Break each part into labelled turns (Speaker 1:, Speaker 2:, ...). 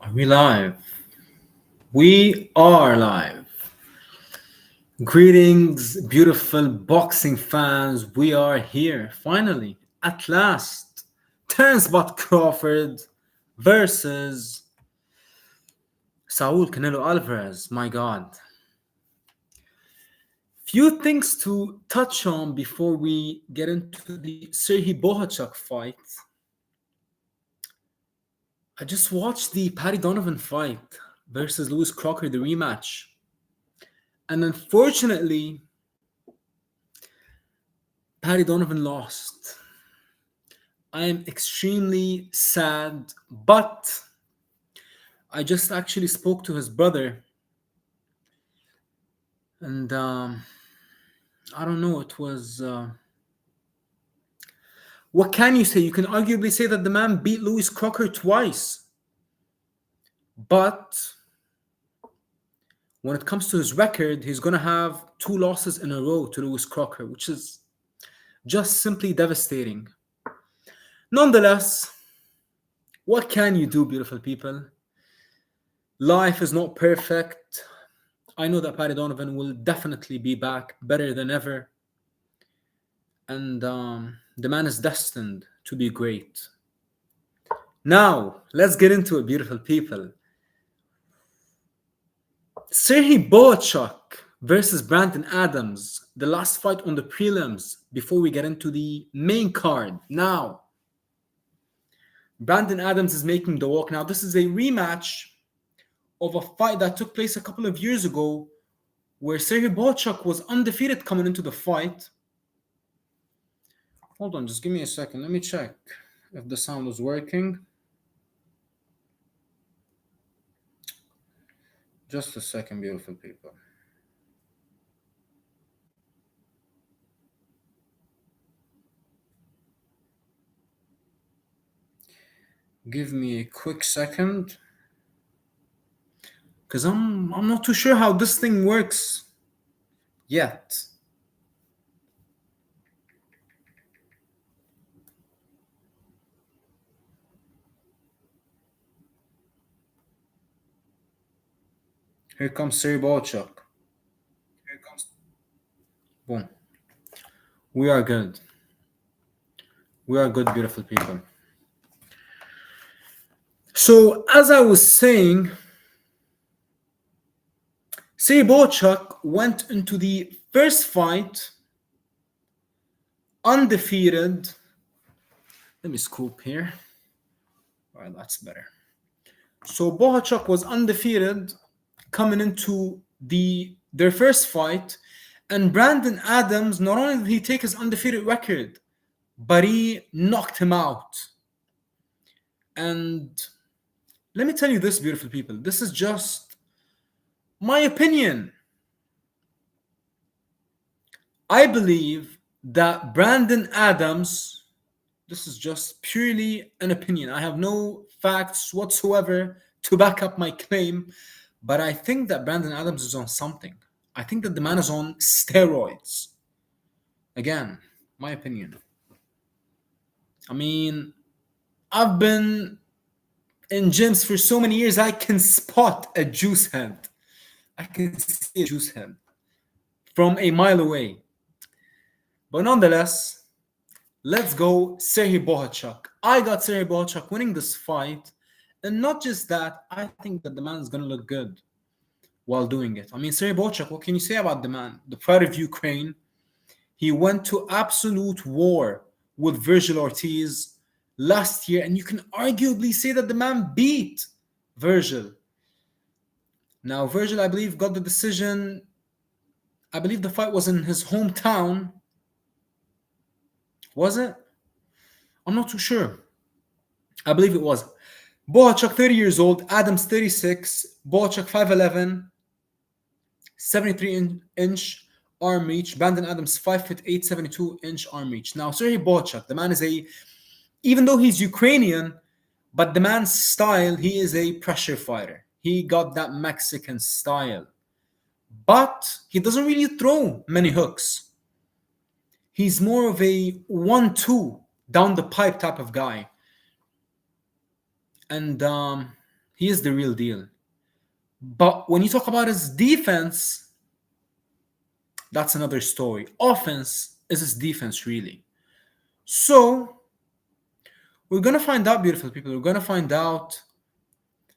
Speaker 1: Are we live? We are live. Greetings, beautiful boxing fans. We are here, finally, at last. Terence Crawford versus Canelo Alvarez. My God. Few things to touch on before we get into the Bohachuk fight. I just watched the Paddy Donovan fight versus Lewis Crocker, the rematch. And unfortunately, Paddy Donovan lost. I am extremely sad, but I just actually spoke to his brother, and I don't know, it was... what can you say? You can arguably say that the man beat Lewis Crocker twice. But when it comes to his record, he's going to have 2 losses in a row to Lewis Crocker, which is just simply devastating. Nonetheless, what can you do, beautiful people? Life is not perfect. I know that Paddy Donovan will definitely be back better than ever. And the man is destined to be great. Now, let's get into it, beautiful people. Bohachuk versus Brandon Adams, the last fight on the prelims before we get into the main card. Now, Brandon Adams is making the walk. Now, this is a rematch of a fight that took place a couple of years ago where Bohachuk was undefeated coming into the fight. Hold on, just give me a second. Let me check if the sound was working. Just a second, beautiful people. Give me a quick second, because I'm not too sure how this thing works yet. Here comes Bohachuk. Here comes. Boom. We are good. We are good, beautiful people. So, as I was saying, Bohachuk went into the first fight undefeated. Let me scoop here. All right, that's better. So Bohachuk was undefeated coming into their first fight, and Brandon Adams, not only did he take his undefeated record, but he knocked him out. And let me tell you this, beautiful people, this is just my opinion. I believe that Brandon Adams, this is just purely an opinion. I have no facts whatsoever to back up my claim, but I think that Brandon Adams is on something. I think that the man is on steroids. Again, my opinion. I mean, I've been in gyms for so many years, I can spot a juice head. I can see a juice head from a mile away. But nonetheless, let's go Bohachuk. I got Bohachuk winning this fight. And not just that, I think that the man is going to look good while doing it. I mean, Bohachuk, what can you say about the man? The pride of Ukraine. He went to absolute war with Virgil Ortiz last year, and you can arguably say that the man beat Virgil. Now, Virgil, I believe, got the decision. I believe the fight was in his hometown. Was it? I'm not too sure. I believe it was. Bohachuk, 30 years old. Adams, 36. Bohachuk, 5'11", 73-inch arm reach. Brandon Adams, 5'8", 72-inch arm reach. Now, Bohachuk, the man is even though he's Ukrainian, but the man's style, he is a pressure fighter. He got that Mexican style. But he doesn't really throw many hooks. He's more of a 1-2 down the pipe type of guy. And He is the real deal. But when you talk about his defense, that's another story. Offense is his defense, really. So we're gonna find out, beautiful people. We're gonna find out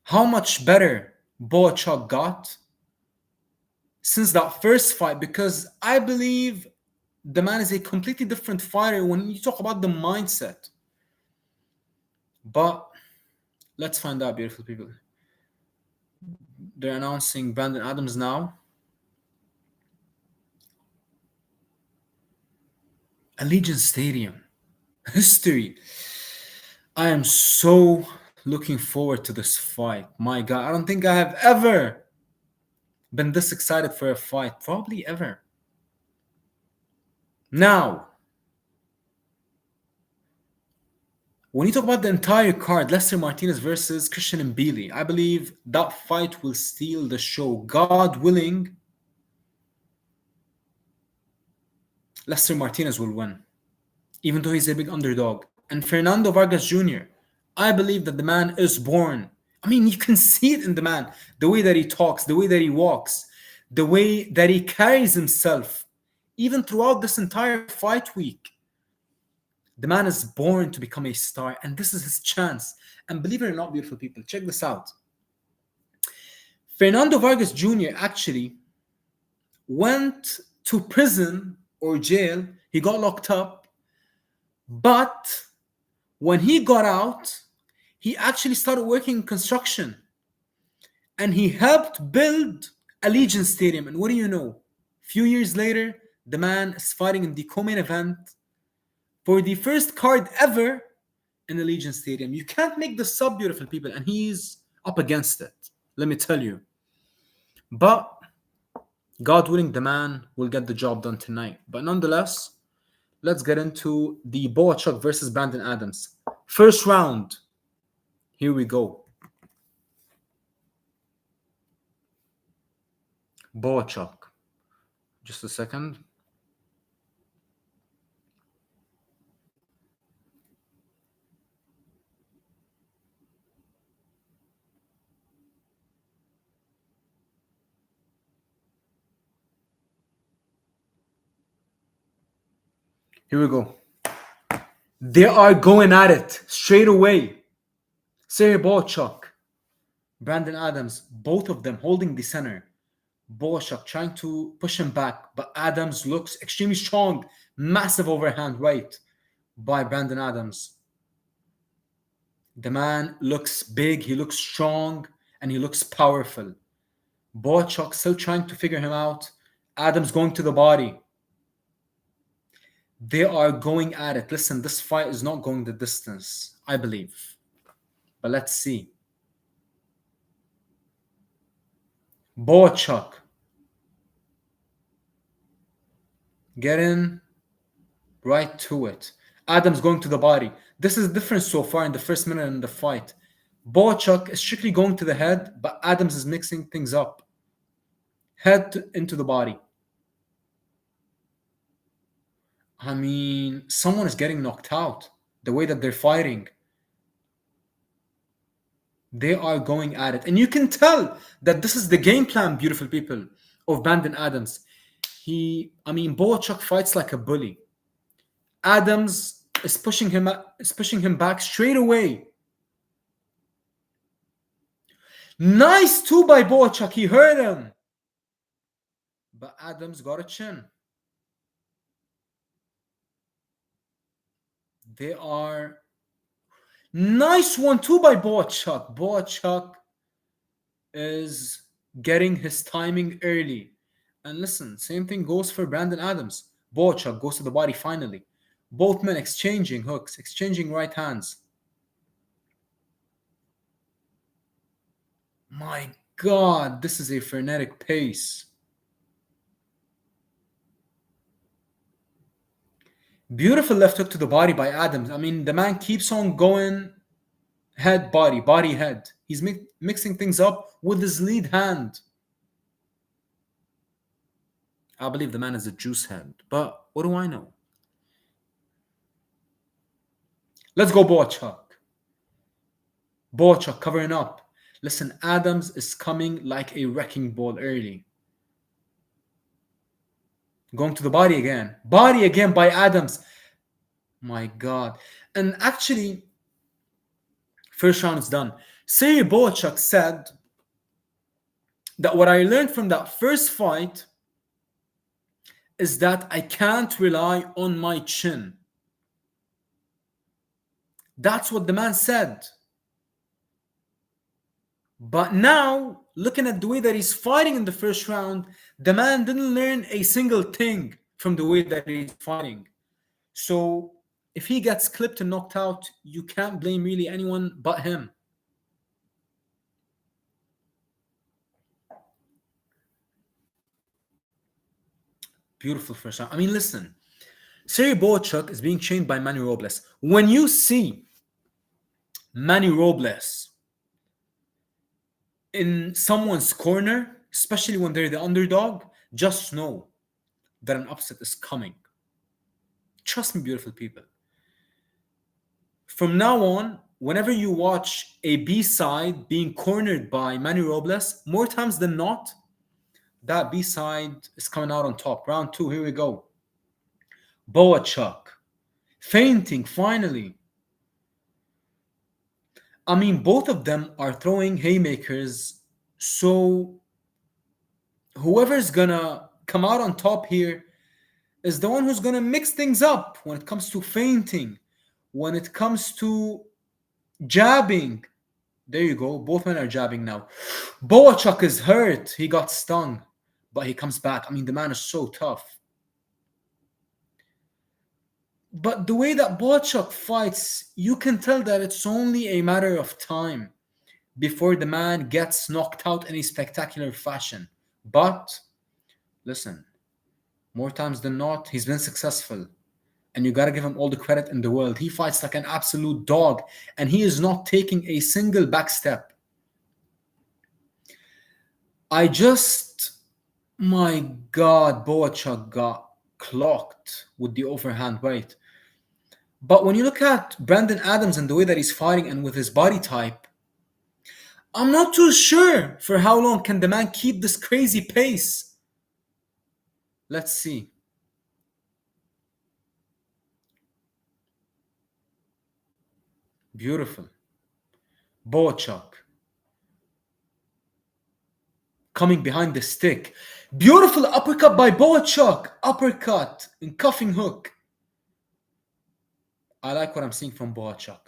Speaker 1: how much better Bohachuk got since that first fight, because I believe the man is a completely different fighter when you talk about the mindset. But let's find out, beautiful people. They're announcing Brandon Adams now. Allegiant Stadium. History. I am so looking forward to this fight. My God, I don't think I have ever been this excited for a fight. Probably ever. Now, when you talk about the entire card, Lester Martinez versus Christian Mbilli, I believe that fight will steal the show. God willing, Lester Martinez will win, even though he's a big underdog. And Fernando Vargas Jr., I believe that the man is born. I mean, you can see it in the man, the way that he talks, the way that he walks, the way that he carries himself, even throughout this entire fight week. The man is born to become a star, and this is his chance. And believe it or not, beautiful people, check this out. Fernando Vargas Jr. actually went to prison or jail. He got locked up. But when he got out, he actually started working in construction. And he helped build Allegiant Stadium. And what do you know? A few years later, the man is fighting in the co-main event for the first card ever in Allegiant Stadium. You can't make this up, beautiful people, and he's up against it. Let me tell you. But God willing, the man will get the job done tonight. But nonetheless, let's get into the Bohachuk versus Brandon Adams. First round. Here we go. Bohachuk. Just a second. Here we go. They are going at it straight away. Sergey Bohachuk, Brandon Adams, both of them holding the center. Bohachuk trying to push him back, but Adams looks extremely strong. Massive overhand right by Brandon Adams. The man looks big, he looks strong, and he looks powerful. Bohachuk still trying to figure him out. Adams going to the body. They are going at it. Listen, this fight is not going the distance, I believe. But let's see. Bohachuk. Getting right to it. Adams going to the body. This is different so far in the first minute in the fight. Bohachuk is strictly going to the head, but Adams is mixing things up. Head into the body. I mean, someone is getting knocked out. The way that they're fighting. They are going at it. And you can tell that this is the game plan, beautiful people, of Brandon Adams. Bohachuk fights like a bully. Adams is pushing him back straight away. Nice two by Bohachuk. He hurt him. But Adams got a chin. They are nice 1-2 by Bohachuk. Bohachuk is getting his timing early. And listen, same thing goes for Brandon Adams. Bohachuk goes to the body finally. Both men exchanging hooks, exchanging right hands. My God, this is a frenetic pace. Beautiful left hook to the body by Adams. I mean, the man keeps on going head, body, body, head. He's mixing things up with his lead hand. I believe the man is a juice head, but what do I know? Let's go Bohachuk. Bohachuk covering up. Listen, Adams is coming like a wrecking ball early. Going to the body again. Body again by Adams. My God. And actually, first round is done. Siri Bohachuk said that what I learned from that first fight is that I can't rely on my chin. That's what the man said. But now, looking at the way that he's fighting in the first round, the man didn't learn a single thing from the way that he's fighting. So if he gets clipped and knocked out, you can't blame really anyone but him. Beautiful first round. I mean, listen, Sergey Bohachuk is being trained by Manny Robles. When you see Manny Robles in someone's corner, especially when they're the underdog, just know that an upset is coming. Trust me, beautiful people. From now on, whenever you watch a B side being cornered by Manny Robles, more times than not, that B side is coming out on top. Round two, here we go. Bohachuk fainting finally. I mean, both of them are throwing haymakers, so whoever's gonna come out on top here is the one who's gonna mix things up when it comes to fainting, when it comes to jabbing. There you go. Both men are jabbing now. Bohachuk is hurt. He got stung, but he comes back. I mean, the man is so tough. But the way that Bohachuk fights, you can tell that it's only a matter of time before the man gets knocked out in a spectacular fashion. But listen, more times than not, he's been successful. And you got to give him all the credit in the world. He fights like an absolute dog, and he is not taking a single back step. My God, Bohachuk got clocked with the overhand weight. But when you look at Brandon Adams and the way that he's fighting and with his body type, I'm not too sure for how long can the man keep this crazy pace. Let's see. Beautiful. Bohachuk coming behind the stick. Beautiful uppercut by Bohachuk. Uppercut and cuffing hook. I like what I'm seeing from Bohachuk.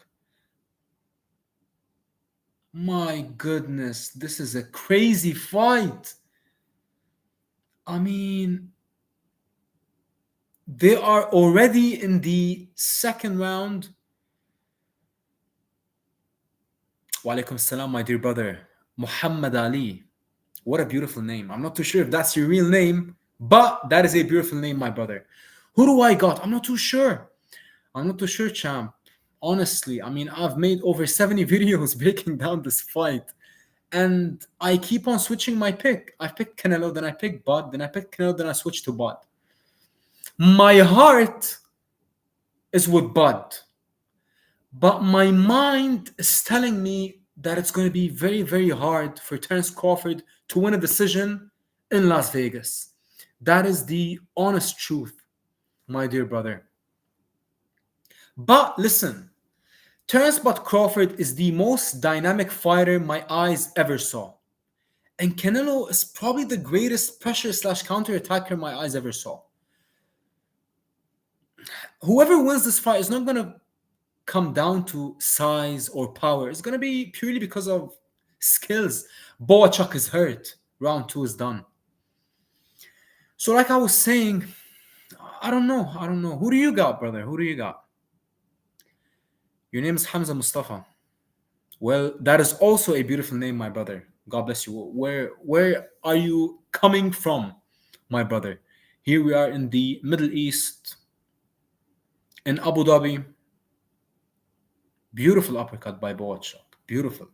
Speaker 1: My goodness, this is a crazy fight. I mean, they are already in the second round. Wa alaikum salam, my dear brother. Muhammad Ali. What a beautiful name. I'm not too sure if that's your real name, but that is a beautiful name, my brother. Who do I got? I'm not too sure. Champ. Honestly, I mean, I've made over 70 videos breaking down this fight, and I keep on switching my pick. I picked Canelo, then I picked Bud, then I picked Canelo, then I switched to Bud. My heart is with Bud, but my mind is telling me that it's going to be very, very hard for Terence Crawford to win a decision in Las Vegas. That is the honest truth, my dear brother. But listen, Terence Crawford is the most dynamic fighter my eyes ever saw. And Canelo is probably the greatest pressure / counter attacker my eyes ever saw. Whoever wins this fight is not going to come down to size or power. It's going to be purely because of skills. Bohachuk is hurt. Round two is done. So like I was saying, I don't know. Who do you got, brother? Who do you got? Your name is Hamza Mustafa. Well, that is also a beautiful name, my brother. God bless you. Where are you coming from, my brother? Here we are in the Middle East, in Abu Dhabi. Beautiful uppercut by Bohachuk. Beautiful.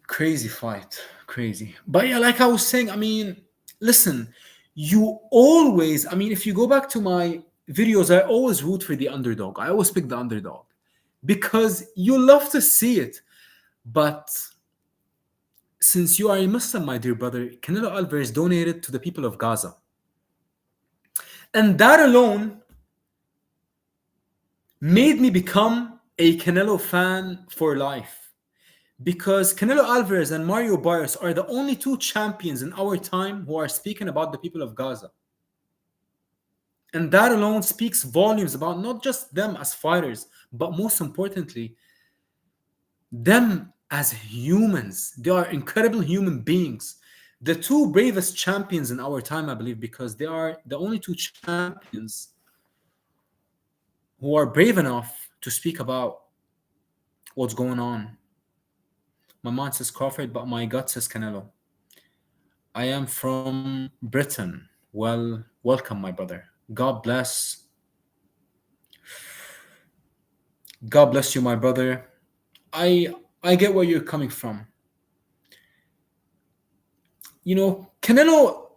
Speaker 1: Crazy fight. Crazy. But yeah, like I was saying, I mean, listen, you always, I mean, if you go back to my videos, I always root for the underdog. I always pick the underdog because you love to see it. But since you are a Muslim, my dear brother, Canelo Alvarez donated to the people of Gaza. And that alone made me become a Canelo fan for life. Because Canelo Alvarez and Mario Barrios are the only two champions in our time who are speaking about the people of Gaza. And that alone speaks volumes about not just them as fighters, but most importantly, them as humans. They are incredible human beings. The two bravest champions in our time, I believe, because they are the only two champions who are brave enough to speak about what's going on. My mind says Crawford, but my gut says Canelo. I am from Britain. Well, welcome, my brother. God bless. God bless you, my brother. I get where you're coming from. You know, Canelo,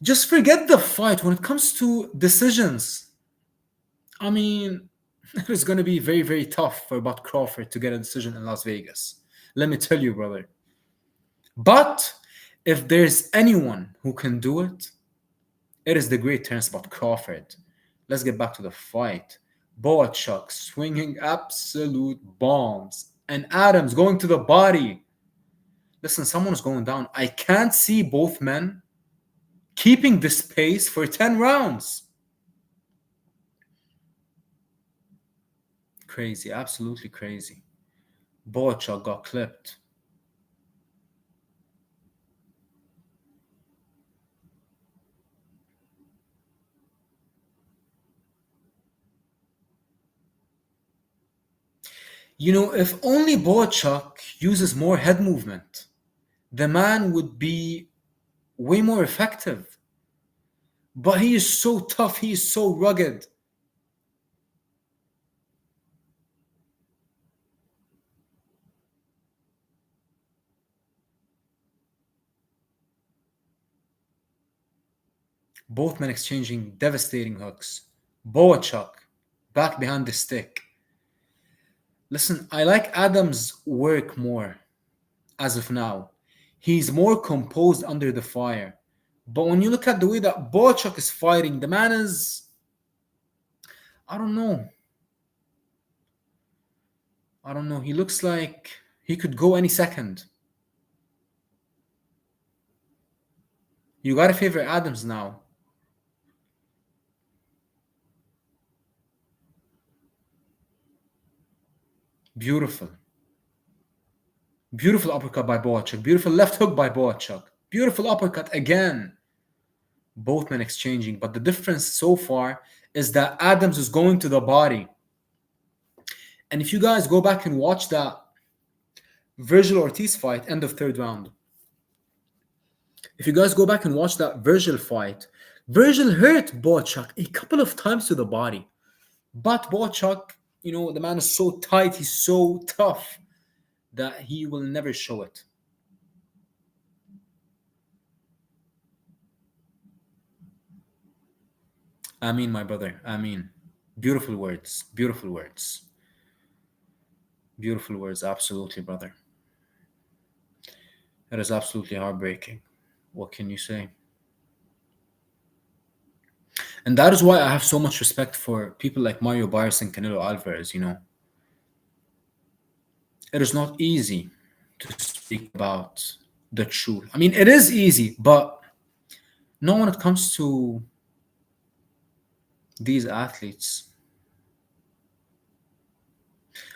Speaker 1: just forget the fight when it comes to decisions. I mean, it's going to be very, very tough for Bob Crawford to get a decision in Las Vegas. Let me tell you, brother. But if there's anyone who can do it, it is the great Terence Crawford. Let's get back to the fight. Bohachuk swinging absolute bombs. And Adams going to the body. Listen, someone's going down. I can't see both men keeping this pace for 10 rounds. Crazy, absolutely crazy. Bohachuk got clipped. You know, if only Bohachuk uses more head movement, the man would be way more effective. But he is so tough, he is so rugged. Both men exchanging devastating hooks. Bohachuk back behind the stick. Listen, I like Adams' work more as of now. He's more composed under the fire. But when you look at the way that Bohachuk is fighting, the man is... I don't know. He looks like he could go any second. You gotta favor Adams now. Beautiful. Beautiful uppercut by Bohachuk. Beautiful left hook by Bohachuk. Beautiful uppercut again. Both men exchanging. But the difference so far is that Adams is going to the body. And if you guys go back and watch that Virgil Ortiz fight, end of third round. If you guys go back and watch that Virgil fight, Virgil hurt Bohachuk a couple of times to the body. But Bohachuk, you know, the man is so tight, he's so tough that he will never show it. I mean, my brother, I mean, beautiful words, beautiful words. Beautiful words, absolutely, brother. That is absolutely heartbreaking. What can you say? And that is why I have so much respect for people like Mario Barrios and Canelo Alvarez, you know. It is not easy to speak about the truth. I mean, it is easy, but not when it comes to these athletes.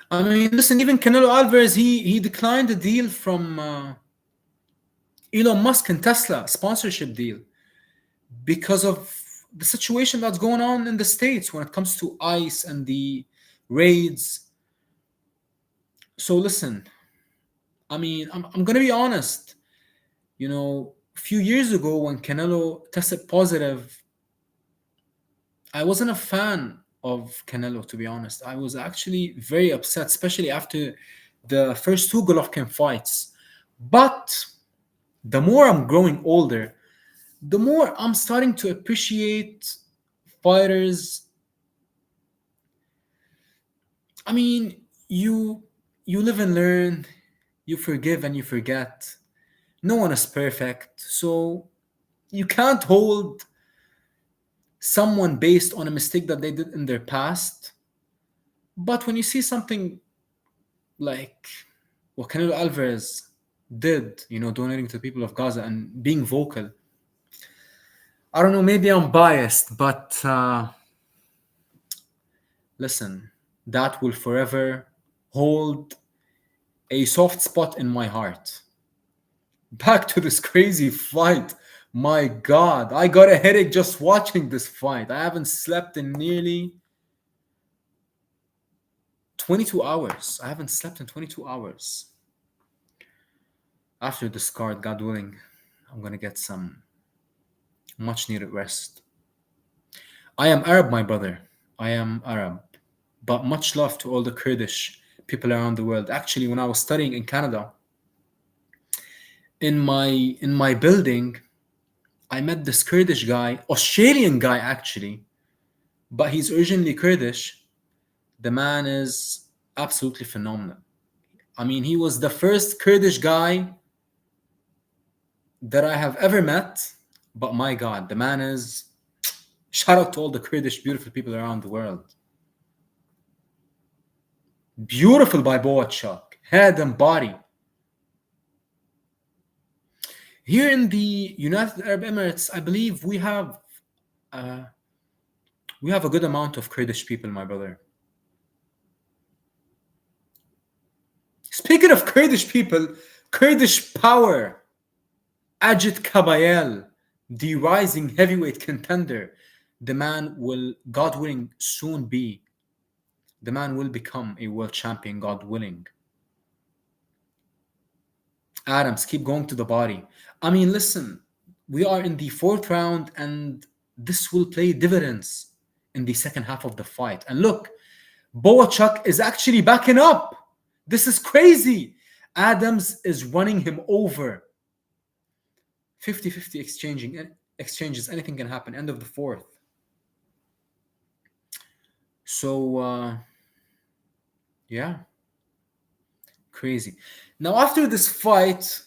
Speaker 1: I mean, listen, even Canelo Alvarez, he declined the deal from Elon Musk and Tesla, sponsorship deal, because of the situation that's going on in the States when it comes to ICE and the raids. So listen, I mean, I'm going to be honest. You know, a few years ago when Canelo tested positive, I wasn't a fan of Canelo, to be honest. I was actually very upset, especially after the first two Golovkin fights. But the more I'm growing older, the more I'm starting to appreciate fighters, I mean, you live and learn, you forgive and you forget. No one is perfect, so you can't hold someone based on a mistake that they did in their past. But when you see something like what Canelo Alvarez did, donating to the people of Gaza and being vocal, I don't know, maybe I'm biased, but listen, that will forever hold a soft spot in my heart. Back to this crazy fight. My God, I got a headache just watching this fight. I haven't slept in nearly 22 hours. I haven't slept in 22 hours. After this card, God willing, I'm gonna get some much needed rest. I am Arab, my brother. I am Arab. But much love to all the Kurdish people around the world. Actually, when I was studying in Canada, in my building, I met this Kurdish guy, Australian guy actually, but he's originally Kurdish. The man is absolutely phenomenal. I mean, he was the first Kurdish guy that I have ever met, but my God, the man is. Shout out to all the Kurdish beautiful people around the world. Beautiful by Bohachuk, head and body. Here in the United Arab Emirates, I believe uh, we have a good amount of Kurdish people, my brother. Speaking of Kurdish people, Kurdish power, Ajit Kabayel, the rising heavyweight contender, the man will, God willing, soon be. The man will become a world champion, God willing. Adams, keep going to the body. I mean, listen, we are in the fourth round, and this will play dividends in the second half of the fight. And look, Bohachuk is actually backing up. This is crazy. Adams is running him over. 50-50 exchanges. Anything can happen. End of the fourth. So, yeah. Crazy. Now, after this fight,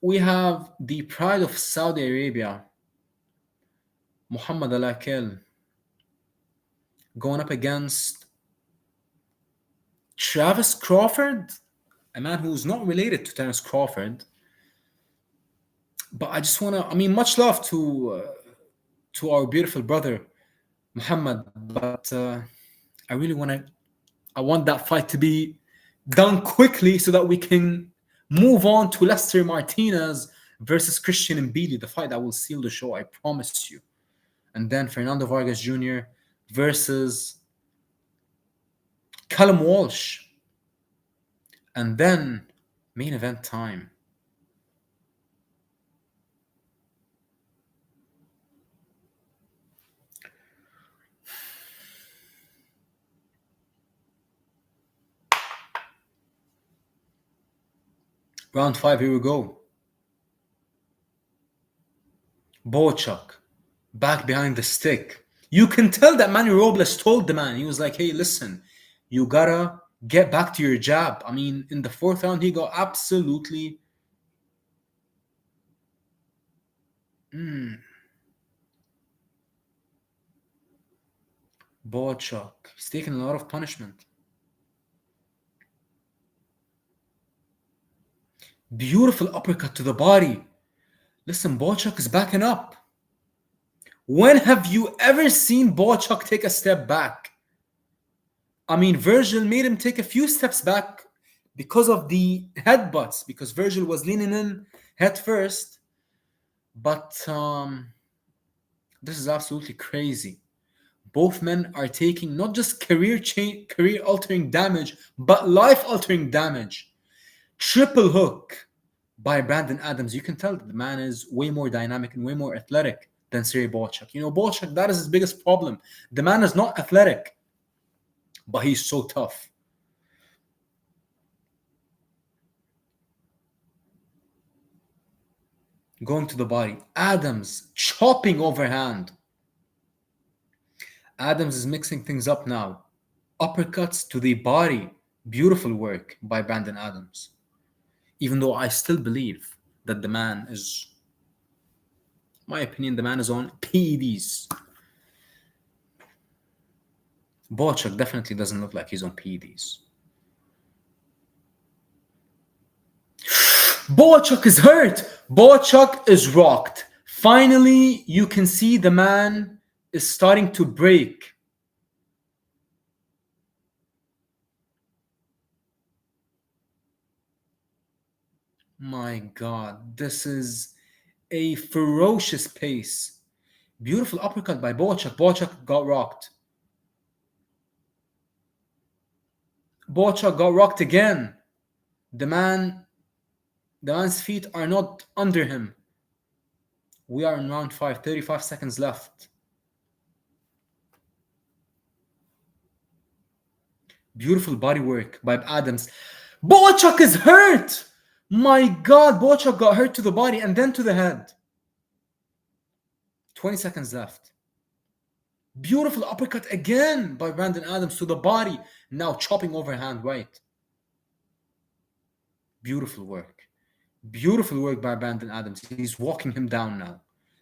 Speaker 1: we have the pride of Saudi Arabia, Muhammad Al-Akil, going up against Travis Crawford, a man who's not related to Terence Crawford. But I just want to, I mean, much love to our beautiful brother, Muhammad. But I really I want that fight to be done quickly so that we can move on to Lester Martinez versus Christian Mbilli, the fight that will seal the show, I promise you. And then Fernando Vargas Jr. versus Callum Walsh. And then main event time. Round 5, here we go. Bohachuk, back behind the stick. You can tell that Manny Robles told the man, he was like, hey, listen, you gotta get back to your jab. I mean, in the fourth round, he got absolutely... Bohachuk, he's taking a lot of punishment. Beautiful uppercut to the body. Listen, Bohachuk is backing up. When have you ever seen Bohachuk take a step back? I mean, Virgil made him take a few steps back because of the headbutts, because Virgil was leaning in head first. But this is absolutely crazy. Both men are taking not just career-altering damage, but life-altering damage. Triple hook by Brandon Adams. You can tell that the man is way more dynamic and way more athletic than Sergey Bohachuk. You know, Bohachuk, that is his biggest problem. The man is not athletic, but he's so tough. Going to the body. Adams chopping overhand. Adams is mixing things up now. Uppercuts to the body. Beautiful work by Brandon Adams. Even though I still believe that the man is, my opinion, the man is on PEDs. Bohachuk definitely doesn't look like he's on PEDs. Bohachuk is hurt. Bohachuk is rocked. Finally, you can see the man is starting to break. My God, this is a ferocious pace. Beautiful uppercut by Bohachuk. Bohachuk got rocked. Bohachuk got rocked again. The man's feet are not under him. We are in round 5, 35 seconds left. Beautiful body work by Adams. Bohachuk is hurt! My God, Bohachuk got hurt to the body and then to the head. 20 seconds left. Beautiful uppercut again by Brandon Adams to the body. Now chopping overhand right. Beautiful work. Beautiful work by Brandon Adams. He's walking him down now.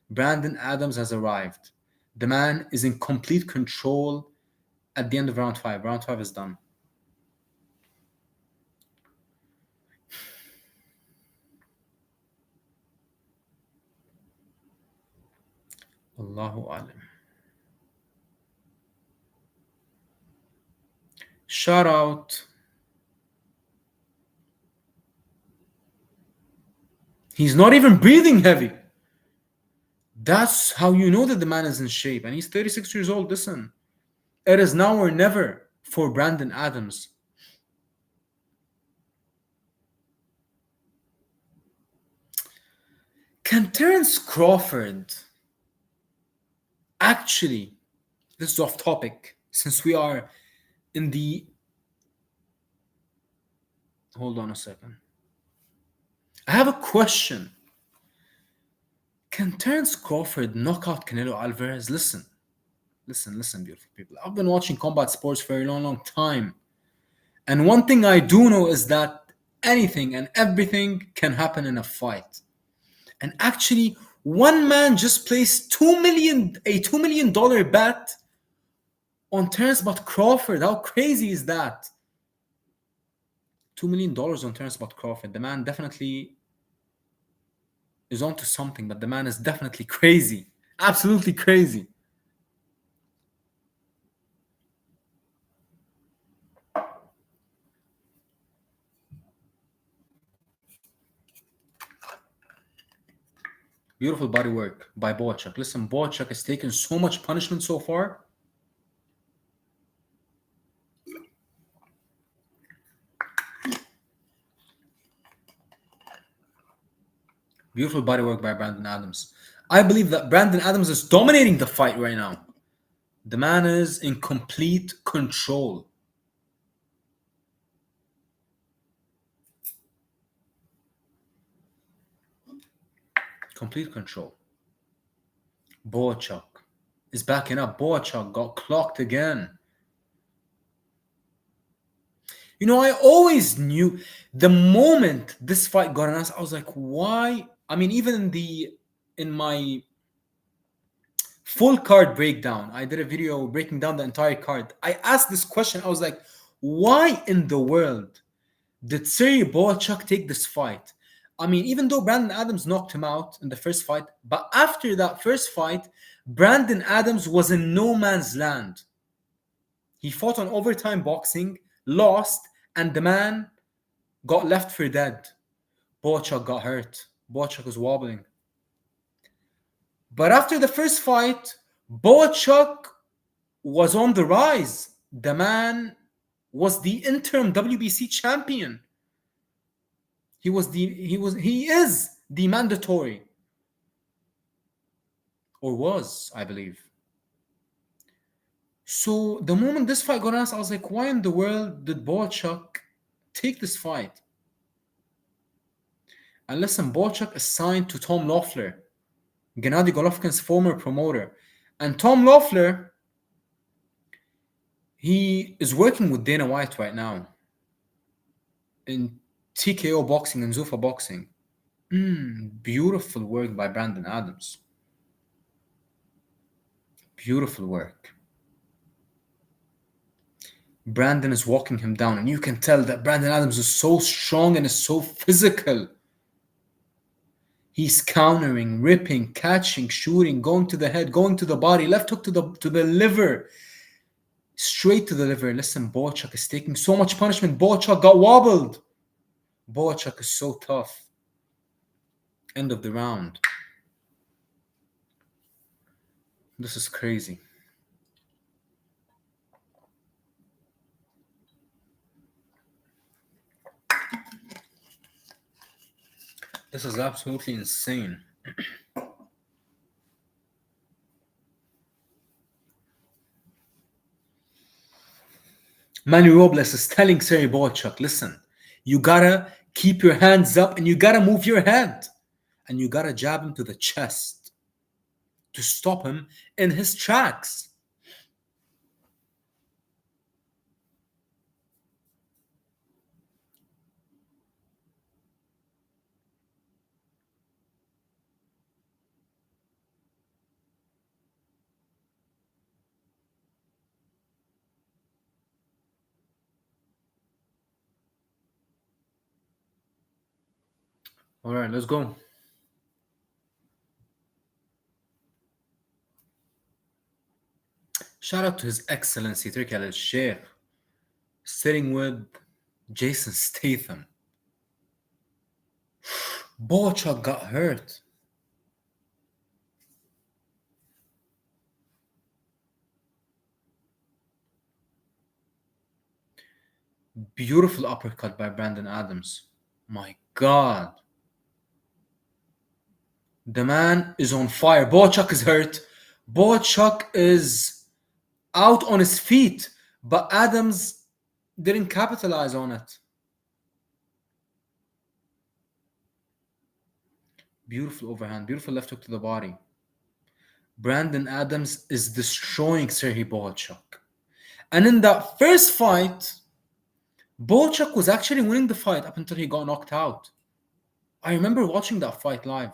Speaker 1: Brandon Adams has arrived. The man is in complete control at the end of round 5. Round 5 is done. Allahu Alam. Shout out. He's not even breathing heavy. That's how you know that the man is in shape. And he's 36 years old. Listen, it is now or never for Brandon Adams. Can Terence Crawford actually, this is off topic, since we are in the, hold on a second. I have a question. Can Terence Crawford knock out Canelo Alvarez? Listen, beautiful people. I've been watching combat sports for a long time. And one thing I do know is that anything and everything can happen in a fight. And actually, one man just placed $2 million bet on Terence Crawford. How crazy is that? $2 million on Terence Crawford. The man definitely is onto something, but the man is definitely crazy. Absolutely crazy. Beautiful body work by Bohachuk. Listen, Bohachuk has taken so much punishment so far. Beautiful body work by Brandon Adams. I believe that Brandon Adams is dominating the fight right now. The man is in complete control. Complete control. Bohachuk is backing up. Bohachuk got clocked again. You know, I always knew the moment this fight got announced, I was like, why? I mean, even in my full card breakdown, I did a video breaking down the entire card. I asked this question. I was like, why in the world did Sergey Bohachuk take this fight? I mean, even though Brandon Adams knocked him out in the first fight, but after that first fight, Brandon Adams was in no man's land. He fought on overtime boxing, lost, and the man got left for dead. Bohachuk got hurt. Bohachuk was wobbling. But after the first fight, Bohachuk was on the rise. The man was the interim WBC champion. He is the mandatory. Or was, I believe. So the moment this fight got announced, I was like, why in the world did Bohachuk take this fight? And listen, Bohachuk is signed to Tom Loeffler, Gennady Golovkin's former promoter. And Tom Loeffler He is working with Dana White right now in TKO boxing and Zuffa boxing. Beautiful work by Brandon Adams. Beautiful work. Brandon is walking him down, and you can tell that Brandon Adams is so strong and is so physical. He's countering, ripping, catching, shooting, going to the head, going to the body, left hook to the liver, straight to the liver. Listen, Bohachuk is taking so much punishment. Bohachuk got wobbled. Bohachuk is so tough. End of the round. This is crazy. This is absolutely insane. Manny Robles is telling Sergey Bohachuk, listen, you gotta keep your hands up and you gotta move your head. And you gotta jab him to the chest to stop him in his tracks. All right, let's go. Shout out to His Excellency Turki Al Sheikh, sitting with Jason Statham. Bohachuk got hurt. Beautiful uppercut by Brandon Adams. My God. The man is on fire. Bohachuk is hurt. Bohachuk is out on his feet, but Adams didn't capitalize on it. Beautiful overhand, beautiful left hook to the body. Brandon Adams is destroying Sergey Bohachuk. And in that first fight, Bohachuk was actually winning the fight up until he got knocked out. I remember watching that fight live.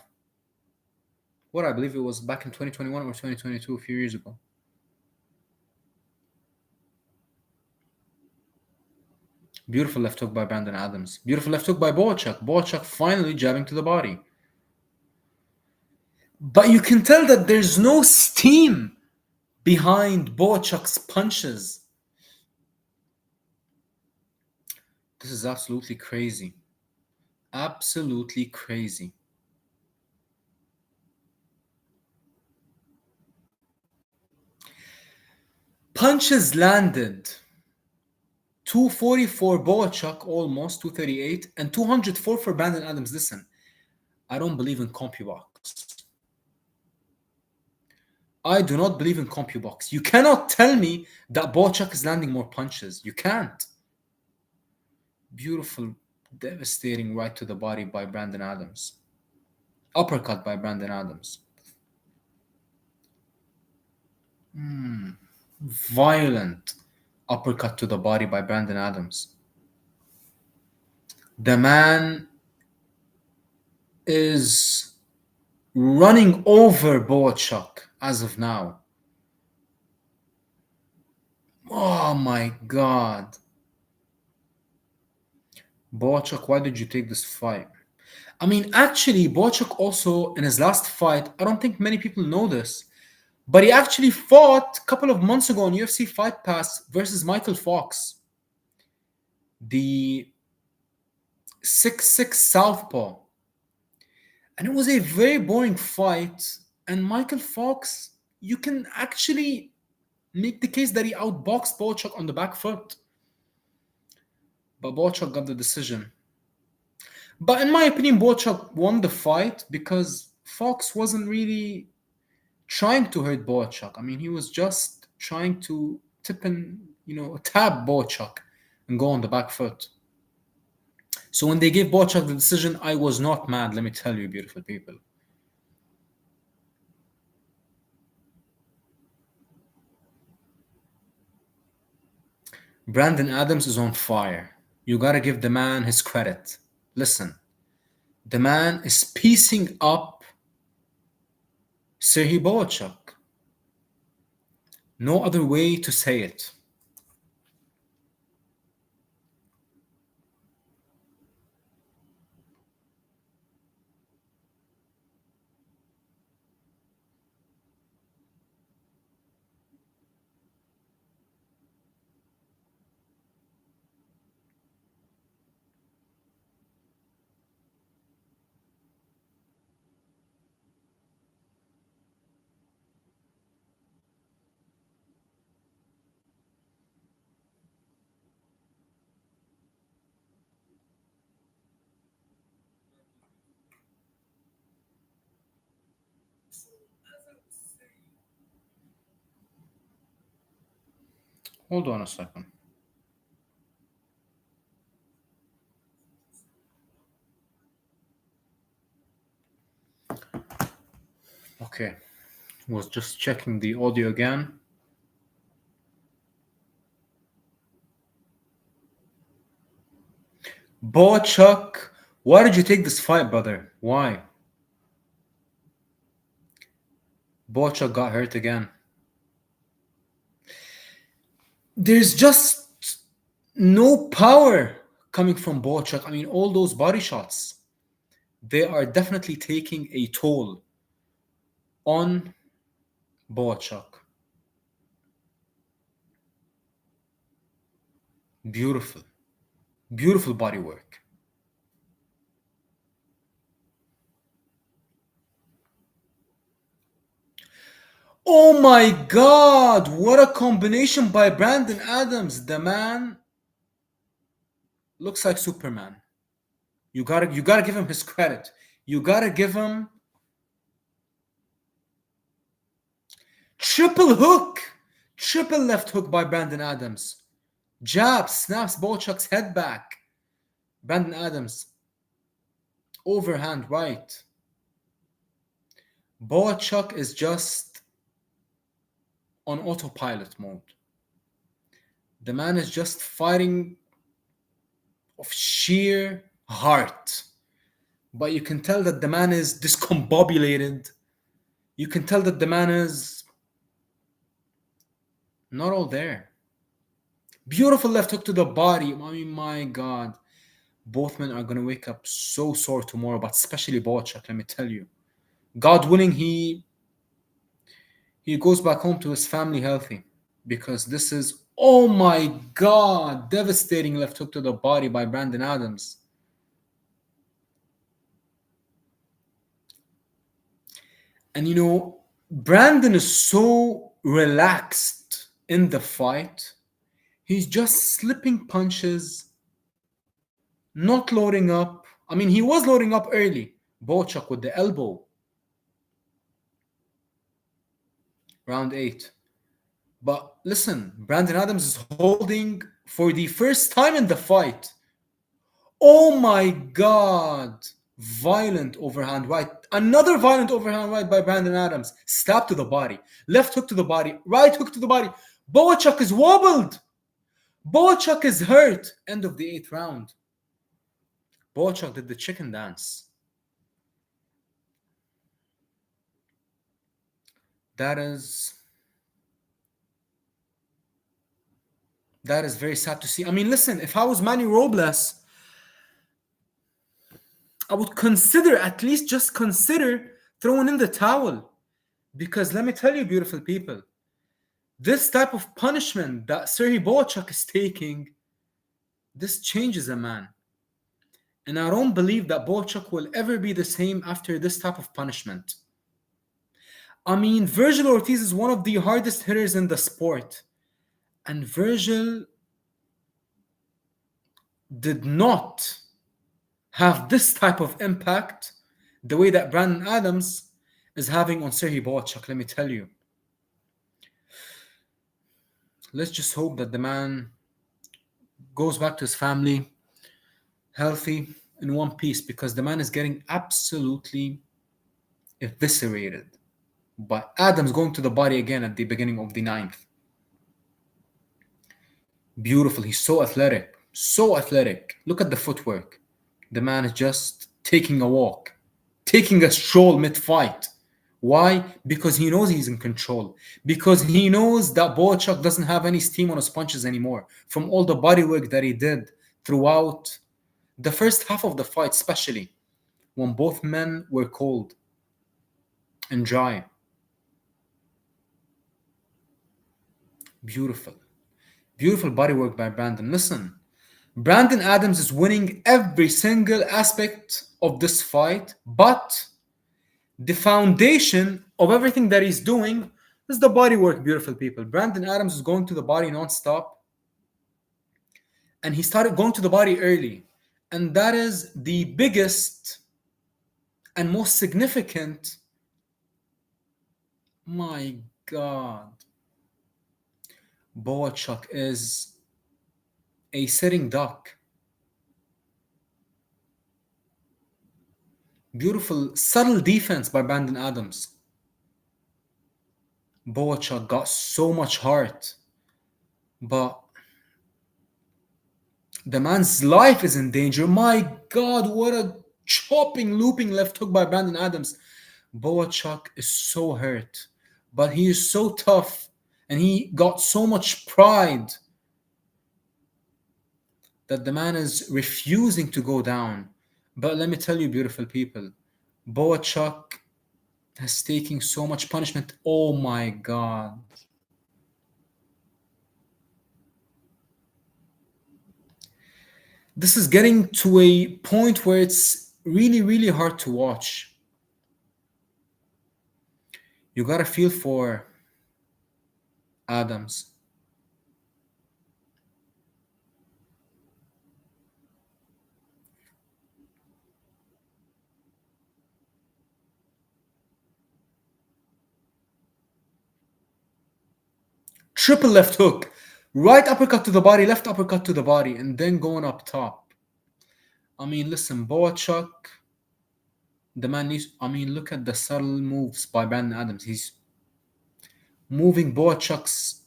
Speaker 1: I believe it was back in 2021 or 2022, a few years ago. Beautiful left hook by Brandon Adams. Beautiful left hook by Bohachuk. Bohachuk finally jabbing to the body. But you can tell that there's no steam behind Bohachuk's punches. This is absolutely crazy. Absolutely crazy. Punches landed. 244 Bohachuk, almost 238, and 204 for Brandon Adams. Listen, I don't believe in CompuBox. I do not believe in CompuBox. You cannot tell me that Bohachuk is landing more punches. You can't. Beautiful, devastating right to the body by Brandon Adams. Uppercut by Brandon Adams. Violent uppercut to the body by Brandon Adams. The man is running over Bohachuk as of now. Oh my God. Bohachuk, why did you take this fight? I mean, actually, Bohachuk also, in his last fight, I don't think many people know this, but he actually fought a couple of months ago on UFC Fight Pass versus Michael Fox, the 6'6" Southpaw. And it was a very boring fight. And Michael Fox, you can actually make the case that he outboxed Bohachuk on the back foot. But Bohachuk got the decision. But in my opinion, Bohachuk won the fight because Fox wasn't really trying to hurt Bohachuk. I mean, he was just trying to tap Bohachuk and go on the back foot. So when they gave Bohachuk the decision, I was not mad, let me tell you, beautiful people. Brandon Adams is on fire. You gotta give the man his credit. Listen, the man is piecing up Serhii Bohachuk. No other way to say it. Hold on a second. Okay, was just checking the audio again. Bohachuk, why did you take this fight, brother? Why? Bohachuk got hurt again. There's just no power coming from Bohachuk. I mean, all those body shots, they are definitely taking a toll on Bohachuk. Beautiful. Beautiful body work. Oh my God! What a combination by Brandon Adams. The man looks like Superman. You gotta give him his credit. You gotta give him triple hook, triple left hook by Brandon Adams. Jab snaps Bohachuk's head back. Brandon Adams overhand right. Bohachuk is just on autopilot mode. The man is just fighting of sheer heart. But you can tell that the man is discombobulated. You can tell that the man is not all there. Beautiful left hook to the body. I mean, my God. Both men are going to wake up so sore tomorrow, but especially Bohachuk, let me tell you. God willing, he goes back home to his family healthy. Because this is, oh my God, devastating left hook to the body by Brandon Adams. And you know, Brandon is so relaxed in the fight. He's just slipping punches, not loading up. I mean, he was loading up early. Bohachuk with the elbow. Round 8. But listen, Brandon Adams is holding for the first time in the fight. Oh my God. Violent overhand right. Another violent overhand right by Brandon Adams. Stab to the body. Left hook to the body. Right hook to the body. Bohachuk is wobbled. Bohachuk is hurt. End of the 8th round. Bohachuk did the chicken dance. That is very sad to see. I mean, listen, if I was Manny Robles, I would consider, at least just consider throwing in the towel. Because let me tell you, beautiful people, this type of punishment that Serhii Bohachuk is taking, this changes a man. And I don't believe that Bohachuk will ever be the same after this type of punishment. I mean, Virgil Ortiz is one of the hardest hitters in the sport. And Virgil did not have this type of impact the way that Brandon Adams is having on Serhii Bohachuk, let me tell you. Let's just hope that the man goes back to his family healthy in one piece, because the man is getting absolutely eviscerated. But Adams going to the body again at the beginning of the 9th. Beautiful. He's so athletic. So athletic. Look at the footwork. The man is just taking a walk, taking a stroll mid fight. Why? Because he knows he's in control. Because he knows that Bohachuk doesn't have any steam on his punches anymore from all the body work that he did throughout the first half of the fight, especially when both men were cold and dry. Beautiful. Beautiful body work by Brandon. Listen, Brandon Adams is winning every single aspect of this fight, but the foundation of everything that he's doing is the body work, beautiful people. Brandon Adams is going to the body non-stop, and he started going to the body early. And that is the biggest and most significant. My God. Bohachuk is a sitting duck. Beautiful, subtle defense by Brandon Adams. Bohachuk got so much heart, but the man's life is in danger. My God, what a chopping, looping left hook by Brandon Adams. Bohachuk is so hurt, but he is so tough, and he got so much pride that the man is refusing to go down. But let me tell you, beautiful people, Bohachuk has taken so much punishment. Oh my God. This is getting to a point where it's really, really hard to watch. You gotta feel for Adams. Triple left hook. Right uppercut to the body, left uppercut to the body, and then going up top. I mean, listen, Bohachuk, the man needs. I mean, look at the subtle moves by Brandon Adams. He's moving Bohachuk's,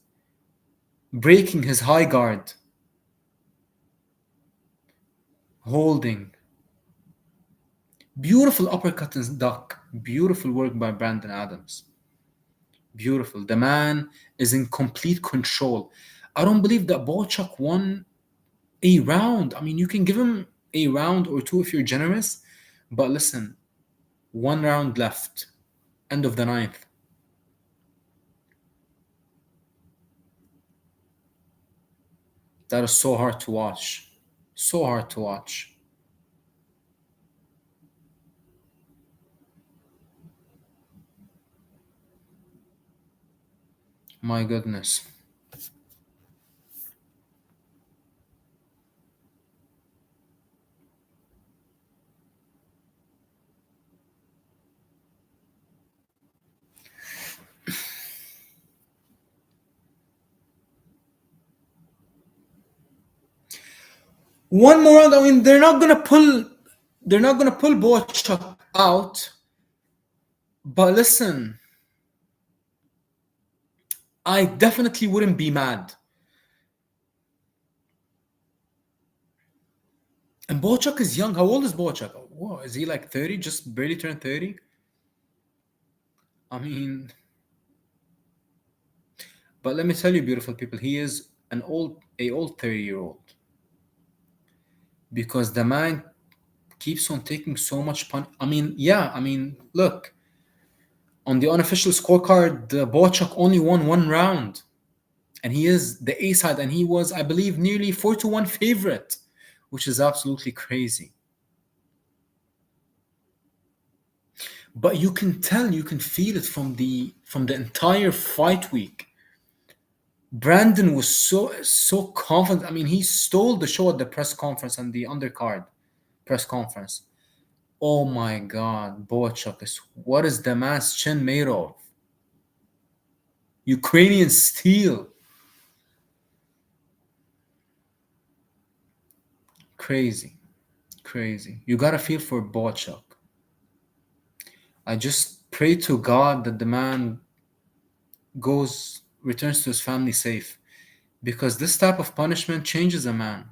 Speaker 1: breaking his high guard, holding. Beautiful uppercut and duck. Beautiful work by Brandon Adams. Beautiful. The man is in complete control. I don't believe that Bohachuk won a round. I mean, you can give him a round or two if you're generous, but listen, one round left, end of the ninth. That is so hard to watch. So hard to watch. My goodness. One more round. I mean, they're not gonna pull Bohachuk out. But listen, I definitely wouldn't be mad. And Bohachuk is young. How old is Bohachuk? Whoa, is he like 30? Just barely turned 30? I mean, but let me tell you, beautiful people, he is an old 30-year-old. Because the man keeps on taking so much punch. I mean, yeah, I mean, look, on the unofficial scorecard, Bohachuk only won one round. And he is the A side, and he was, I believe, nearly 4-1 favorite, which is absolutely crazy. But you can tell, you can feel it from the entire fight week. Brandon was so confident. I mean, he stole the show at the press conference and the undercard press conference. Oh my God, Bohachuk is, what is the man's chin made of? Ukrainian steel. Crazy, crazy. You gotta feel for Bohachuk. I just pray to God that the man returns to his family safe. because this type of punishment changes a man,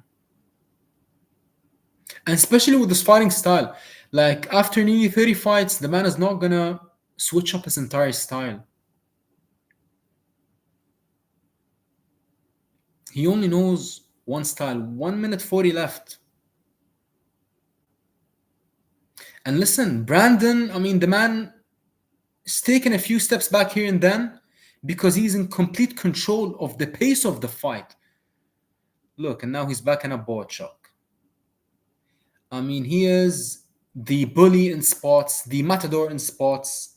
Speaker 1: and especially with this fighting style. Like after nearly 30 fights, the man is not gonna switch up his entire style. He only knows one style. 1 minute 40 left. And listen, Brandon, I mean, the man is taking a few steps back here and then because he's in complete control of the pace of the fight. Look, and now he's backing up Bohachuk. I mean, he is the bully in spots, the matador in spots,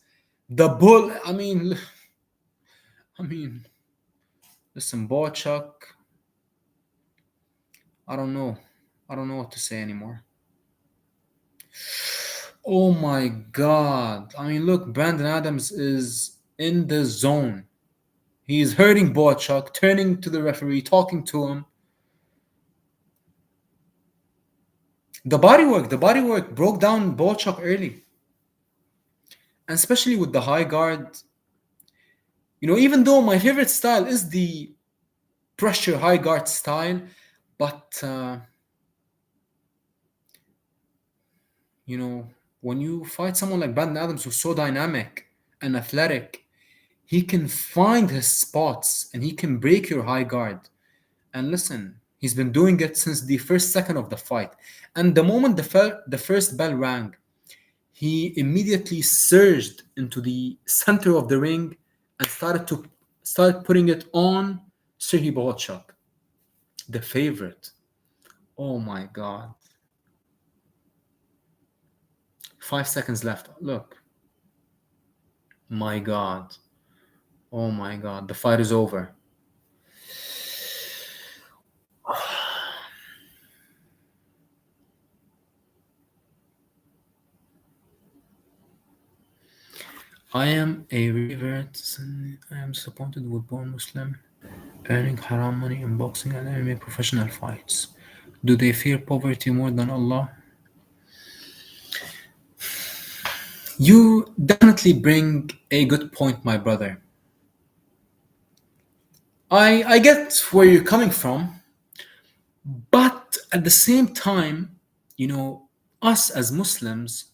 Speaker 1: the bull. I mean, listen, Bohachuk. I don't know. I don't know what to say anymore. Oh my God. I mean, look, Brandon Adams is in the zone. He's hurting Bohachuk, turning to the referee, talking to him. The body work broke down Bohachuk early. And especially with the high guard. Even though my favorite style is the pressure high guard style, but when you fight someone like Brandon Adams who's so dynamic and athletic, he can find his spots and he can break your high guard. And listen, he's been doing it since the first second of the fight. And the moment the first bell rang, he immediately surged into the center of the ring and started putting it on Sergey Bohachuk, the favorite. Oh my God. 5 seconds left. Look. My God. Oh my God. The fight is over. I am a revert. I am disappointed with born Muslim earning haram money in boxing and MMA professional fights. Do they fear poverty more than Allah? You definitely bring a good point, my brother. I get where you're coming from, but at the same time, us as Muslims,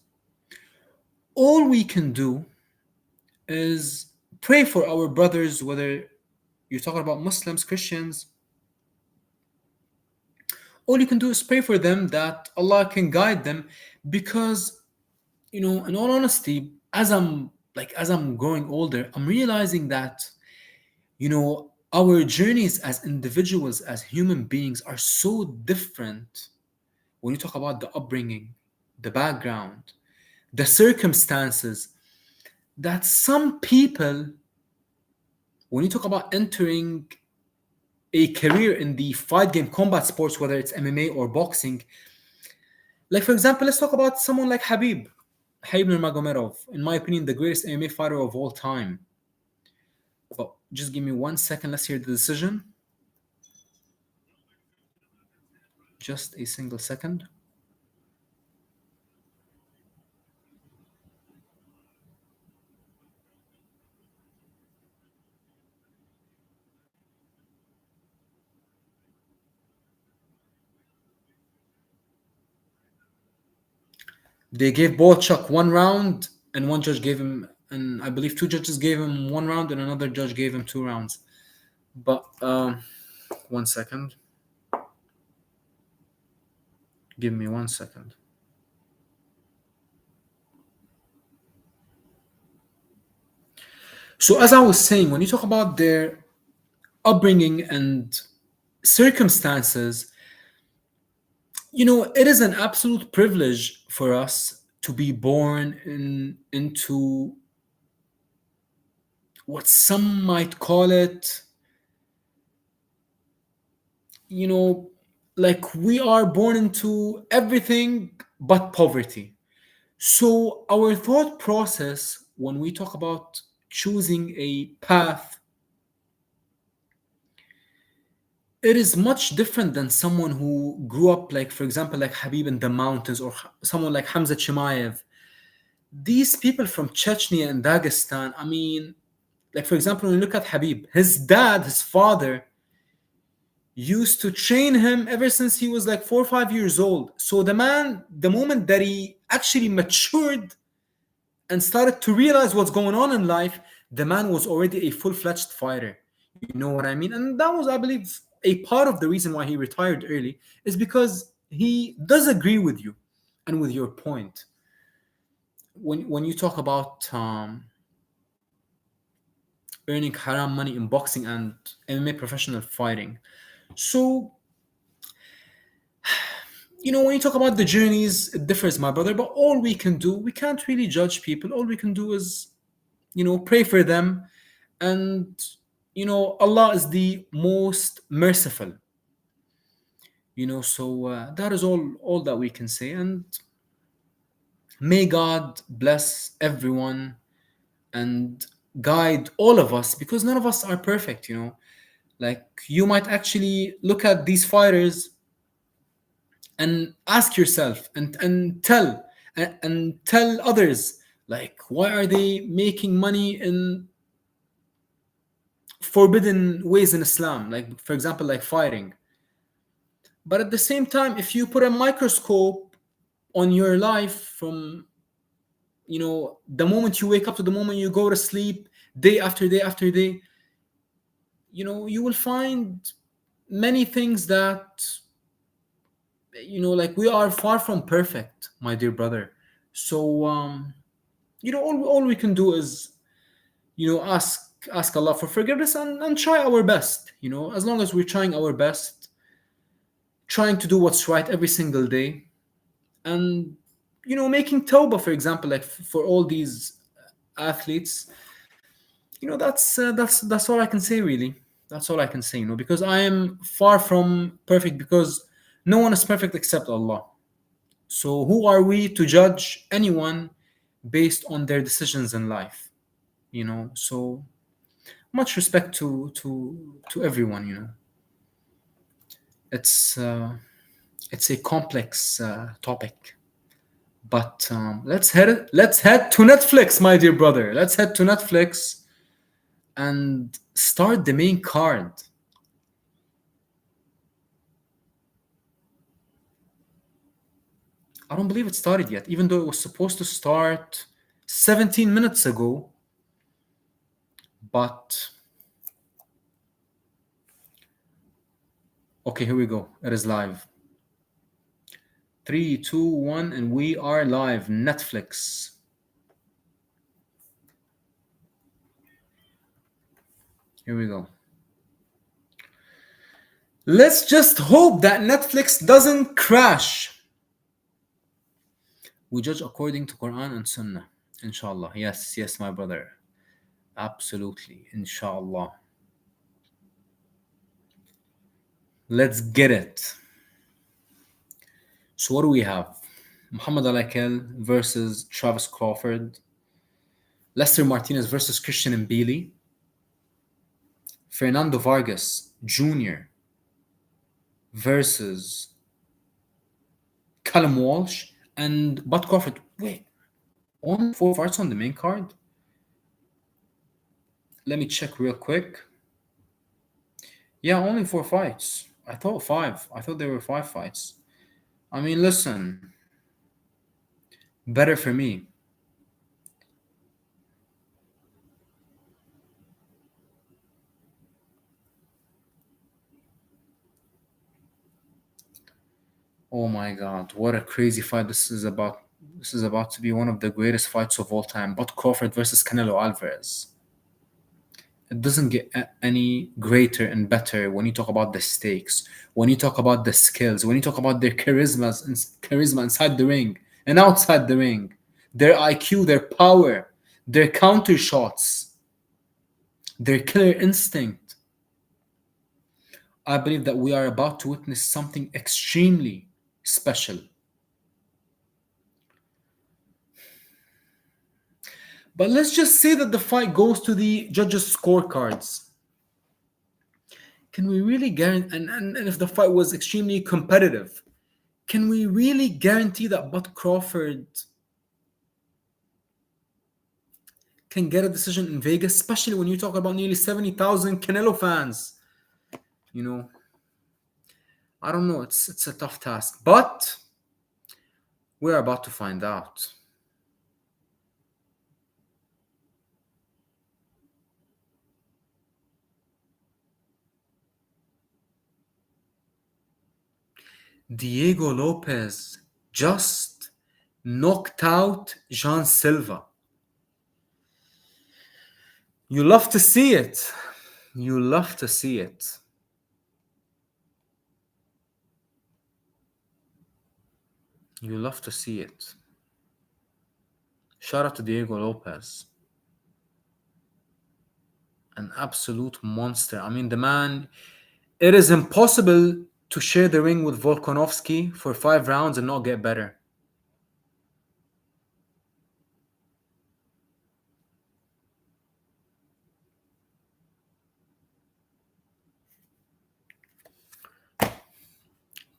Speaker 1: all we can do is pray for our brothers, whether you're talking about Muslims, Christians. All you can do is pray for them that Allah can guide them, because in all honesty, as I'm growing older, I'm realizing that our journeys as individuals, as human beings, are so different. When you talk about the upbringing, the background, the circumstances, that some people, when you talk about entering a career in the fight game combat sports, whether it's MMA or boxing, like for example, let's talk about someone like Habib Nurmagomedov, in my opinion, the greatest MMA fighter of all time. But just give me 1 second. Let's hear the decision. Just a single second. They gave Bohachuk 1 round, and one judge gave him, and I believe two judges gave him 1 round, and another judge gave him 2 rounds. But 1 second. Give me 1 second. So as I was saying, when you talk about their upbringing and circumstances, it is an absolute privilege for us to be born into what some might call it, like we are born into everything but poverty. So our thought process when we talk about choosing a path, it is much different than someone who grew up, like for example, like Habib in the mountains, or someone like Hamza Chimaev. These people from Chechnya and Dagestan, I mean, like for example, when you look at Habib, his father, used to train him ever since he was like 4 or 5 years old. So the man, the moment that he actually matured and started to realize what's going on in life, the man was already a full-fledged fighter. You know what I mean? And that was, I believe, a part of the reason why he retired early, is because he does agree with you and with your point. When you talk about earning haram money in boxing and MMA professional fighting. So, when you talk about the journeys, it differs, my brother, but all we can do, we can't really judge people. All we can do is, pray for them. And, Allah is the most merciful, so that is all that we can say. And may God bless everyone and guide all of us, because none of us are perfect. Like, you might actually look at these fighters and ask yourself and tell others, like, why are they making money in forbidden ways in Islam, like, for example, like fighting. But at the same time, if you put a microscope on your life from the moment you wake up to the moment you go to sleep, day after day after day, you will find many things that, like, we are far from perfect, my dear brother. So all we can do is, ask Allah for forgiveness, and try our best. As long as we're trying our best, trying to do what's right every single day, and making tawbah, for example, like, for all these athletes. That's all I can say, really. That's all I can say, because I am far from perfect, because no one is perfect except Allah. So who are we to judge anyone based on their decisions in life? So much respect to everyone. It's a complex topic, but let's head to Netflix, my dear brother. Let's head to Netflix and start the main card. I don't believe it started yet, even though it was supposed to start 17 minutes ago. But okay, here we go. It is live. 3, 2, 1, and we are live. Netflix. Here we go. Let's just hope that Netflix doesn't crash. We judge according to Quran and Sunnah. Inshallah. Yes, my brother. Absolutely. Inshallah. Let's get it. So what do we have? Muhammad Al versus Travis Crawford. Lester Martinez versus Christian Mbilli. Fernando Vargas Jr. versus Callum Walsh and Bud Crawford. Wait, only 4 fights on the main card? Let me check real quick. Yeah, only 4 fights. I thought 5. I thought there were 5 fights. I mean, listen, better for me. Oh my God, what a crazy fight this is about. This is about to be one of the greatest fights of all time. Bud Crawford versus Canelo Alvarez. It doesn't get any greater and better when you talk about the stakes, when you talk about the skills, when you talk about their charisma inside the ring and outside the ring, their IQ, their power, their counter shots, their killer instinct. I believe that we are about to witness something extremely special. But let's just say that the fight goes to the judges' scorecards. Can we really guarantee, and if the fight was extremely competitive, can we really guarantee that Bud Crawford can get a decision in Vegas, especially when you talk about nearly 70,000 Canelo fans? I don't know. It's a tough task, but we're about to find out. Diego Lopez just knocked out Jean Silva. You love to see it. You love to see it. You love to see it. Shout out to Diego Lopez. An absolute monster. I mean, the man, it is impossible to share the ring with Volkanovski for 5 rounds and not get better.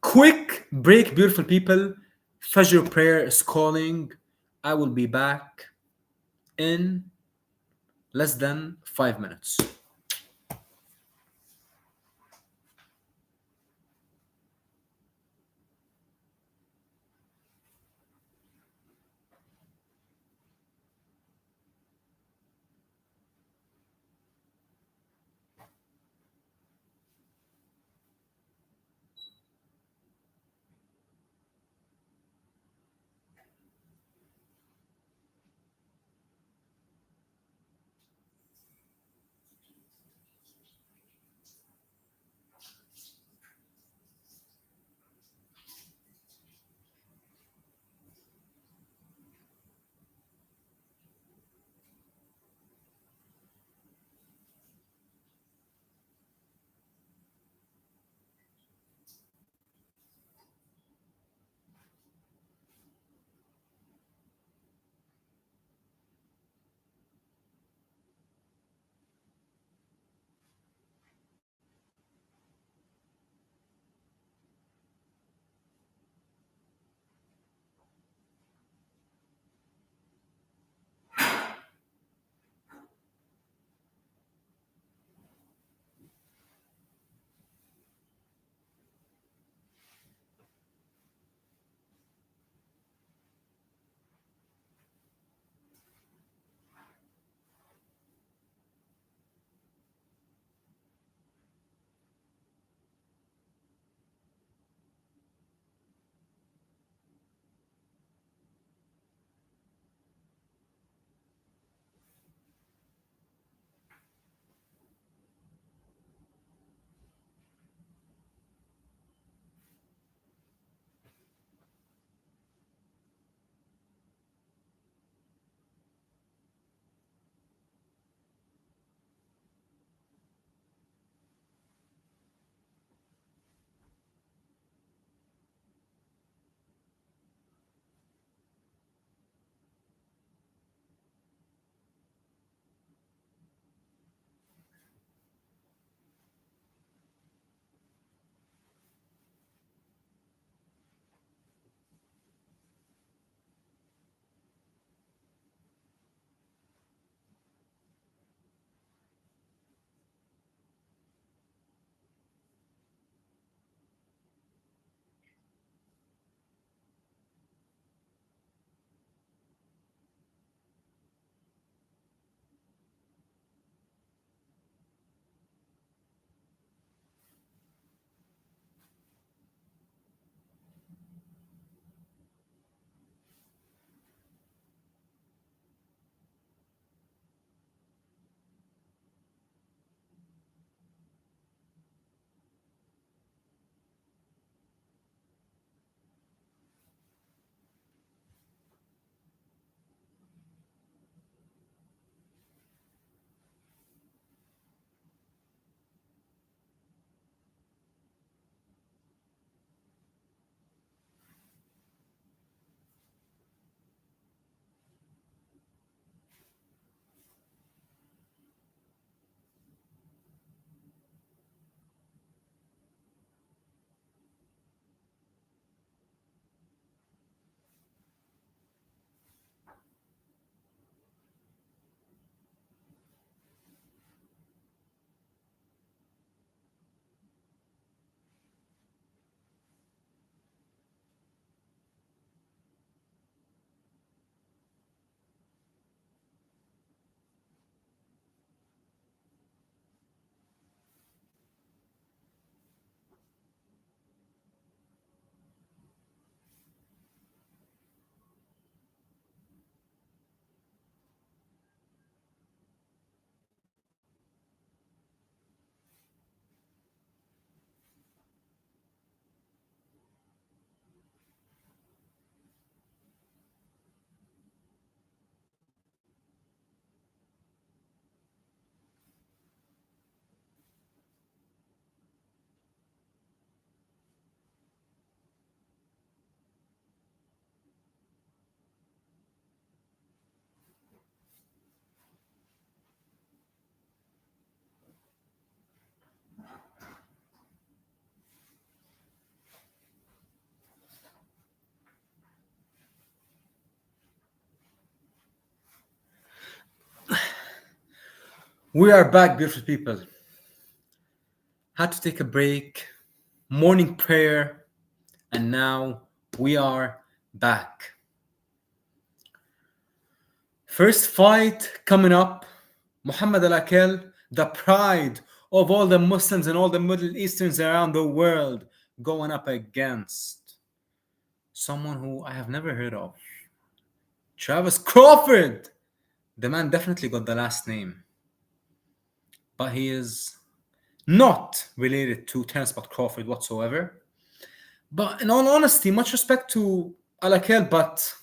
Speaker 1: Quick break, beautiful people. Fajr prayer is calling. I will be back in less than 5 minutes. We are back, beautiful people. Had to take a break, morning prayer, and now we are back. First fight coming up, Muhammad Al-Akel, the pride of all the Muslims and all the Middle Easterns around the world, going up against someone who I have never heard of. Travis Crawford. The man definitely got the last name, but he is not related to Terence Crawford whatsoever. But in all honesty, much respect to Al-Akel, but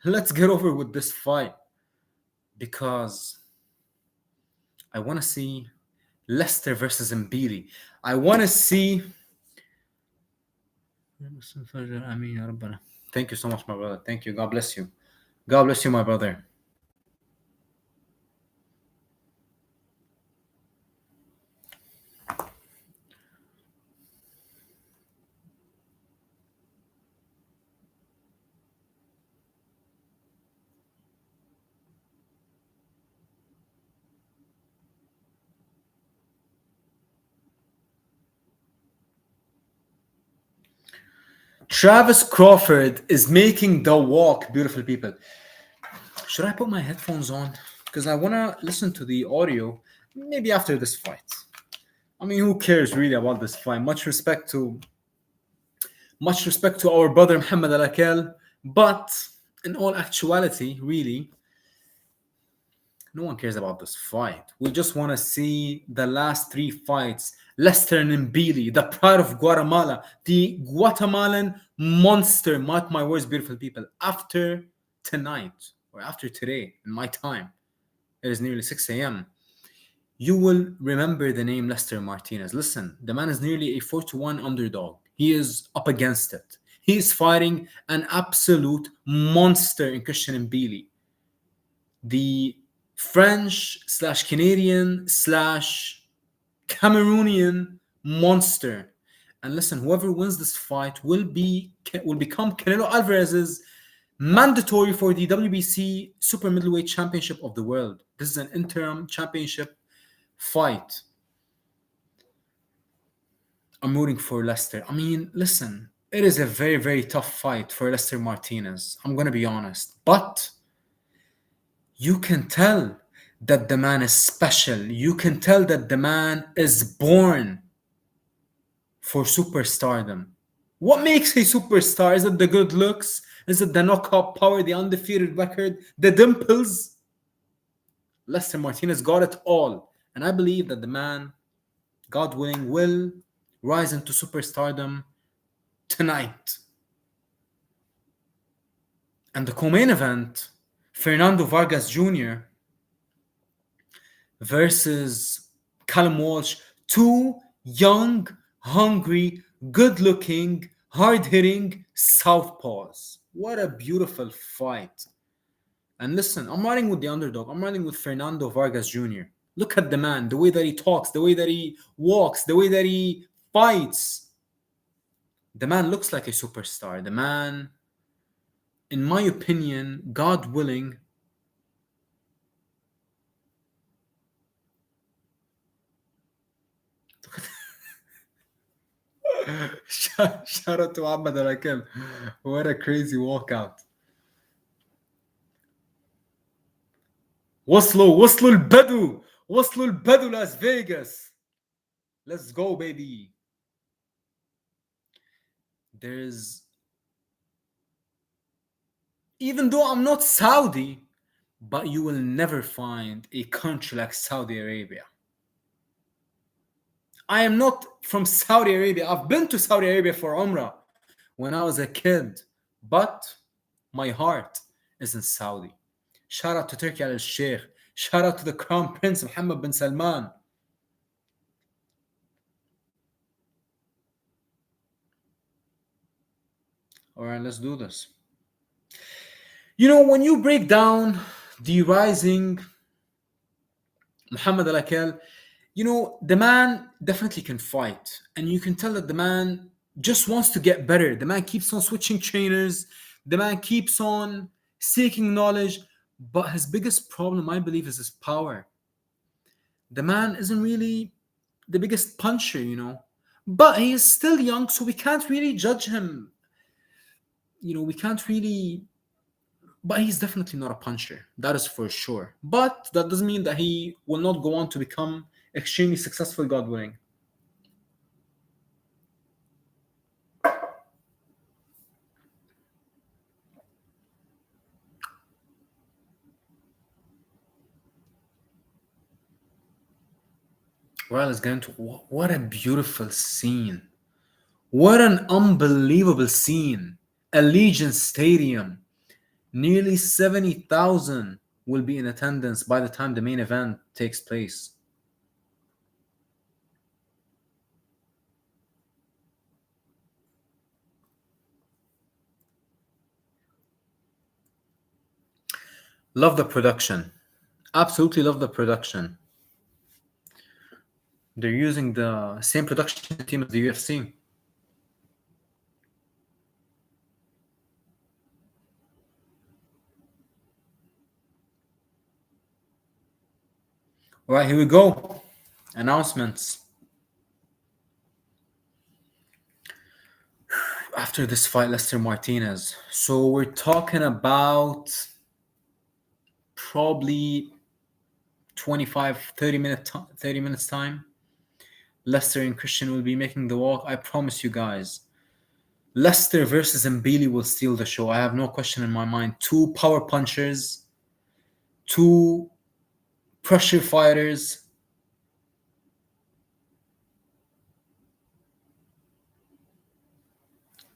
Speaker 1: let's get over with this fight because I want to see Leicester versus Mbilli. I want to see. Thank you so much, my brother. Thank you. God bless you. God bless you, my brother. Travis Crawford is making the walk, beautiful people. Should I put my headphones on? Because I want to listen to the audio maybe after this fight. I mean, who cares really about this fight? Much respect to our brother Muhammad Al-Akel, but in all actuality, really, no one cares about this fight. We just want to see the last three fights. Leicester and Mbilli, the pride of Guatemala, the Guatemalan monster. Mark my words, beautiful people. After tonight, or after today, in my time, it is nearly 6 a.m., you will remember the name Lester Martinez. Listen, the man is nearly a 4-1 underdog. He is up against it. He is fighting an absolute monster in Christian Mbilli. The French/Canadian/Cameroonian monster. And listen, whoever wins this fight will become Canelo Alvarez's mandatory for the WBC Super Middleweight Championship of the world. This is an interim championship fight. I'm rooting for Leicester. I mean, listen, it is a very, very tough fight for Leicester Martinez. I'm going to be honest. But you can tell that the man is special. You can tell that the man is born for superstardom. What makes a superstar? Is it the good looks? Is it the knockout power, the undefeated record, the dimples? Lester Martinez got it all. And I believe that the man, God willing, will rise into superstardom tonight. And the co-main event, Fernando Vargas Jr. versus Callum Walsh, two young, hungry, good-looking, hard-hitting southpaws. What a beautiful fight. And listen, I'm riding with the underdog. I'm riding with Fernando Vargas Jr. Look at the man, the way that he talks, the way that he walks, the way that he fights. The man looks like a superstar. The man, in my opinion, God willing, shout out to Ahmed Al-Akel. What a crazy walkout. وصلوا البدو Las Vegas. Let's go, baby. There's, even though I'm not Saudi, but you will never find a country like Saudi Arabia. I am not from Saudi Arabia. I've been to Saudi Arabia for Umrah when I was a kid, but my heart is in Saudi. Shout out to Turkey al-Sheikh. Shout out to the Crown Prince Mohammed bin Salman. All right, let's do this. You know, when you break down the rising Muhammad Al-Akel, you know, the man definitely can fight. And you can tell that the man just wants to get better. The man keeps on switching trainers. The man keeps on seeking knowledge. But his biggest problem, I believe, is his power. The man isn't really the biggest puncher, you know. But he is still young, so we can't really judge him. You know, we can't really. But he's definitely not a puncher. That is for sure. But that doesn't mean that he will not go on to become extremely successful, God willing. Well, it's going to. What a beautiful scene. What an unbelievable scene. Allegiant Stadium. Nearly 70,000 will be in attendance by the time the main event takes place. Love the production. Absolutely love the production. They're using the same production team as the UFC. All right, here we go. Announcements. After this fight, Lester Martinez. So we're talking about probably 25, 30 minutes time. Lester and Christian will be making the walk. I promise you guys. Lester versus Mbilli will steal the show. I have no question in my mind. Two power punchers, two pressure fighters.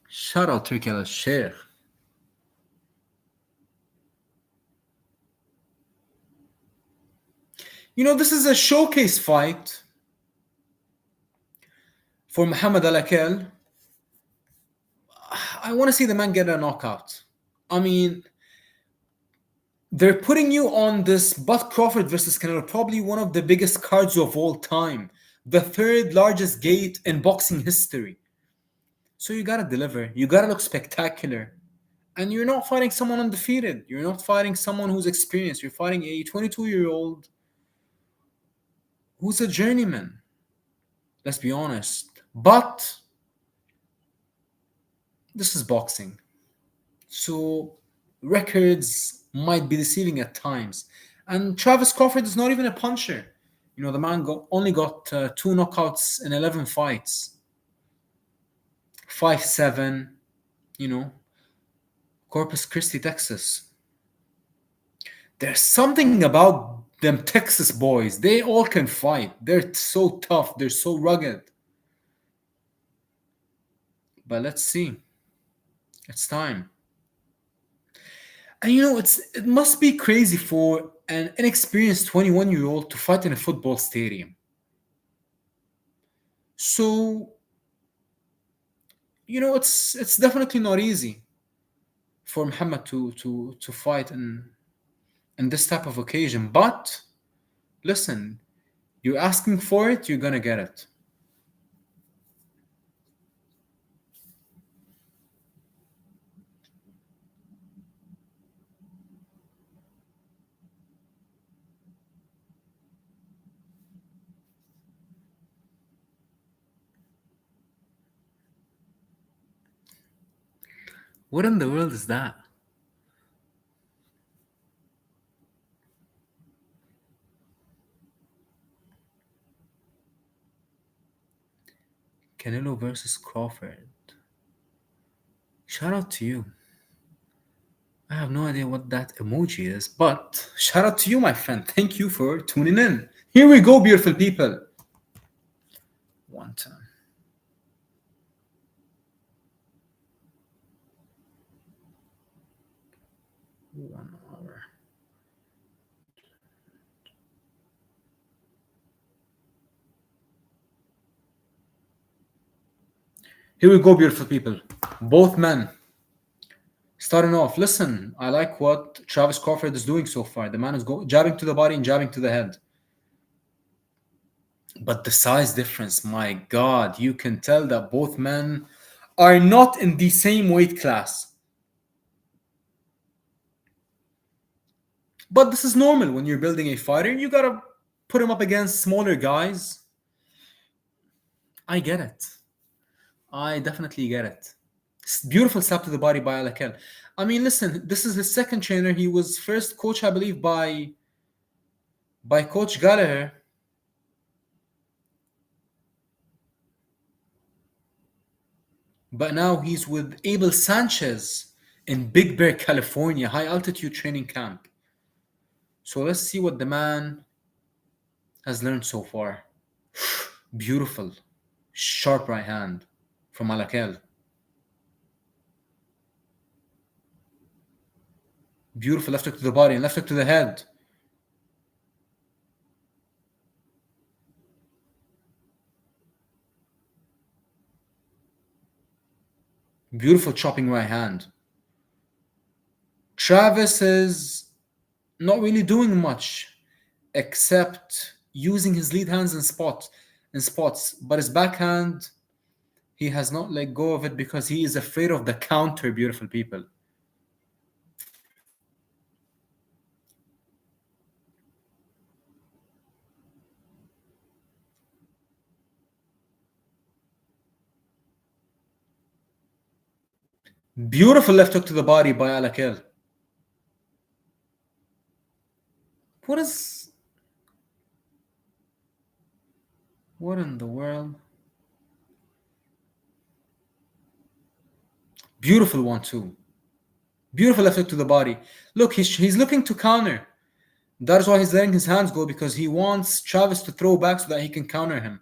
Speaker 1: Shout out Turkey Al Sheikh. You know, this is a showcase fight for Muhammad Al Akel. I want to see the man get a knockout. I mean, they're putting you on this Bud Crawford versus Canelo, probably one of the biggest cards of all time, the third largest gate in boxing history. So you gotta deliver. You gotta look spectacular. And you're not fighting someone undefeated. You're not fighting someone who's experienced. You're fighting a 22-year-old who's a journeyman. Let's be honest. But this is boxing. So records might be deceiving at times. And Travis Crawford is not even a puncher. You know, the man only got 2 knockouts in 11 fights. 5'7", you know, Corpus Christi, Texas. There's something about them Texas boys. They all can fight. They're so tough. They're so rugged. But let's see. It's time. And you know, it must be crazy for an inexperienced 21-year-old to fight in a football stadium. So, you know, it's definitely not easy for Muhammad to fight in this type of occasion. But listen, you're asking for it, you're gonna get it. What in the world is that? Canelo versus Crawford. Shout out to you. I have no idea what that emoji is, but shout out to you, my friend. Thank you for tuning in. Here we go, beautiful people. One time. One hour. Here we go, beautiful people. Both men. Starting off, listen, I like what Travis Crawford is doing so far. The man is jabbing to the body and jabbing to the head. But the size difference, my God, you can tell that both men are not in the same weight class. But this is normal when you're building a fighter. You gotta put him up against smaller guys. I get it. I definitely get it. Beautiful slap to the body by Alakel. I mean, listen, this is his second trainer. He was first coach, I believe, by Coach Gallagher. But now he's with Abel Sanchez in Big Bear, California, high altitude training camp. So let's see what the man has learned so far. Beautiful, sharp right hand from Alakel. Beautiful left hook to the body and left hook to the head. Beautiful chopping right hand. Travis is not really doing much except using his lead hands in spots, but his backhand, he has not let go of it because he is afraid of the counter, beautiful people. Beautiful left hook to the body by Alakel. What is... What in the world? Beautiful 1-2. Beautiful left hook to the body. Look, he's looking to counter. That is why he's letting his hands go, because he wants Travis to throw back so that he can counter him.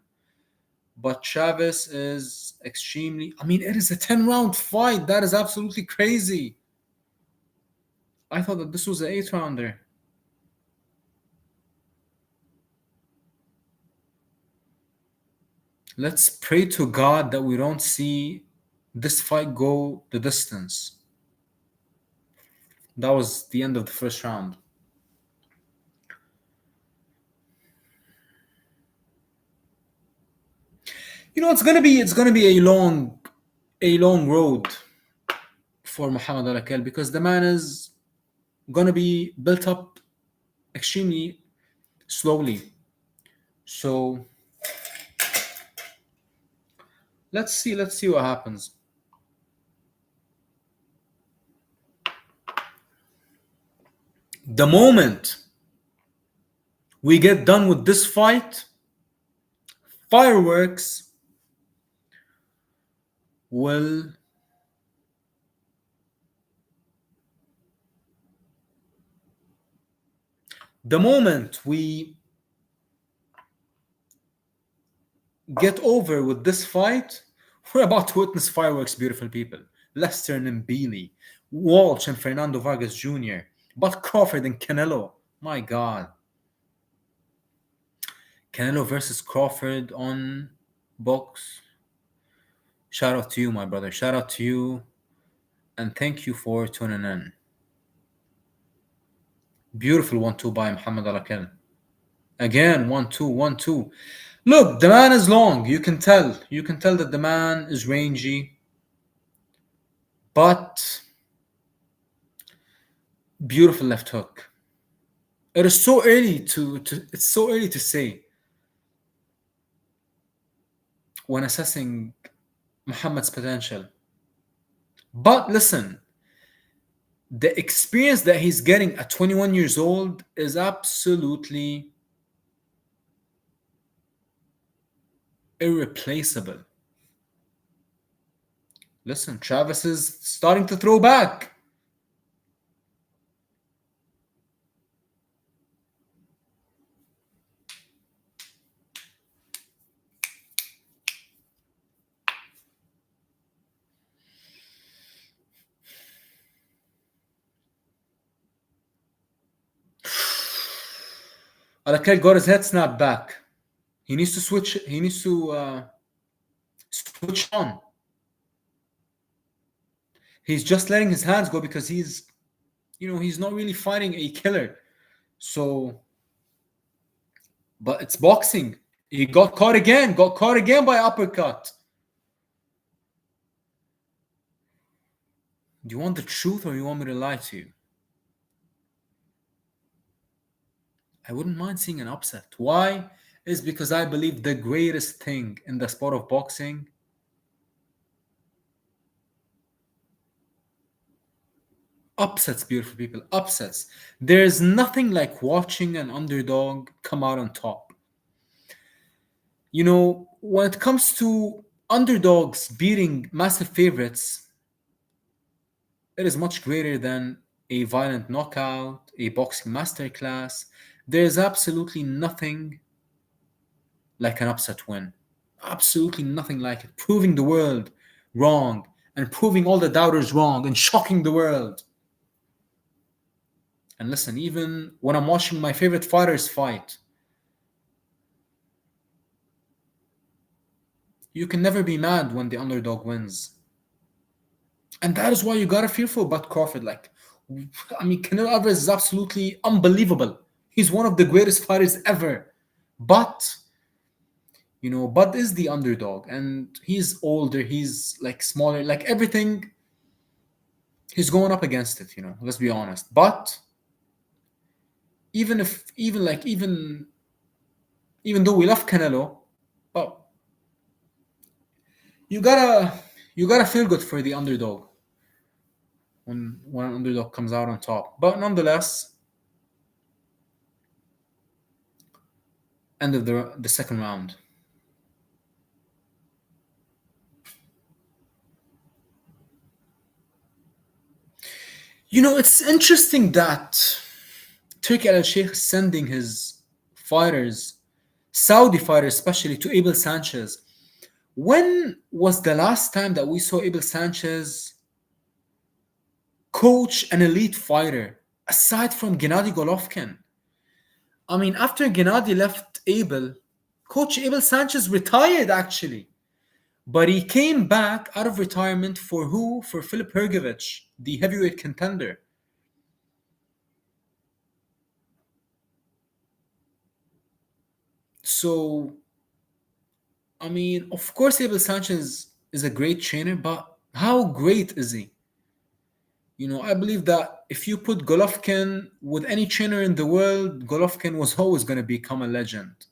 Speaker 1: But Travis is extremely... I mean, it is a 10-round fight. That is absolutely crazy. I thought that this was an 8-rounder. Let's pray to God that we don't see this fight go the distance. That was the end of the first round. You know, it's gonna be a long road for Muhammad Alakel, because the man is gonna be built up extremely slowly. So let's see what happens. The moment we get done with this fight, fireworks will the moment we get over with this fight, we're about to witness fireworks, beautiful people. Lester and Mbilli, Walsh and Fernando Vargas Jr., but Crawford and Canelo. My God. Canelo versus Crawford on box. Shout out to you, my brother. Shout out to you. And thank you for tuning in. Beautiful 1-2 by Muhammad Alakel. Again, 1-2, 1-2. Look, the man is long. You can tell. You can tell that the man is rangy. But beautiful left hook. It is so early it's so early to say when assessing Muhammad's potential. But listen, the experience that he's getting at 21 years old is absolutely irreplaceable. Listen, Travis is starting to throw back. Alakel got his head snapped back. He needs to switch. He needs to switch on. He's just letting his hands go because he's not really fighting a killer. So, but it's boxing. He got caught again by uppercut. Do you want the truth or you want me to lie to you? I wouldn't mind seeing an upset. Why? Is because I believe the greatest thing in the sport of boxing, upsets, beautiful people, upsets. There's nothing like watching an underdog come out on top. When it comes to underdogs beating massive favorites, it is much greater than a violent knockout, a boxing masterclass. There's absolutely nothing like an upset win. Absolutely nothing like it. Proving the world wrong and proving all the doubters wrong and shocking the world. And listen, even when I'm watching my favorite fighters fight, you can never be mad when the underdog wins. And that is why you gotta feel for Bud Crawford. Canelo Alvarez is absolutely unbelievable. He's one of the greatest fighters ever. But, Bud is the underdog and he's older, he's like smaller, like everything, he's going up against it, let's be honest. But even if, even though we love Canelo, but you gotta, you gotta feel good for the underdog when an underdog comes out on top. But nonetheless, end of the second round. It's interesting that Turkey Al Sheikh is sending his fighters, Saudi fighters especially, to Abel Sanchez. When was the last time that we saw Abel Sanchez coach an elite fighter aside from Gennady Golovkin? After Gennady left Abel, Coach Abel Sanchez retired actually. But he came back out of retirement for who? For Filip Hrgovic, the heavyweight contender. So, of course, Abel Sanchez is a great trainer, but how great is he? I believe that if you put Golovkin with any trainer in the world, Golovkin was always going to become a legend.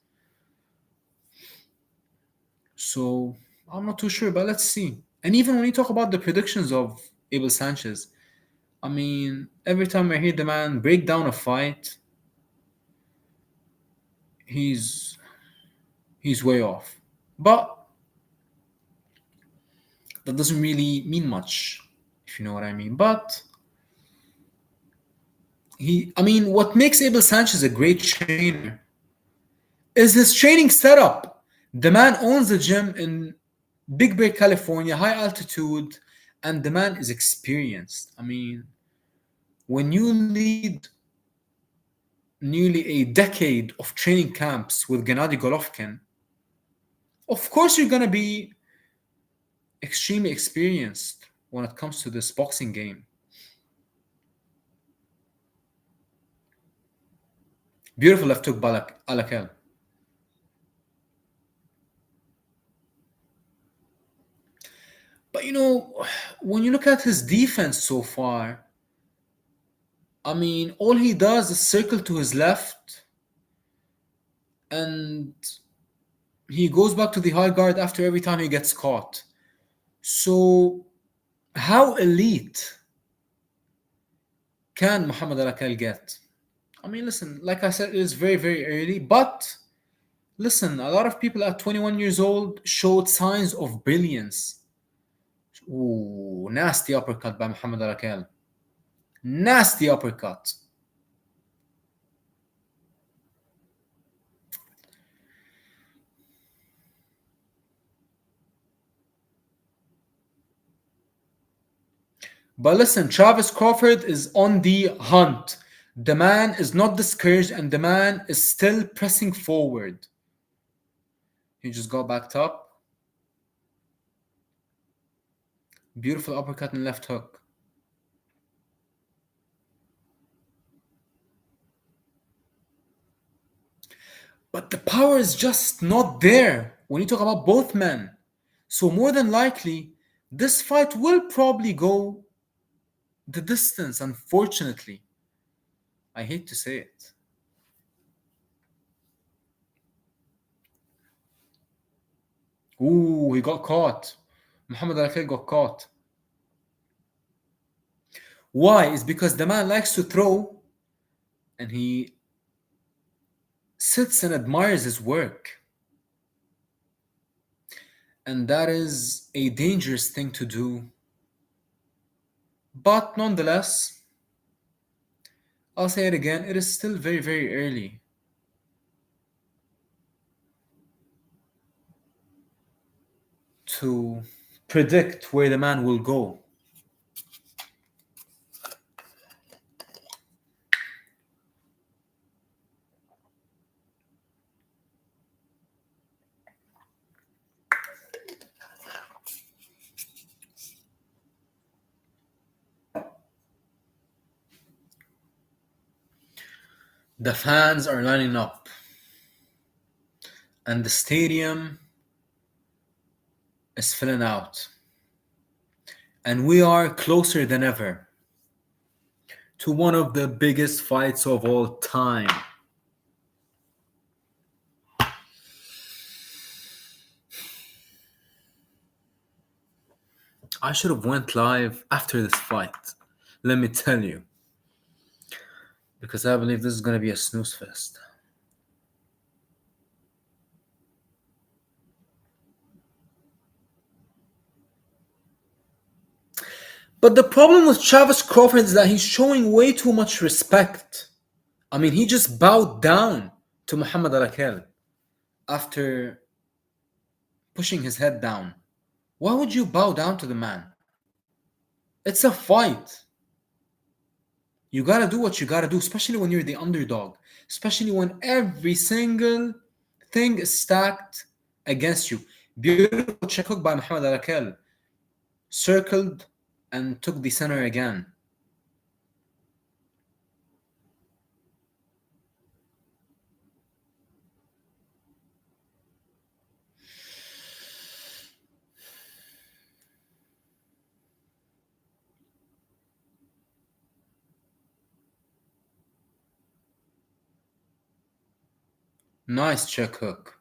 Speaker 1: So, I'm not too sure, but let's see. And even when you talk about the predictions of Abel Sanchez, every time I hear the man break down a fight, he's way off. But that doesn't really mean much, if you know what I mean. But what makes Abel Sanchez a great trainer is his training setup. The man owns a gym in Big Bear, California, high altitude, and the man is experienced. When you lead nearly a decade of training camps with Gennady Golovkin, of course you're going to be extremely experienced when it comes to this boxing game. Beautiful left hook by Alakel. But when you look at his defense so far, all he does is circle to his left and he goes back to the high guard after every time he gets caught. So how elite can Muhammad Alakel get? Listen, like I said, it is very, very early, but listen, a lot of people at 21 years old showed signs of brilliance. Ooh, nasty uppercut by Muhammad Alakel. Nasty uppercut. But listen, Travis Crawford is on the hunt. The man is not discouraged and the man is still pressing forward. He just got backed up. Beautiful uppercut and left hook. But the power is just not there when you talk about both men. So more than likely, this fight will probably go the distance, unfortunately. I hate to say it. Ooh, he got caught. Muhammad Al got caught. Why? It's because the man likes to throw and he sits and admires his work. And that is a dangerous thing to do. But nonetheless, I'll say it again, it is still very, very early to predict where the man will go. The fans are lining up, and the stadium is filling out. And we are closer than ever to one of the biggest fights of all time. I should have went live after this fight. Let me tell you. Because I believe this is going to be a snooze fest. But the problem with Travis Crawford is that he's showing way too much respect. I mean, he just bowed down to Muhammad Al after pushing his head down. Why would you bow down to the man? It's a fight. You gotta do what you gotta do, especially when you're the underdog. Especially when every single thing is stacked against you. Beautiful check hook by Muhammad Al circled and took the center again. Nice check hook.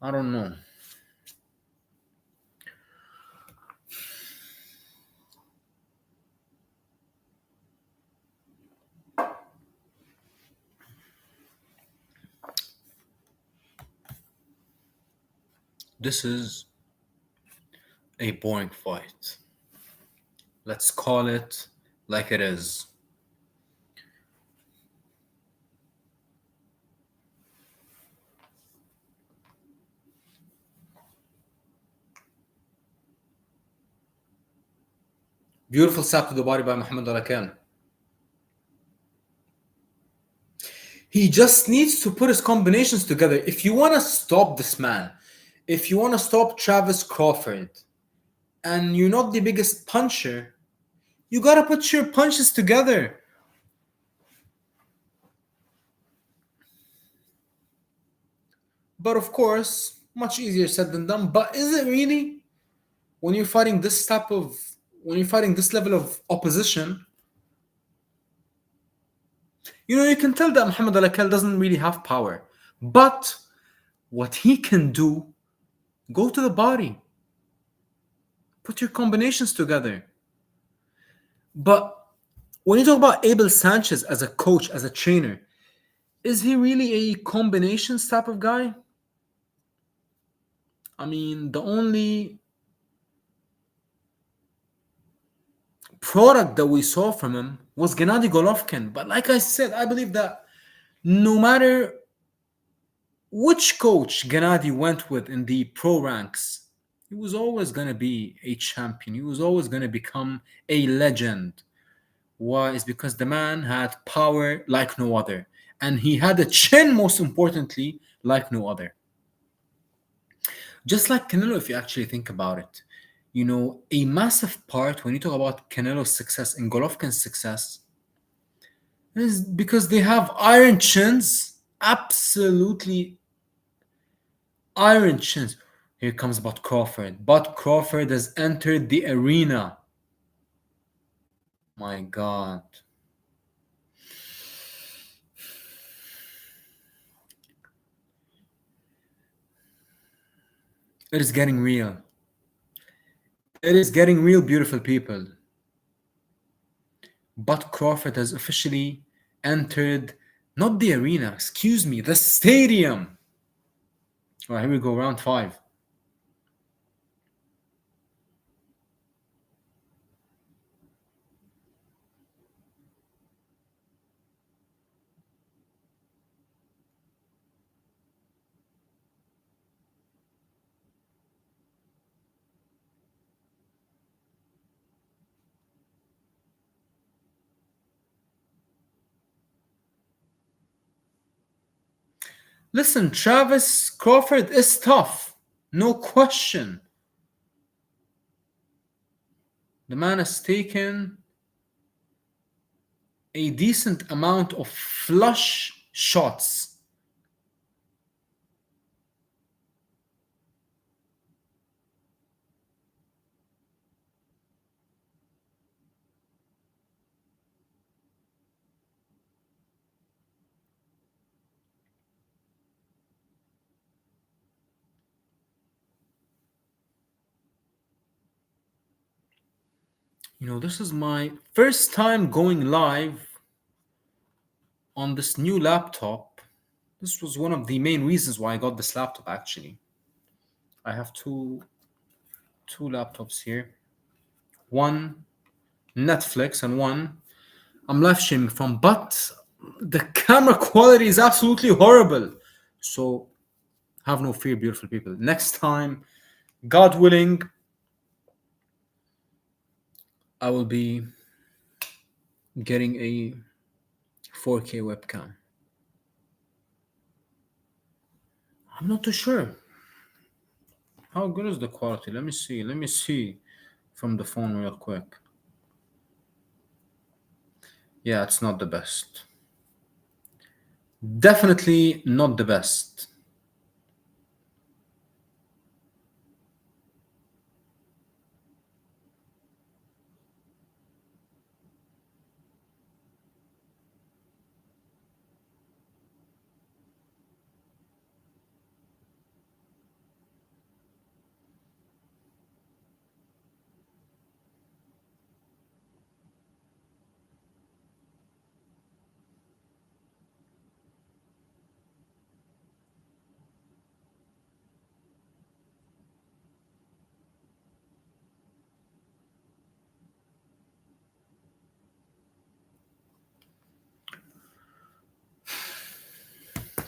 Speaker 1: I don't know. This is a boring fight. Let's call it like it is. Beautiful sap to the body by Muhammad Al He just needs to put his combinations together. If you want to stop this man, if you want to stop Travis Crawford, and you're not the biggest puncher, you got to put your punches together. But of course, much easier said than done. But is it really? When you're fighting this level of opposition, you can tell that Muhammad Al doesn't really have power. But what he can do, go to the body. Put your combinations together. But when you talk about Abel Sanchez as a coach, as a trainer, is he really a combinations type of guy? I mean, the only product that we saw from him was Gennady Golovkin. But like I said, I believe that no matter which coach Gennady went with in the pro ranks, he was always going to be a champion. He was always going to become a legend. Why? It's because the man had power like no other. And he had a chin, most importantly, like no other. Just like Canelo, if you actually think about it. A massive part when you talk about Canelo's success and Golovkin's success Is because they have iron chins. Absolutely iron chins. Here comes Bud Crawford. Bud Crawford has entered the arena. My God. It is getting real. It is getting real, beautiful people. Bud Crawford has officially entered, not the arena, excuse me, the stadium. All right, here we go, round 5. Listen, Travis Crawford is tough. No question. The man has taken a decent amount of flush shots. This is my first time going live on this new laptop. This was one of the main reasons why I got this laptop, actually. I have two laptops here. One Netflix and one I'm live streaming from, but the camera quality is absolutely horrible. So have no fear, beautiful people. Next time, God willing, I will be getting a 4K webcam. I'm not too sure. How good is the quality? Let me see. Let me see from the phone real quick. Yeah, it's not the best. Definitely not the best.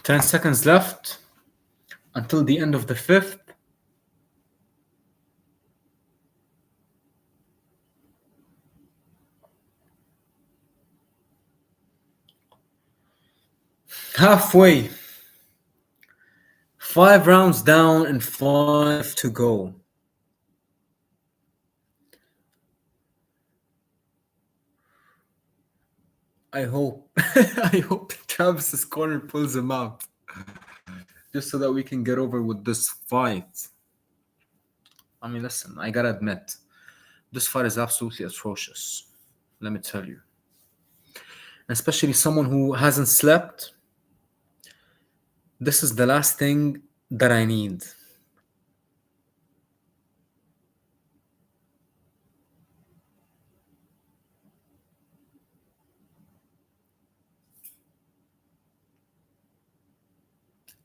Speaker 1: Ten seconds left until the end of the 5th. Halfway. 5 rounds down and 5 to go. I hope I hope Travis's corner pulls him out. Just so that we can get over with this fight. I mean, listen, I gotta admit, this fight is absolutely atrocious. Let me tell you. Especially someone who hasn't slept. This is the last thing that I need.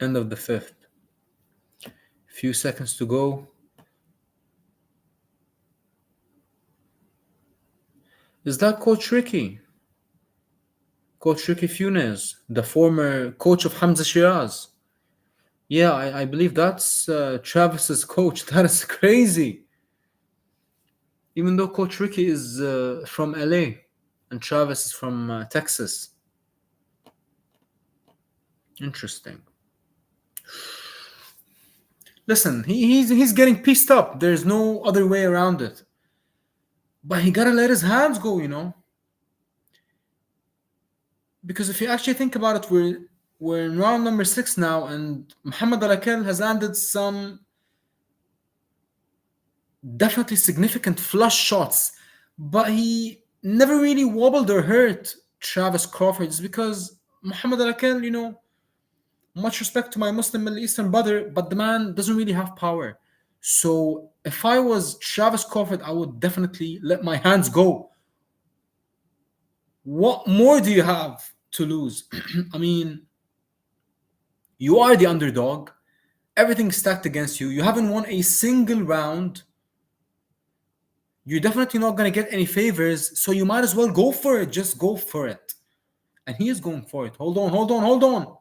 Speaker 1: End of the 5th. Few seconds to go. Is that Coach Ricky? Coach Ricky Funes, the former coach of Hamza Shiraz. Yeah, I believe that's Travis's coach. That is crazy. Even though Coach Ricky is from LA and Travis is from Texas. Interesting. Listen, he's getting pieced up. There's no other way around it. But he gotta let his hands go, because if you actually think about it, we're in round number 6 now, and Muhammad Al has landed some definitely significant flush shots, but he never really wobbled or hurt Travis Crawford. It's because Muhammad Al much respect to my Muslim Middle Eastern brother, but the man doesn't really have power. So if I was Travis Crawford, I would definitely let my hands go. What more do you have to lose? I mean, you are the underdog. Everything's stacked against you. You haven't won a single round. You're definitely not going to get any favors, so you might as well go for it. Just go for it. And he is going for it. Hold on, hold on, hold on.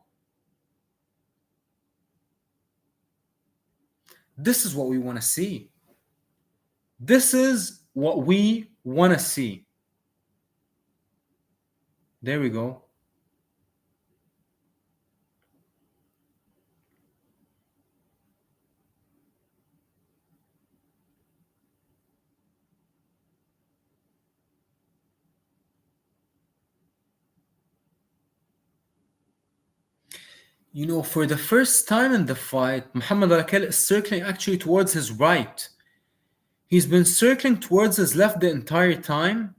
Speaker 1: This is what we want to see. This is what we want to see. There we go. You know, for the first time in the fight, Muhammad Al is circling actually towards his right. He's been circling towards his left the entire time,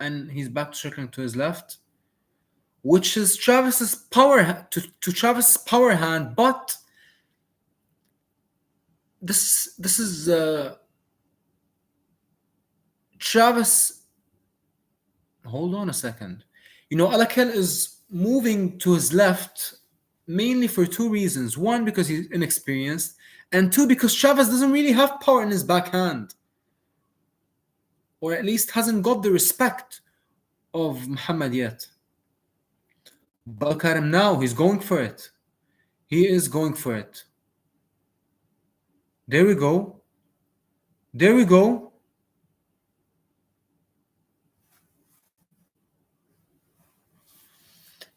Speaker 1: and he's back circling to his left, which is Travis's to Travis's power hand. But this is Travis. Hold on a second. You know, Alakel is moving to his left mainly for two reasons. One, because he's inexperienced, and two, because Travis doesn't really have power in his backhand, or at least hasn't got the respect of Muhammad yet. But look at him now. He's going for it. He is going for it. There we go. There we go.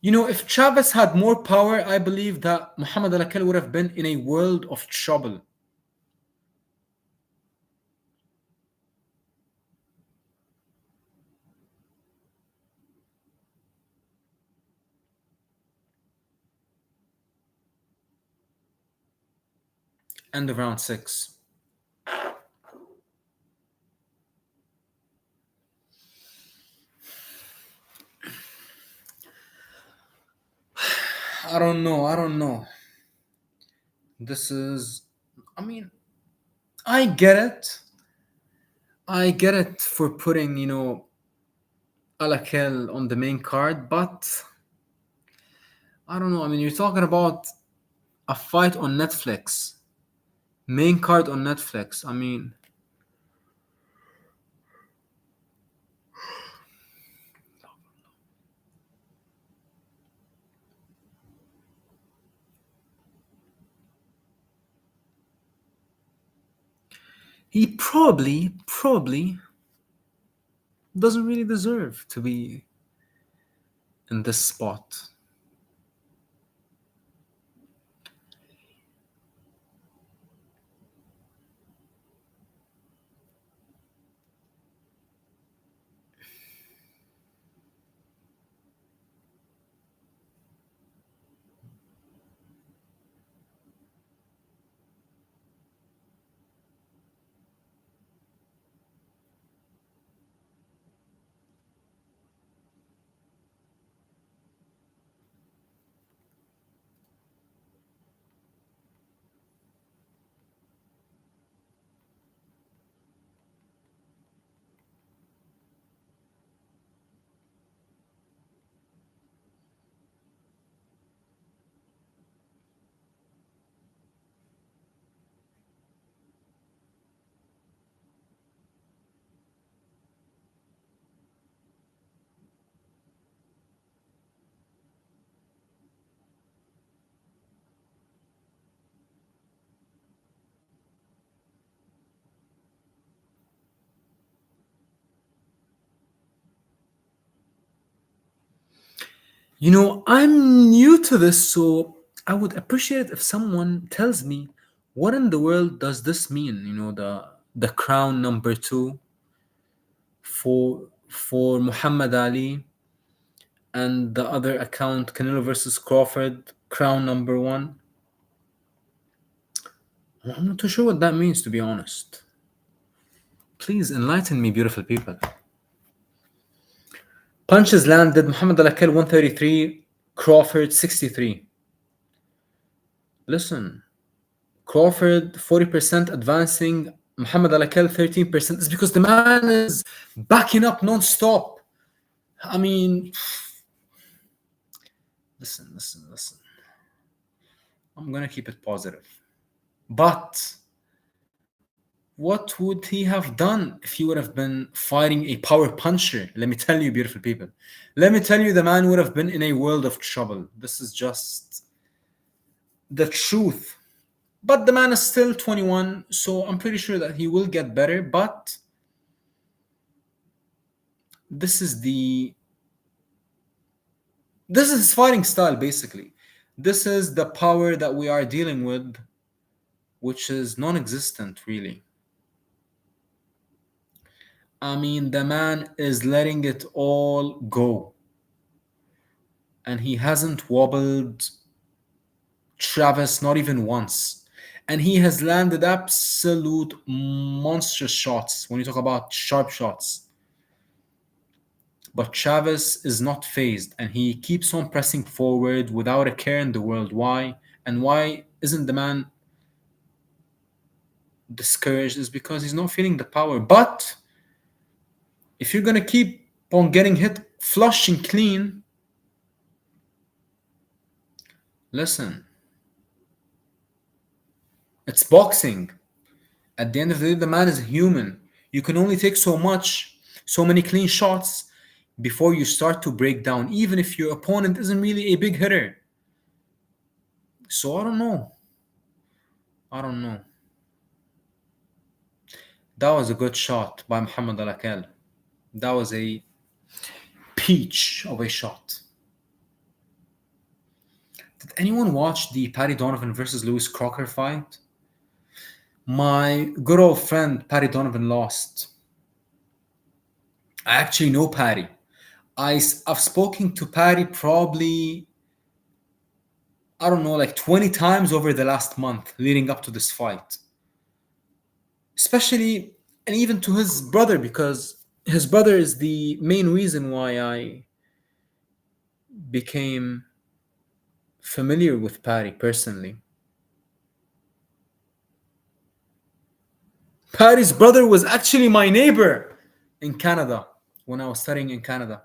Speaker 1: You know, if Travis had more power, I believe that Muhammad Al would have been in a world of trouble. End of round 6. I don't know. I don't know. This is, I mean, I get it. I get it for putting, you know, Alakel on the main card, but I don't know. I mean, you're talking about a fight on Netflix, main card on Netflix. I mean, he probably doesn't really deserve to be in this spot. You know, I'm new to this, so I would appreciate it if someone tells me what in the world does this mean. You know, the crown number 2 for Muhammad Ali. and the other account, Canelo versus Crawford, crown number one. I'm not too sure what that means, to be honest. Please enlighten me, beautiful people. Punches landed, Muhammad Al-Akil 133, Crawford 63. Listen, Crawford 40% advancing, Muhammad Al-Akil 13%. It's because the man is backing up non-stop. I mean, listen. I'm gonna keep it positive. But what would he have done if he would have been fighting a power puncher? Let me tell you, beautiful people. Let me tell you, the man would have been in a world of trouble. This is just the truth. But the man is still 21, so I'm pretty sure that he will get better. But this is his fighting style, basically. This is the power that we are dealing with, which is non-existent, really. I mean, the man is letting it all go. And he hasn't wobbled Travis not even once. And he has landed absolute monstrous shots when you talk about sharp shots. But Travis is not phased and he keeps on pressing forward without a care in the world. Why? And why isn't the man discouraged? Is because he's not feeling the power. But if you're gonna keep on getting hit flush and clean, listen, it's boxing. At the end of the day, the man is human. You can only take so many clean shots before you start to break down, even if your opponent isn't really a big hitter. So I don't know. That was a good shot by Muhammad Al-Akil. That was a peach of a shot. Did anyone watch the Paddy Donovan versus Lewis Crocker fight? My good old friend Paddy Donovan lost. I actually know Paddy. I've spoken to Paddy probably, I don't know, like 20 times over the last month leading up to this fight. Especially, and even to his brother, because his brother is the main reason why I became familiar with Paddy personally. Paddy's brother was actually my neighbor in Canada when I was studying in Canada.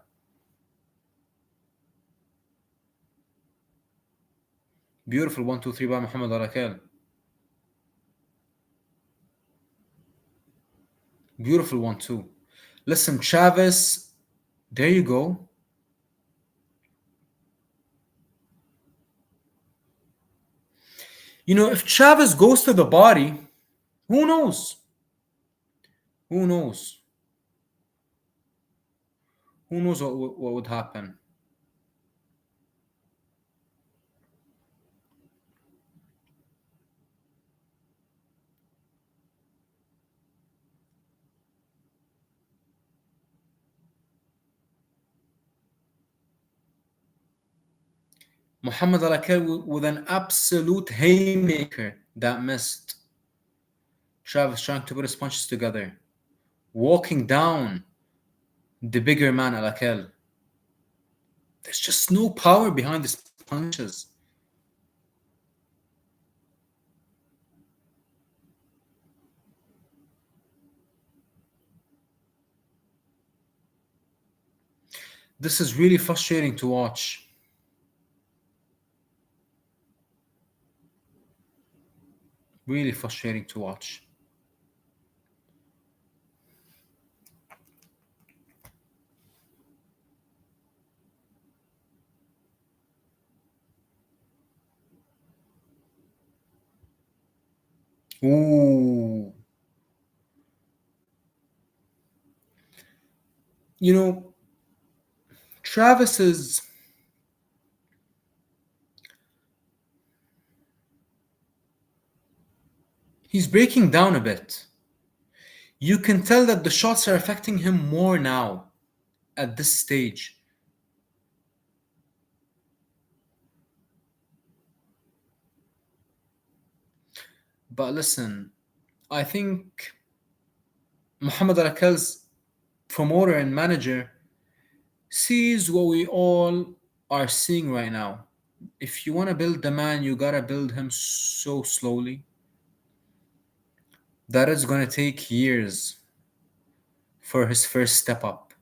Speaker 1: Beautiful 1-2-3 by Muhammad Al-Akil. Beautiful 1-2. Listen, Travis, there you go. You know, if Travis goes to the body, who knows? Who knows? Who knows what would happen? Muhammad Al-Akil with an absolute haymaker that missed. Travis trying to put his punches together. Walking down the bigger man, Al-Akil. There's just no power behind his punches. This is really frustrating to watch. Really frustrating to watch. Ooh. You know, Travis is... he's breaking down a bit. You can tell that the shots are affecting him more now at this stage. But listen, I think Muhammad Al Akel's promoter and manager sees what we all are seeing right now. If you want to build the man, you gotta build him so slowly that it's gonna take years for his first step up.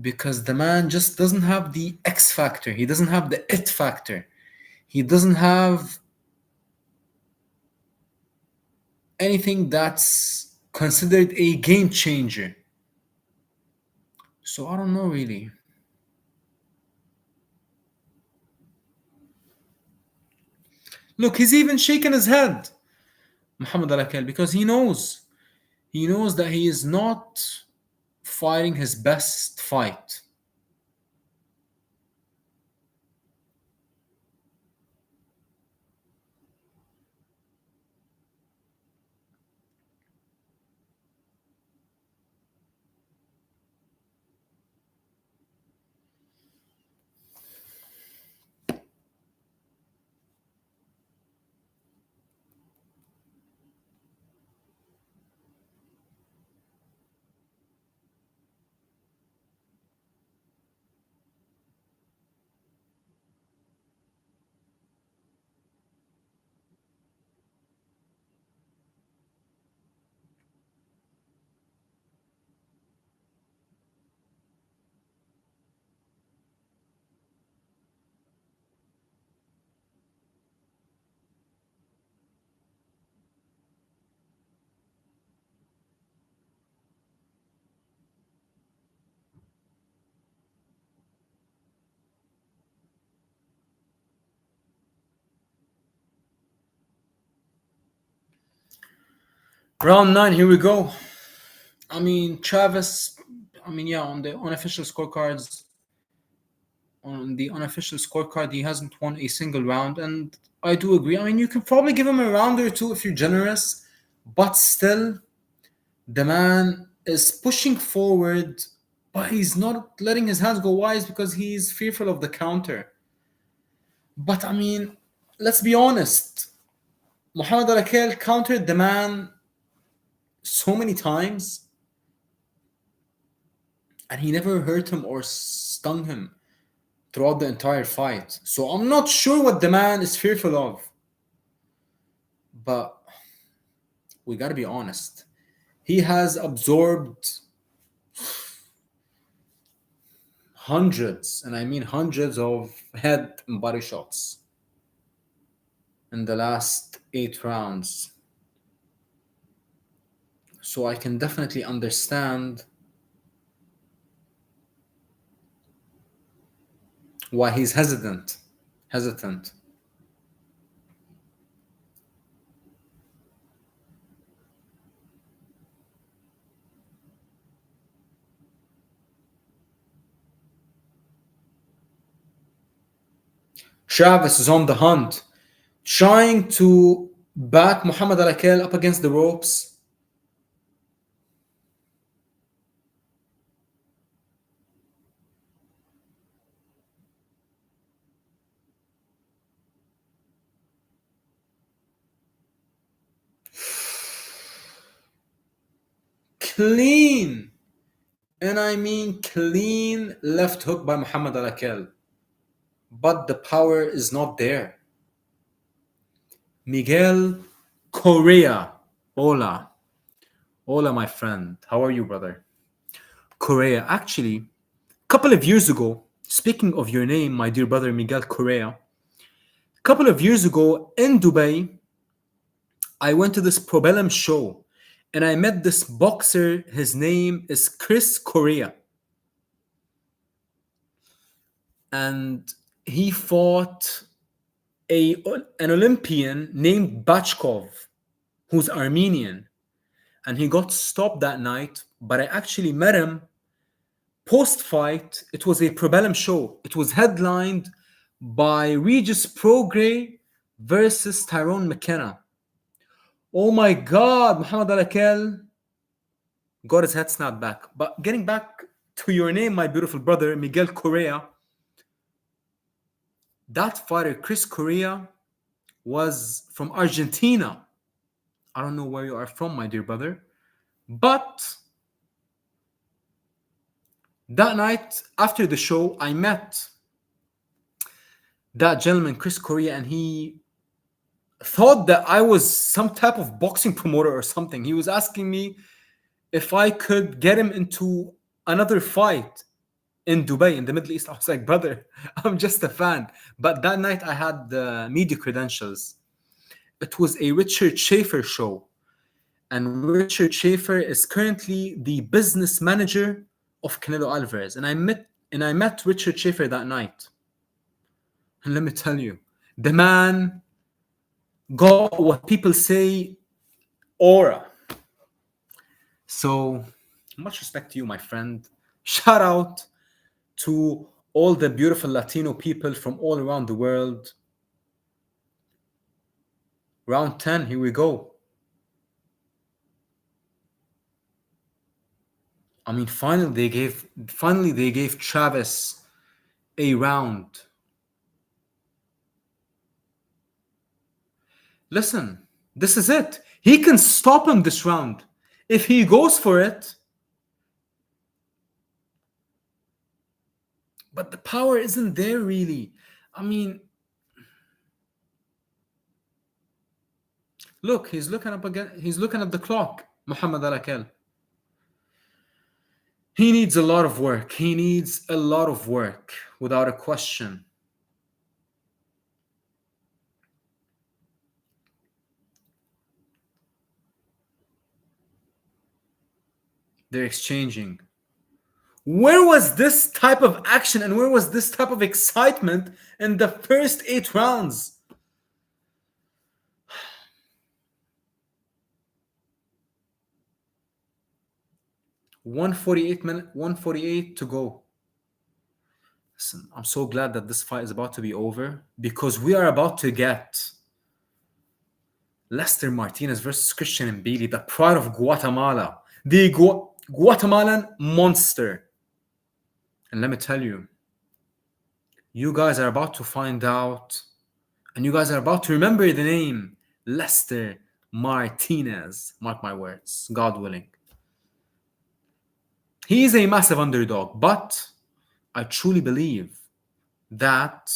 Speaker 1: Because the man just doesn't have the X factor, he doesn't have the it factor, he doesn't have anything that's considered a game changer. So I don't know really. Look, he's even shaking his head, Muhammad Al Akel, because he knows that he is not fighting his best fight. Round 9, here we go. I mean, Travis, I mean, yeah, on the unofficial scorecard, he hasn't won a single round, and I do agree. I mean, you can probably give him a round or two if you're generous, but still, the man is pushing forward, but he's not letting his hands go wide because he's fearful of the counter. But I mean, let's be honest. Muhammad Al Akel countered the man so many times, and he never hurt him or stung him throughout the entire fight. So I'm not sure what the man is fearful of. But we gotta be honest. He has absorbed hundreds, and I mean hundreds of head and body shots in the last 8 rounds. So I can definitely understand why he's hesitant. Hesitant. Travis is on the hunt, trying to back Muhammad Al Akel up against the ropes. Clean, and I mean clean left hook by Muhammad Al Akel. But the power is not there. Miguel Correa. Hola. Hola, my friend. How are you, brother? Correa. Actually, a couple of years ago, speaking of your name, my dear brother Miguel Correa, a couple of years ago in Dubai, I went to this Probellum show and I met this boxer. His name is Chris Correa. And he fought an Olympian named Bachkov, who's Armenian. And he got stopped that night, but I actually met him post-fight. It was a Probellum show. It was headlined by Regis Prograis versus Tyrone McKenna. Oh my God, Muhammad Al Akel got his head snapped back. But getting back to your name, my beautiful brother, Miguel Correa, that fighter, Chris Correa, was from Argentina. I don't know where you are from, my dear brother, but that night after the show, I met that gentleman, Chris Correa, and he thought that I was some type of boxing promoter or something. He was asking me if I could get him into another fight in Dubai, in the Middle East. I was like, brother, I'm just a fan. But that night I had the media credentials. It was a Richard Schaefer show. And Richard Schaefer is currently the business manager of Canelo Alvarez. And I met Richard Schaefer that night. And let me tell you, the man got what people say aura. So much respect to you, my friend. Shout out to all the beautiful Latino people from all around the world. Round 10, here we go. I mean, finally they gave Travis a round. Listen, this is it. He can stop him this round. If he goes for it, but the power isn't there really. I mean, look, he's looking up again. He's looking at the clock, Muhammad Al-Akel. He needs a lot of work. He needs a lot of work, without a question. They're exchanging. Where was this type of action and where was this type of excitement in the first 8 rounds? 148 to go. Listen, I'm so glad that this fight is about to be over because we are about to get Lester Martinez versus Christian Mbilli, the pride of Guatemala, the Guatemalan monster. And let me tell you, you guys are about to find out, and you guys are about to remember the name Lester Martinez. Mark my words, God willing. He is a massive underdog, but I truly believe that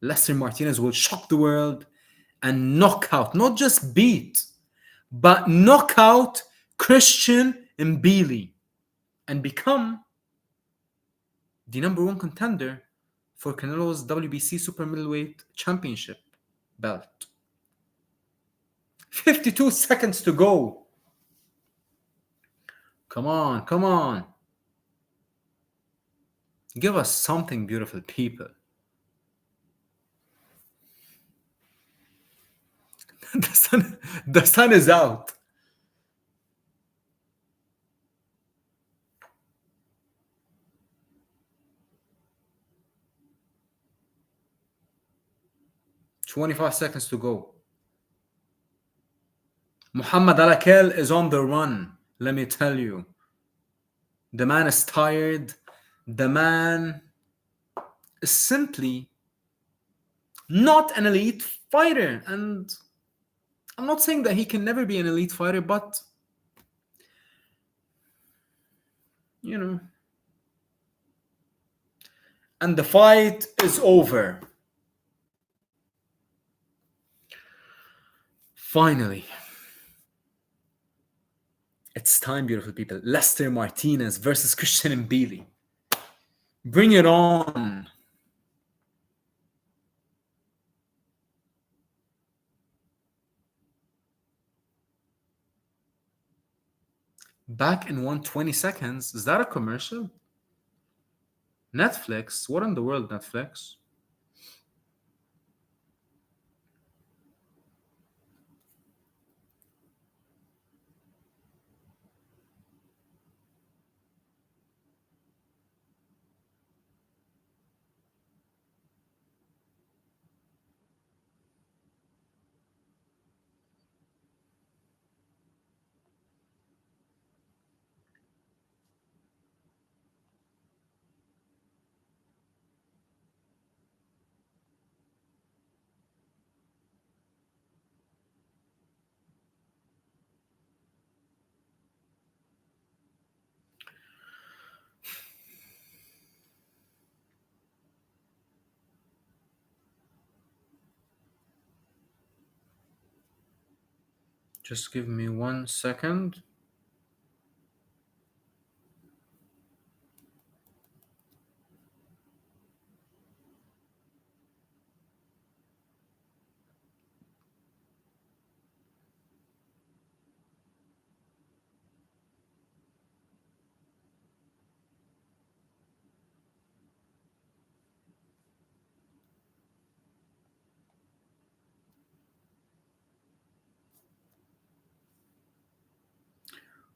Speaker 1: Lester Martinez will shock the world and knock out, not just beat, but knock out Christian Mbilli and become the number one contender for Canelo's WBC Super Middleweight Championship belt. 52 seconds to go. Come on, come on. Give us something, beautiful people. The sun is out. "25 seconds to go. Muhammad Al-Akel is on the run, let me tell you. The man is tired. The man is simply not an elite fighter. And I'm not saying that he can never be an elite fighter, but, you know. And the fight is over. Finally. It's time, beautiful people. Lester Martinez versus Christian Mbilli. Bring it on. Back in 120 seconds. Is that a commercial? Netflix? What in the world, Netflix? Just give me 1 second.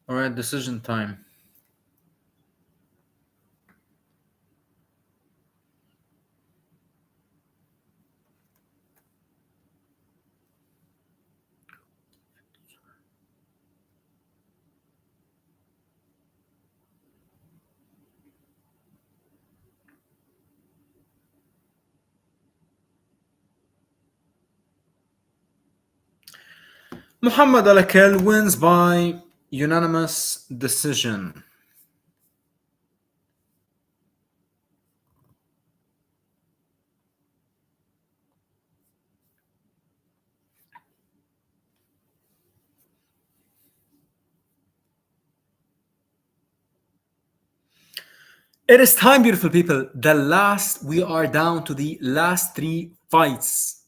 Speaker 1: All right, decision time. Muhammad Al wins by unanimous decision. It is time, beautiful people. We are down to the last three fights,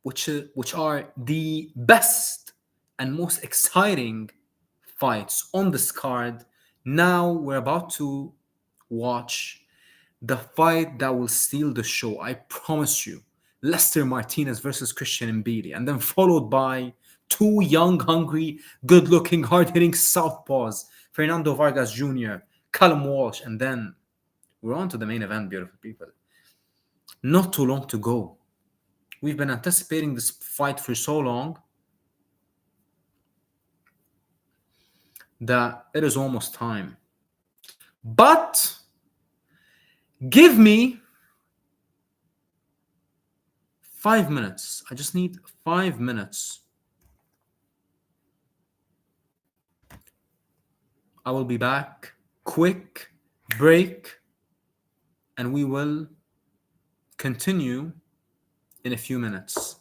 Speaker 1: which are the best and most exciting fights on this card. Now we're about to watch the fight that will steal the show. I promise you. Lester Martinez versus Christian Mbilli, and then followed by two young, hungry, good-looking, hard-hitting southpaws, Fernando Vargas Jr., Callum Walsh, and then we're on to the main event, beautiful people. Not too long to go. We've been anticipating this fight for so long that it is almost time. But give me 5 minutes. I just need 5 minutes. I will be back. Quick break, and we will continue in a few minutes.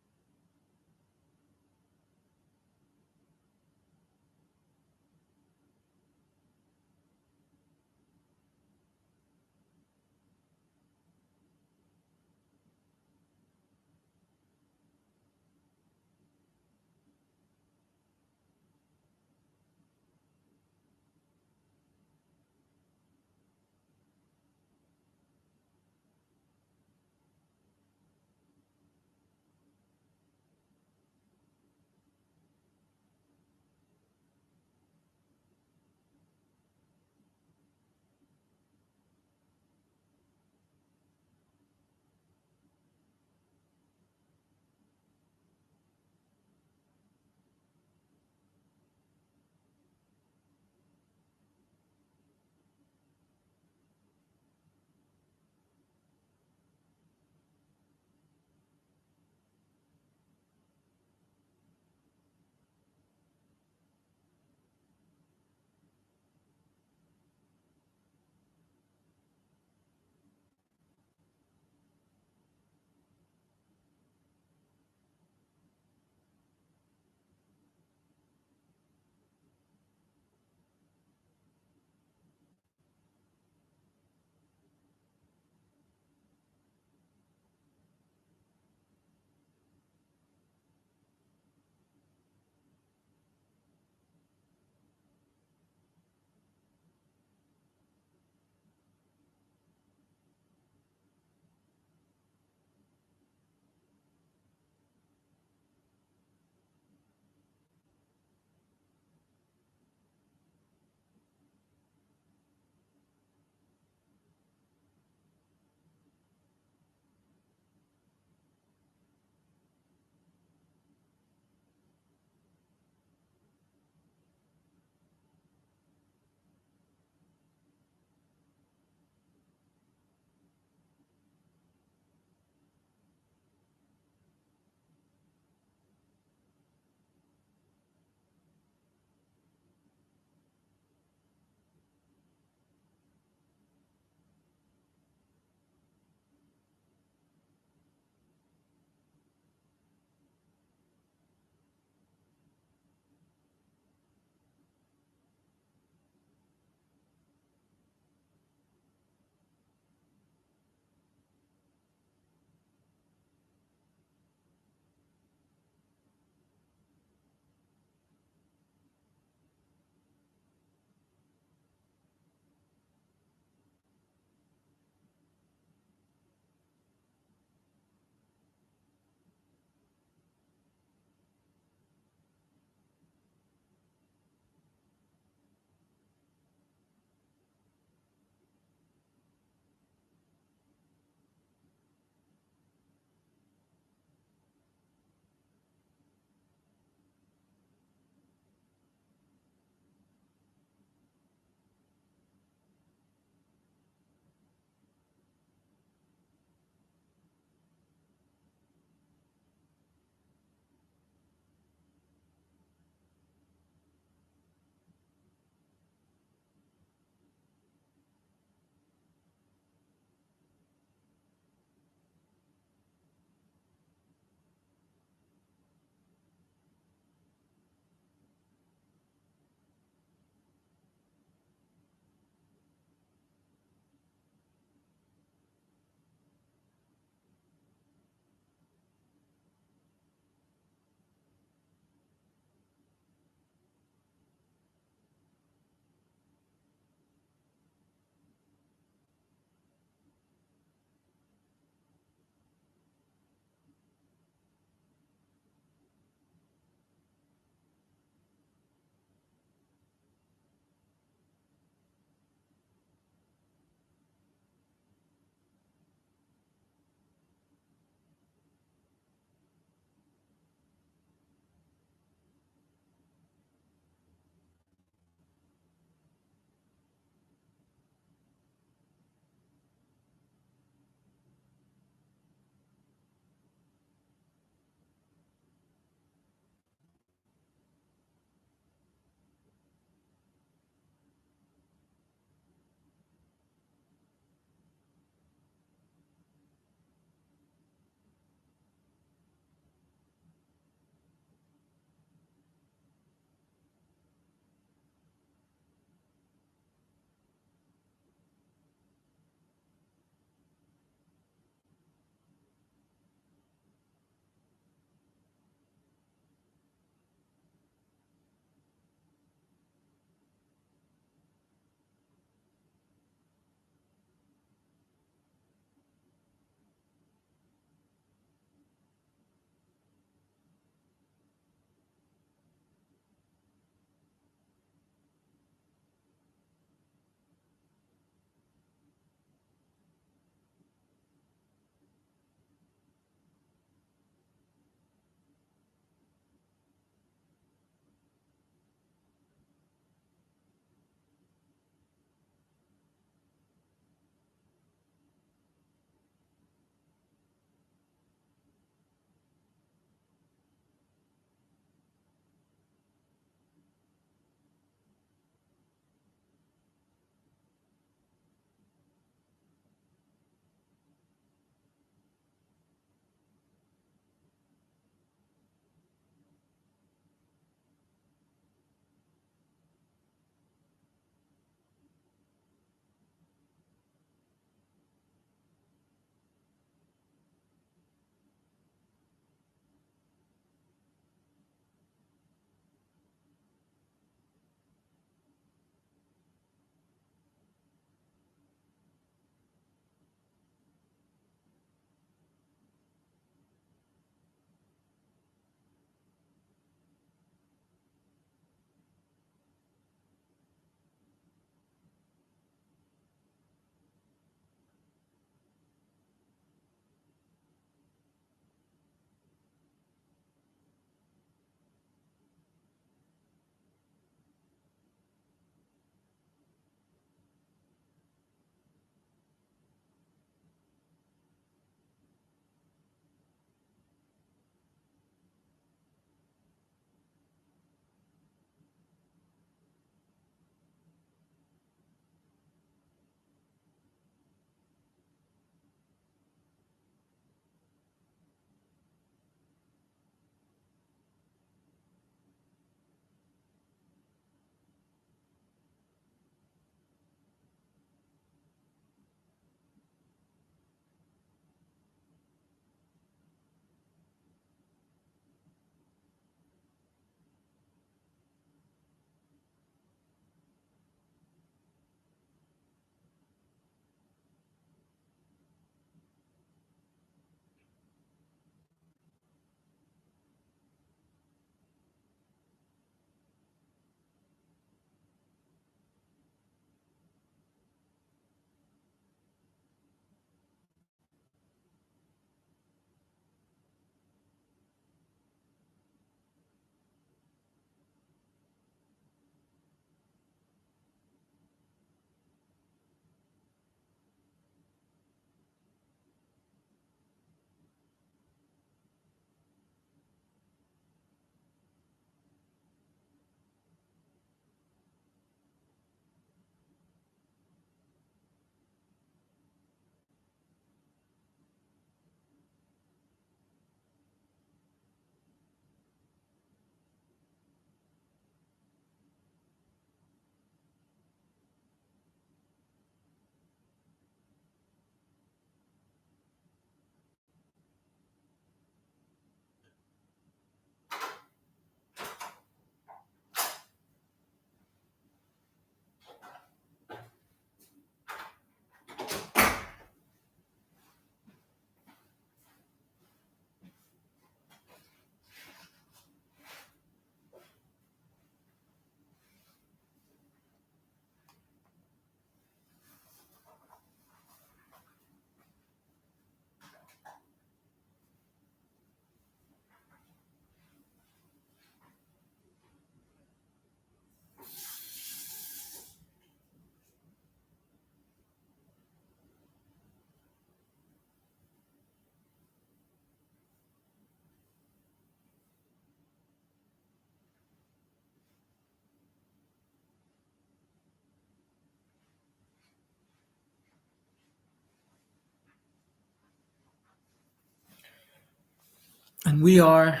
Speaker 1: And we are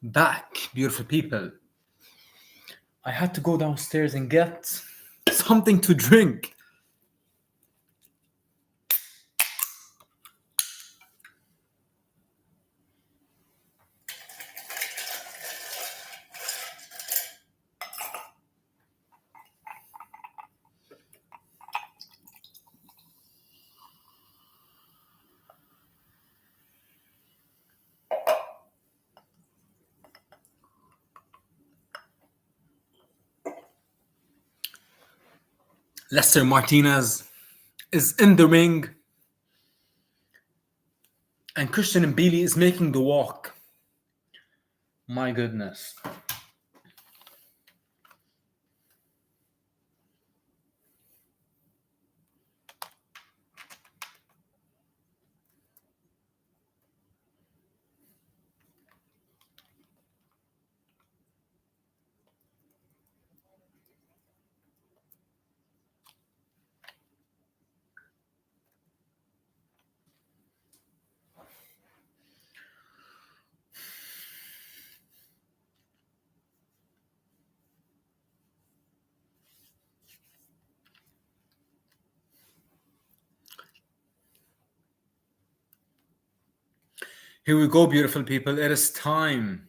Speaker 1: back, beautiful people. I had to go downstairs and get something to drink. Lester Martinez is in the ring, and Christian Mbilli is making the walk. My goodness. Here we go, beautiful people. It is time.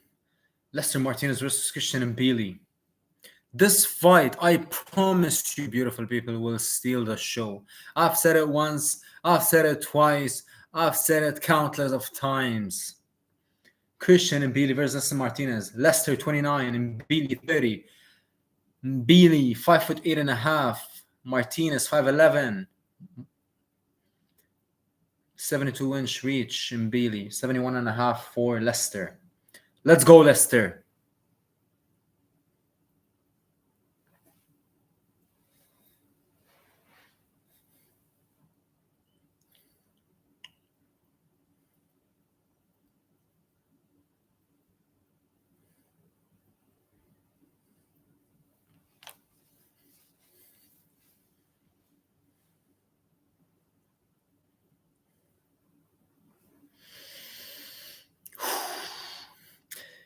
Speaker 1: Lester Martinez versus Christian Mbilli. This fight, I promise you, beautiful people, will steal the show. I've said it once, I've said it twice, I've said it countless of times. Christian Mbilli versus Lester Martinez. Lester 29, Mbilli 30. Mbilli 5'8.5". Martinez 5'11". 72-inch reach in Mbilli, 71.5 for Lester. Let's go, Lester.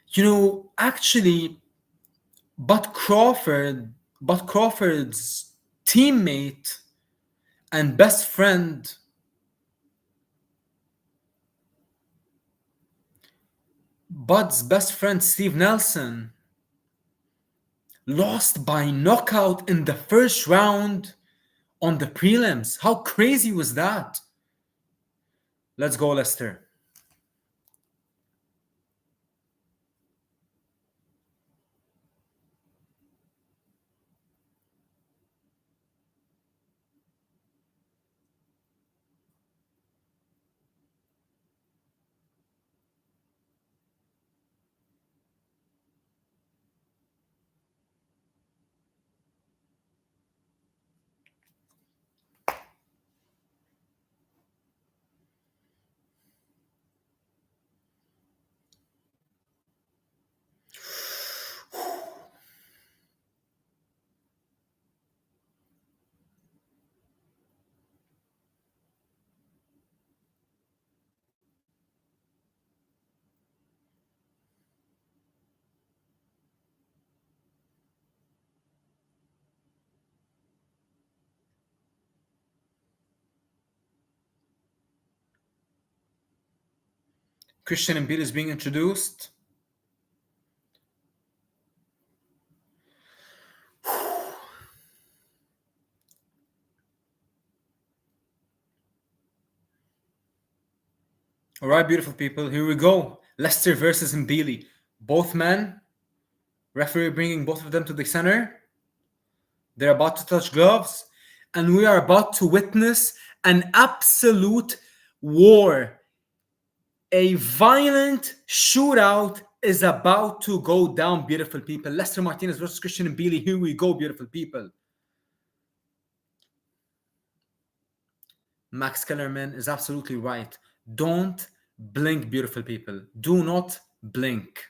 Speaker 1: You know, actually, but Crawford's teammate and best friend, Bud's best friend Steve Nelson, lost by knockout in the first round on the prelims. How crazy was that? Let's go, Lester. Christian Mbilli is being introduced. All right, beautiful people, here we go. Lester versus Mbilli. Both men. Referee bringing both of them to the center. They're about to touch gloves. And we are about to witness an absolute war. A violent shootout is about to go down, beautiful people. Lester Martinez versus Christian Mbilli. Here we go, beautiful people. Max Kellerman is absolutely right. Don't blink, beautiful people. Do not blink.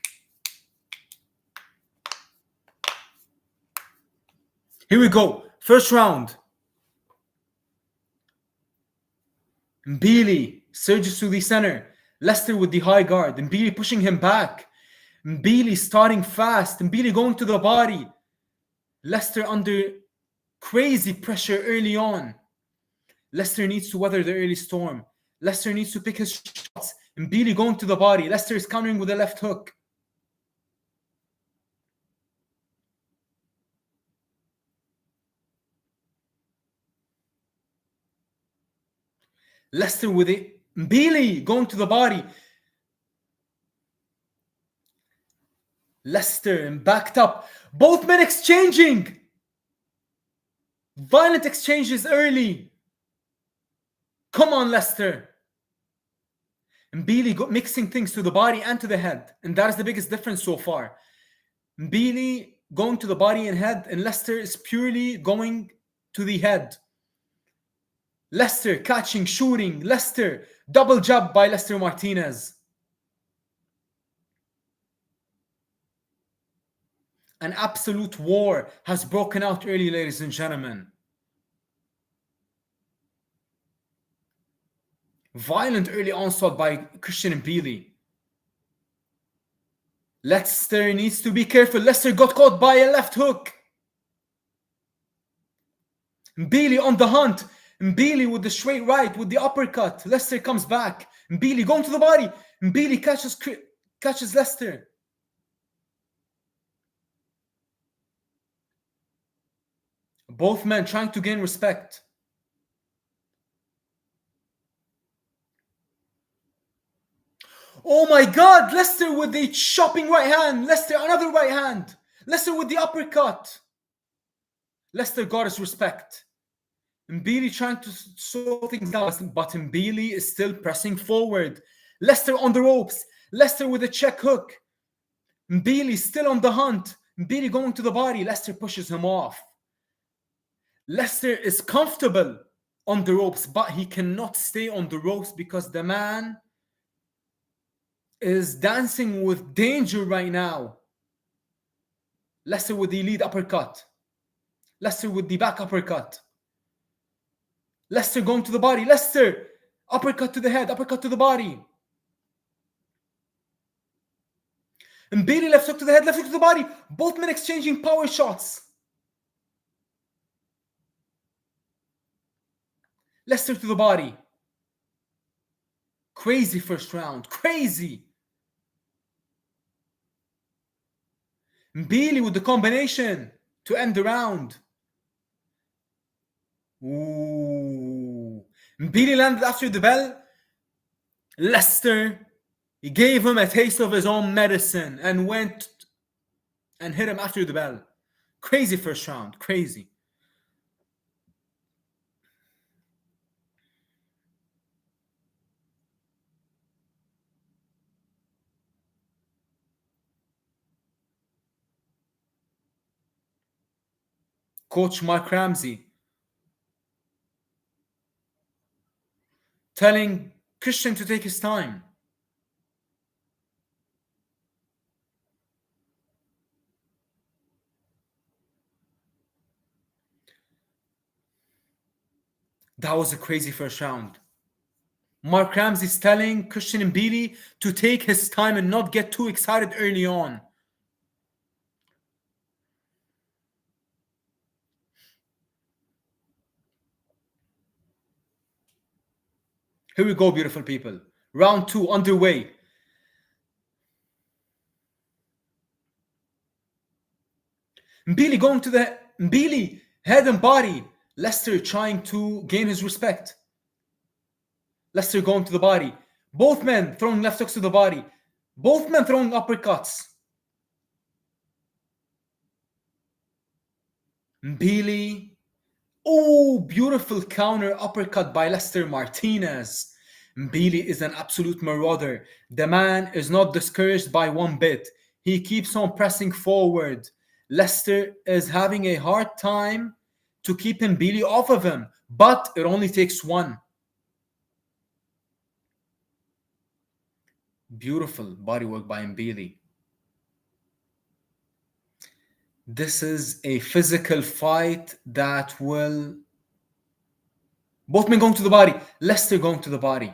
Speaker 1: Here we go. First round. Mbilli surges to the center. Leicester with the high guard. Mbilli pushing him back. Mbilli starting fast. Mbilli going to the body. Leicester under crazy pressure early on. Leicester needs to weather the early storm. Leicester needs to pick his shots. Mbilli going to the body. Leicester is countering with a left hook. Leicester with it. Mbilli going to the body. Leicester backed up. Both men exchanging. Violent exchanges early. Come on, Leicester. Mbilli mixing things to the body and to the head. And that is the biggest difference so far. Mbilli going to the body and head, and Leicester is purely going to the head. Leicester catching, shooting. Leicester, double jab by Leicester Martinez. An absolute war has broken out early, ladies and gentlemen. Violent early onslaught by Christian Mbilli. Leicester needs to be careful. Leicester got caught by a left hook. Mbilli on the hunt. Mbilli with the straight right, with the uppercut. Leicester comes back. Mbilli going to the body. Mbilli catches Leicester. Both men trying to gain respect. Oh my God, Leicester with the chopping right hand. Leicester, another right hand. Leicester with the uppercut. Leicester got his respect. Mbilli trying to slow things down, but Mbilli is still pressing forward. Leicester on the ropes. Leicester with a check hook. Mbilli still on the hunt. Mbilli going to the body. Leicester pushes him off. Leicester is comfortable on the ropes, but he cannot stay on the ropes because the man is dancing with danger right now. Leicester with the lead uppercut. Leicester with the back uppercut. Leicester going to the body. Leicester, uppercut to the head, uppercut to the body. Mbilli left hook to the head, left hook to the body. Both men exchanging power shots. Leicester to the body. Crazy first round. Crazy. Mbilli with the combination to end the round. Ooh. Mbilli landed after the bell. Leicester, he gave him a taste of his own medicine and went and hit him after the bell. Crazy first round. Crazy. Coach Mark Ramsey telling Christian to take his time. That was a crazy first round. Mark Ramsey's telling Christian Mbilli to take his time and not get too excited early on. Here we go, beautiful people. Round 2 underway. Mbilli going to the Mbilli head and body. Leicester trying to gain his respect. Leicester going to the body. Both men throwing left hooks to the body. Both men throwing uppercuts. Mbilli. Oh, beautiful counter uppercut by Leicester Martinez. Mbilli is an absolute marauder. The man is not discouraged by one bit. He keeps on pressing forward. Leicester is having a hard time to keep Mbilli off of him, but it only takes one. Beautiful bodywork by Mbilli. This is a physical fight that will... Both men going to the body. Leicester going to the body.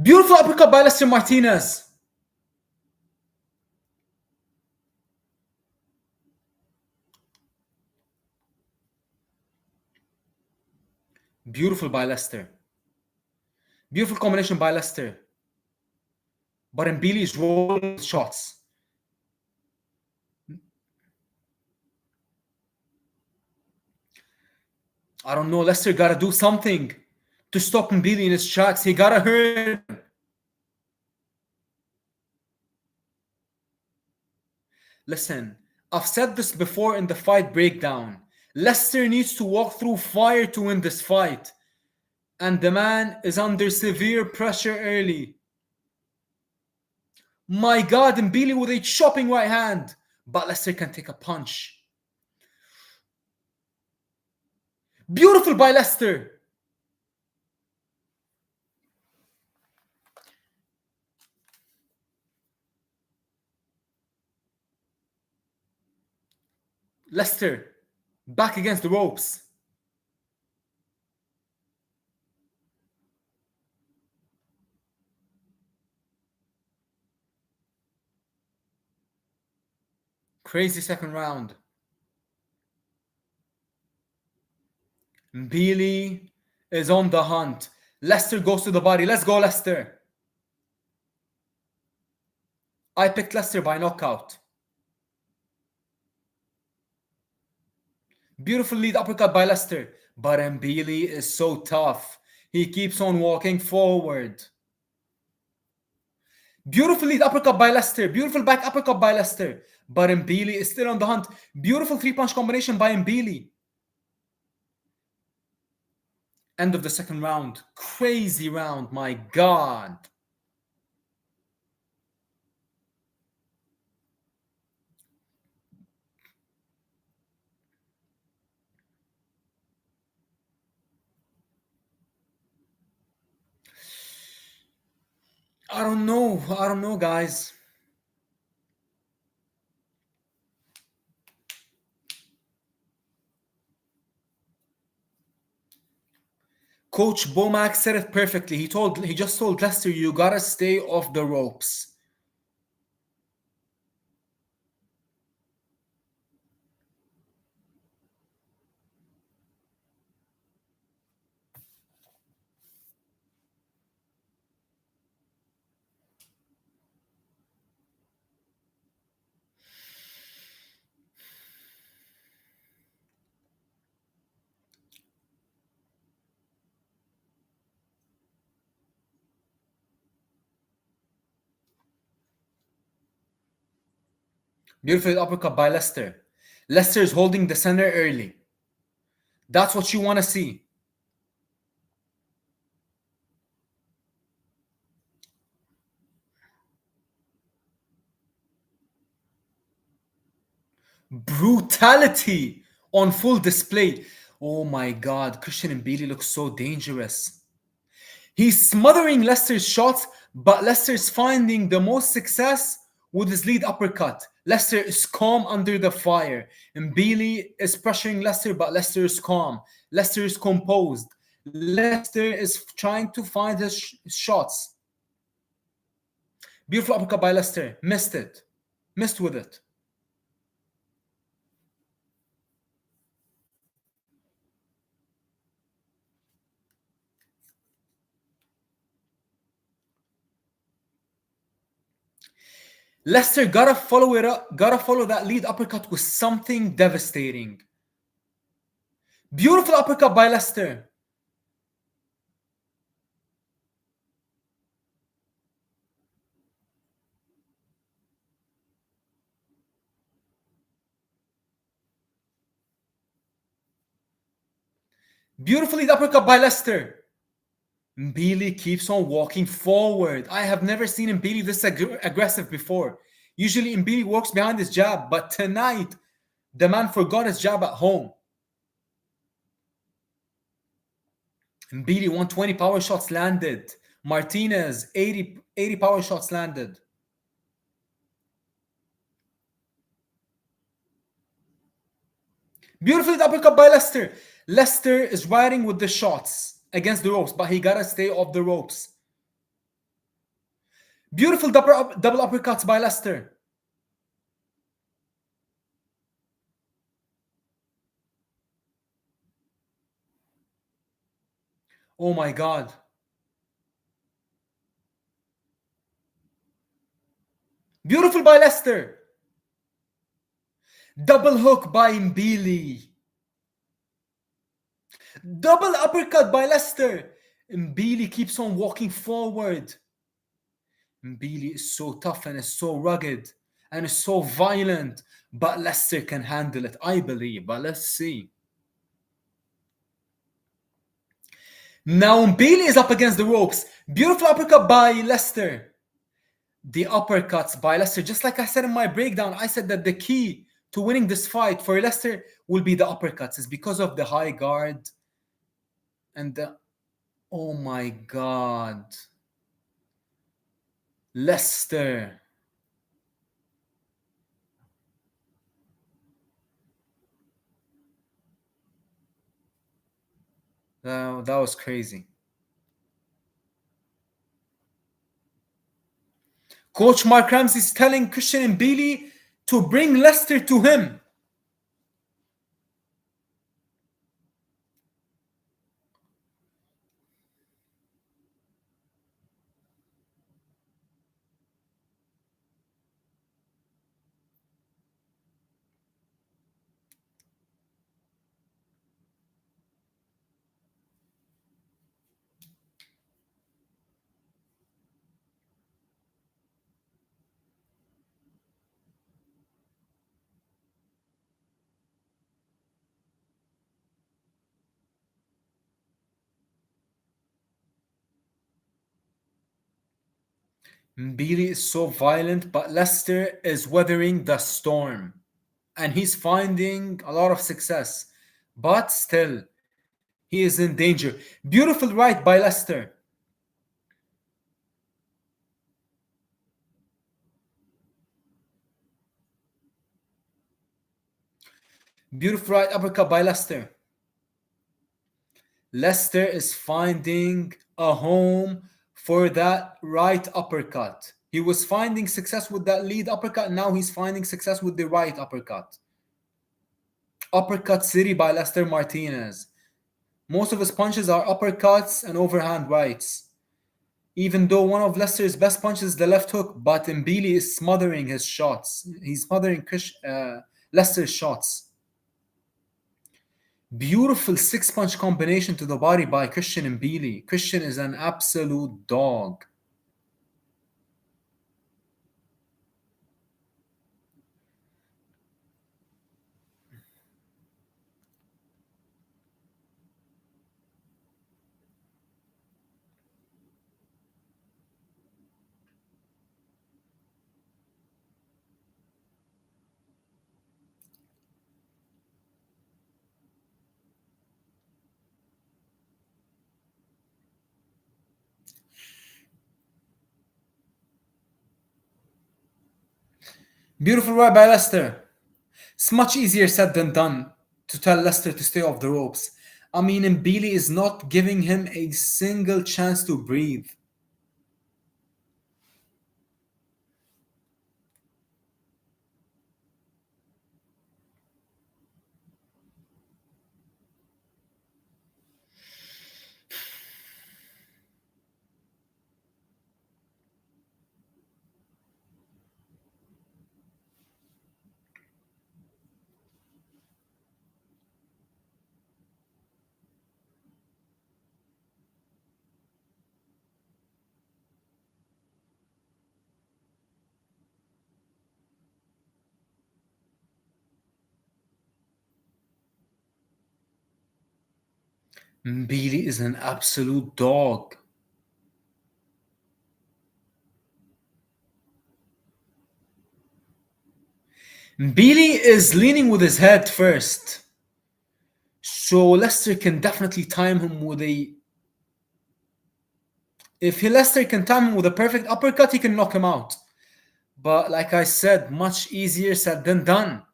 Speaker 1: Beautiful uppercut by Lester Martinez. Beautiful by Lester. Beautiful combination by Lester. But Mbilli is rolling with shots. I don't know. Lester gotta do something to stop Mbilli in his tracks. He gotta hurt him. Listen, I've said this before in the fight breakdown. Lester needs to walk through fire to win this fight. And the man is under severe pressure early. My God, Mbilli with a chopping right hand. But Lester can take a punch. Beautiful by Lester. Lester, back against the ropes. Crazy second round. Mbilli is on the hunt. Lester goes to the body. Let's go, Lester. I picked Lester by knockout. Beautiful lead uppercut by Lester. But Mbilli is so tough. He keeps on walking forward. Beautiful lead uppercut by Lester. Beautiful back uppercut by Lester. But Mbilli is still on the hunt. Beautiful three-punch combination by Mbilli. End of the second round. Crazy round. My God. I don't know, guys. Coach Bohachuk said it perfectly. He just told Lester, you gotta stay off the ropes. Beautiful uppercut by Lester. Lester is holding the center early. That's what you want to see. Brutality on full display. Oh my God, Christian Mbilli looks so dangerous. He's smothering Lester's shots, but Lester's finding the most success with his lead uppercut. Lester is calm under the fire. Mbilli is pressuring Lester, but Lester is calm. Lester is composed. Lester is trying to find his shots. Beautiful uppercut by Lester. Missed it. Missed with it. Lester gotta follow it up, gotta follow that lead uppercut with something devastating. Beautiful uppercut by Lester. Beautiful lead uppercut by Lester. Mbilli keeps on walking forward. I have never seen Mbilli this aggressive before. Usually Mbilli walks behind his jab, but tonight the man forgot his jab at home. Mbilli 120 power shots landed. Martinez 80 power shots landed. Beautiful uppercut by Lester. Lester is riding with the shots against the ropes, but he gotta stay off the ropes. Beautiful double uppercuts by Leicester. Oh my God. Beautiful by Leicester. Double hook by Mbilli. Double uppercut by Leicester. Mbilli keeps on walking forward. Mbilli is so tough and is so rugged and is so violent, but Leicester can handle it, I believe. But let's see. Now Mbilli is up against the ropes. Beautiful uppercut by Leicester. The uppercuts by Leicester, just like I said in my breakdown, I said that the key to winning this fight for Leicester will be the uppercuts. It's because of the high guard and the... Oh my God. Leicester. That was crazy. Coach Mark Ramsey is telling Christian Mbilli to bring Leicester to him. Mbilli is so violent, but Leicester is weathering the storm. And he's finding a lot of success. But still, he is in danger. Beautiful right by Leicester. Beautiful right uppercut by Leicester. Leicester is finding a home for that right uppercut. He was finding success with that lead uppercut. Now he's finding success with the right uppercut. Uppercut city by Leicester Martinez. Most of his punches are uppercuts and overhand rights. Even though one of Leicester's best punches is the left hook, but Mbilli is smothering his shots. He's smothering Leicester's shots. Beautiful six-punch combination to the body by Christian Mbilli. Christian is an absolute dog. Beautiful right by Leicester. It's much easier said than done to tell Leicester to stay off the ropes. I mean, Mbilli is not giving him a single chance to breathe. Mbilli is an absolute dog. Mbilli is leaning with his head first. So Leicester can definitely time him with a... If Leicester can time him with a perfect uppercut, he can knock him out. But like I said, much easier said than done.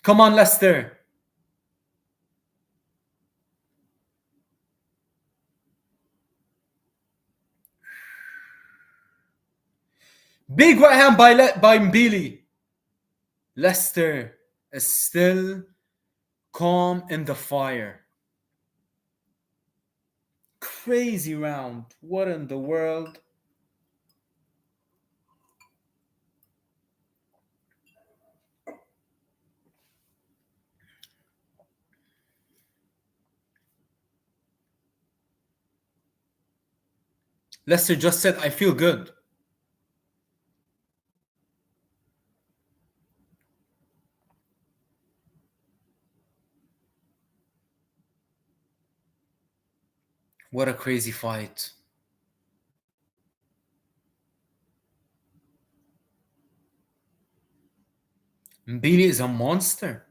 Speaker 1: Come on, Leicester. Big right hand by Mbilli. Leicester is still calm in the fire. Crazy round. What in the world? Leicester just said, I feel good. What a crazy fight. Mbilli is a monster.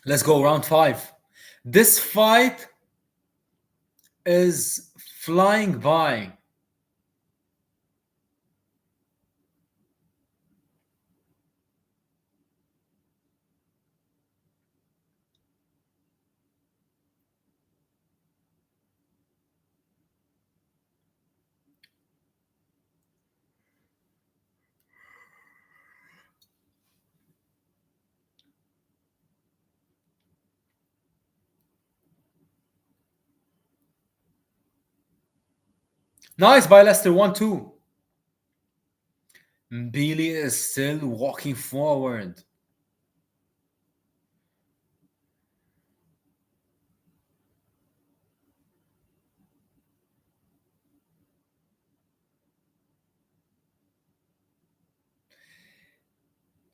Speaker 1: Let's go round 5. This fight is flying by. Nice by Leicester, 1-2. Mbilli is still walking forward.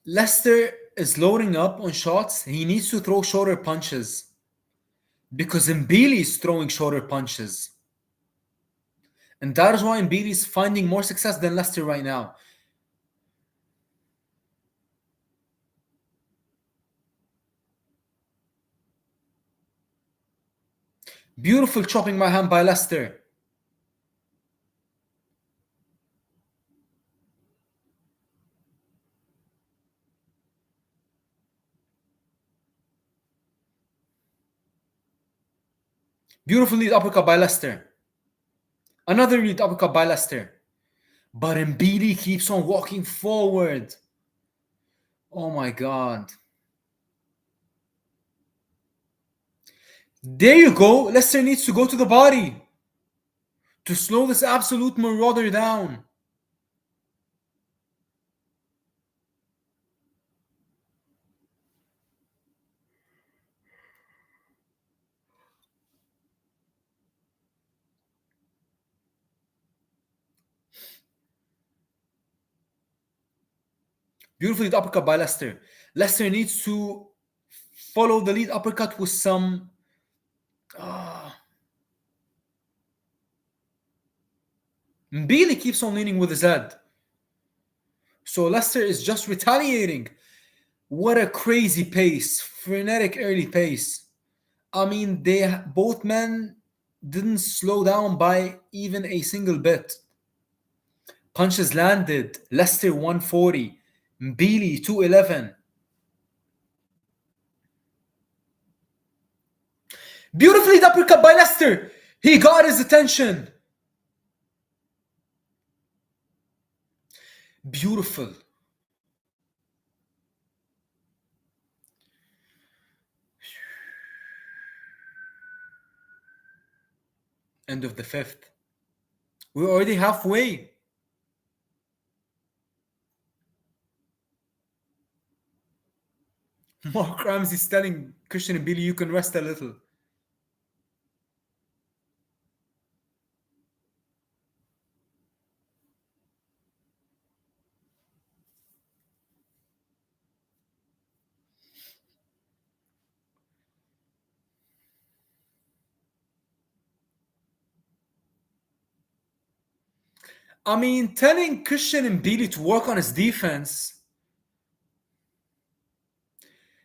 Speaker 1: Leicester is loading up on shots. He needs to throw shorter punches because Mbilli is throwing shorter punches. And that is why Mbilli is finding more success than Leicester right now. Beautiful chopping my hand by Leicester. Beautiful lead uppercut by Leicester. Another lead uppercut by Leicester. But Mbilli keeps on walking forward. Oh my God. There you go. Leicester needs to go to the body to slow this absolute marauder down. Beautiful lead uppercut by Leicester. Leicester needs to follow the lead uppercut with some... Mbilli keeps on leaning with his head. So Leicester is just retaliating. What a crazy pace. Frenetic early pace. I mean, both men didn't slow down by even a single bit. Punches landed. Leicester 140. Mbilli 211. Beautifully uppercut by Leicester. He got his attention. Beautiful. End of the 5th. We're already halfway. Mark Ramsey's telling Christian Mbilli, you can rest a little. I mean, telling Christian Mbilli to work on his defense.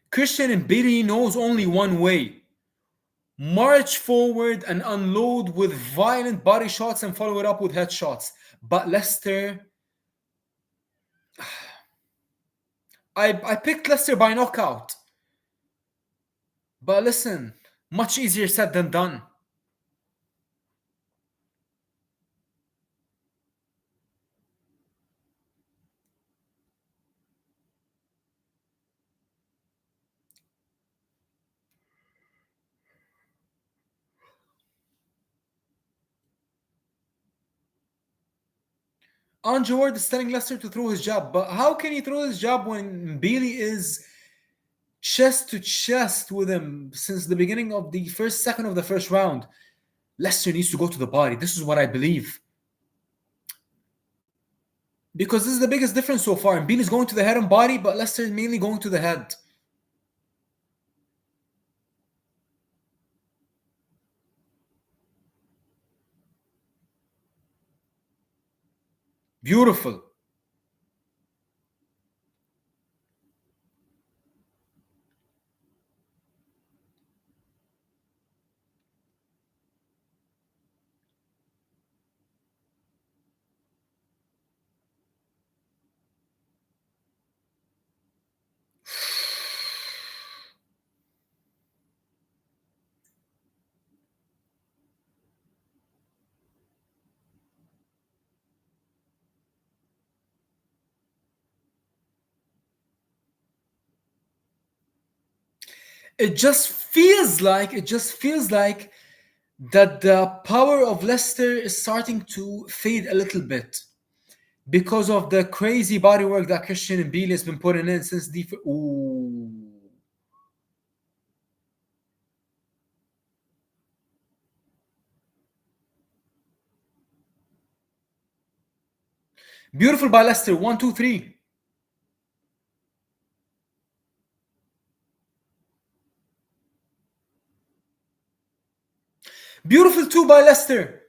Speaker 1: Christian Mbilli knows only one way. march forward and unload with violent body shots and follow it up with headshots. But Leicester, I picked Leicester by knockout. But listen, much easier said than done. Andre Ward is telling Leicester to throw his jab, but how can he throw his jab when Mbilli is chest to chest with him since the beginning of the first second of the first round? Leicester needs to go to the body. This is what I believe. Because this is the biggest difference so far. Mbilli is going to the head and body, but Leicester is mainly going to the head. Beautiful. It just feels like that the power of Leicester is starting to fade a little bit because of the crazy bodywork that Christian Mbilli has been putting in since the. Ooh. Beautiful by Leicester. 1, 2, 3. Beautiful 2 by Leicester.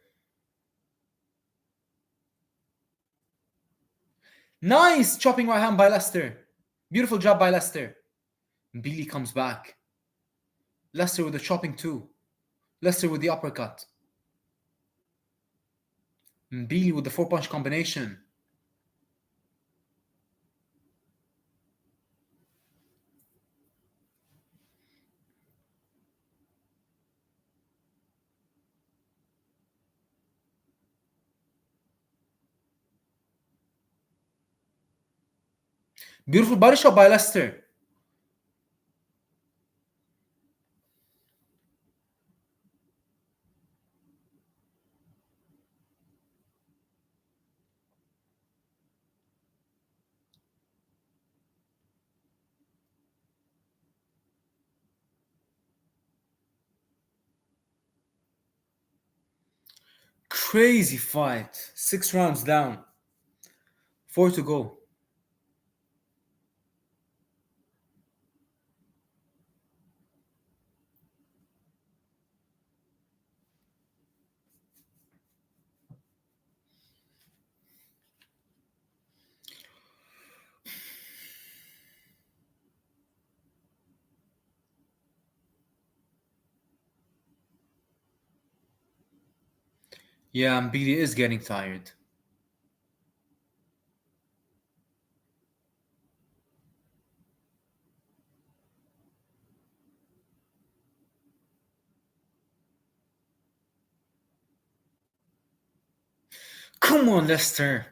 Speaker 1: Nice chopping right hand by Leicester. Beautiful job by Leicester. Mbilli comes back. Leicester with the chopping 2. Leicester with the uppercut. Mbilli with the 4-punch combination. Beautiful body shot by Leicester. Crazy fight. 6 rounds down. 4 to go. Yeah, Mbilli is getting tired. Come on, Leicester.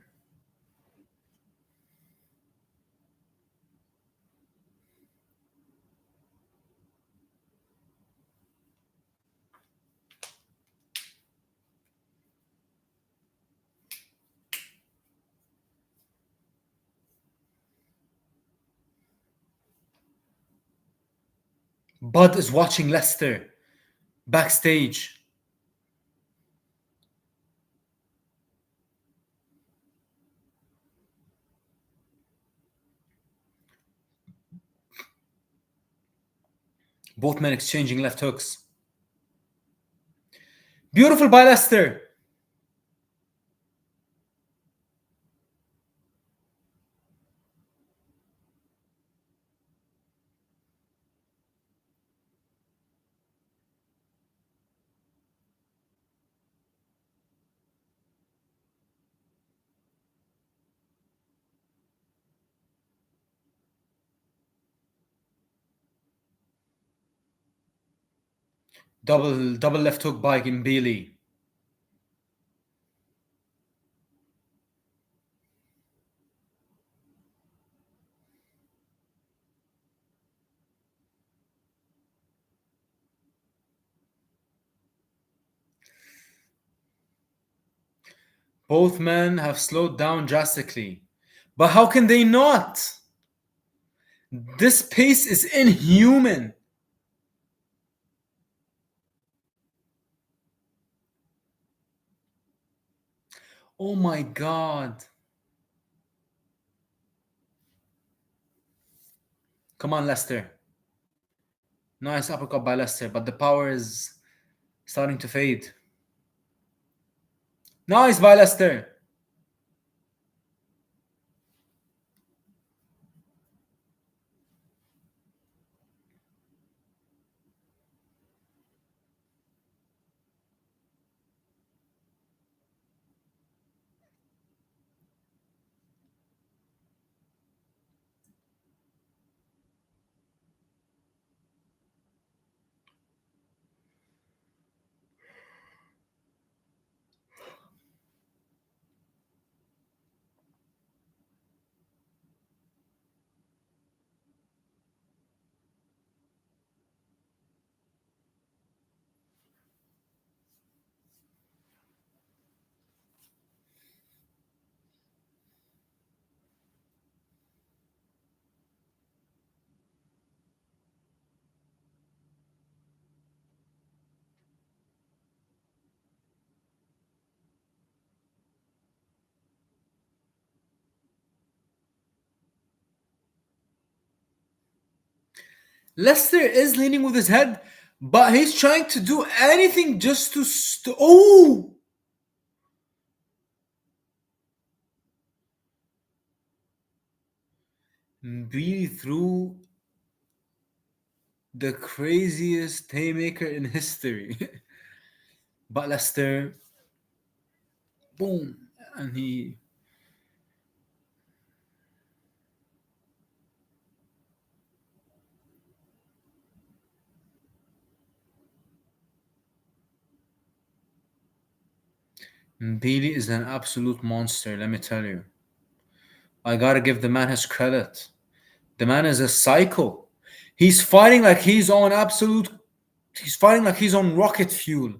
Speaker 1: Bud is watching Leicester backstage. Both men exchanging left hooks. Beautiful by Leicester. Double left hook by Mbilli. Both men have slowed down drastically. But how can they not? This pace is inhuman. Oh my god. Come on, Lester. Nice uppercut by Lester, but the power is starting to fade. Nice by Lester. Lester is leaning with his head, but he's trying to do anything just to. Oh! Mbilli threw the craziest haymaker in history. But Lester, boom, and he. Mbilli is an absolute monster, let me tell you. I gotta give the man his credit. The man is a psycho. He's fighting like he's on absolute. He's fighting like he's on rocket fuel.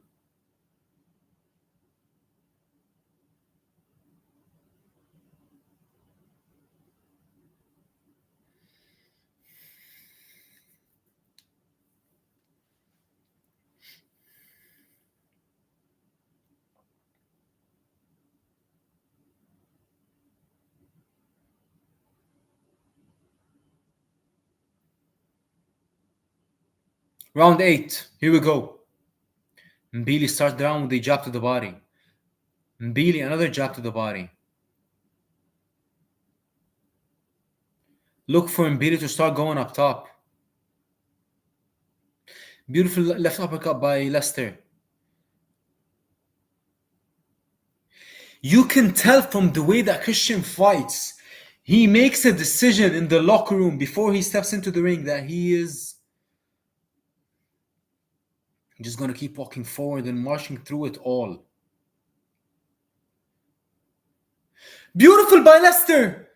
Speaker 1: Round 8. Here we go. Mbilli starts the round with a jab to the body. Mbilli, another jab to the body. Look for Mbilli to start going up top. Beautiful left uppercut by Lester. You can tell from the way that Christian fights, he makes a decision in the locker room before he steps into the ring that he is just going to keep walking forward and marching through it all. Beautiful by Lester.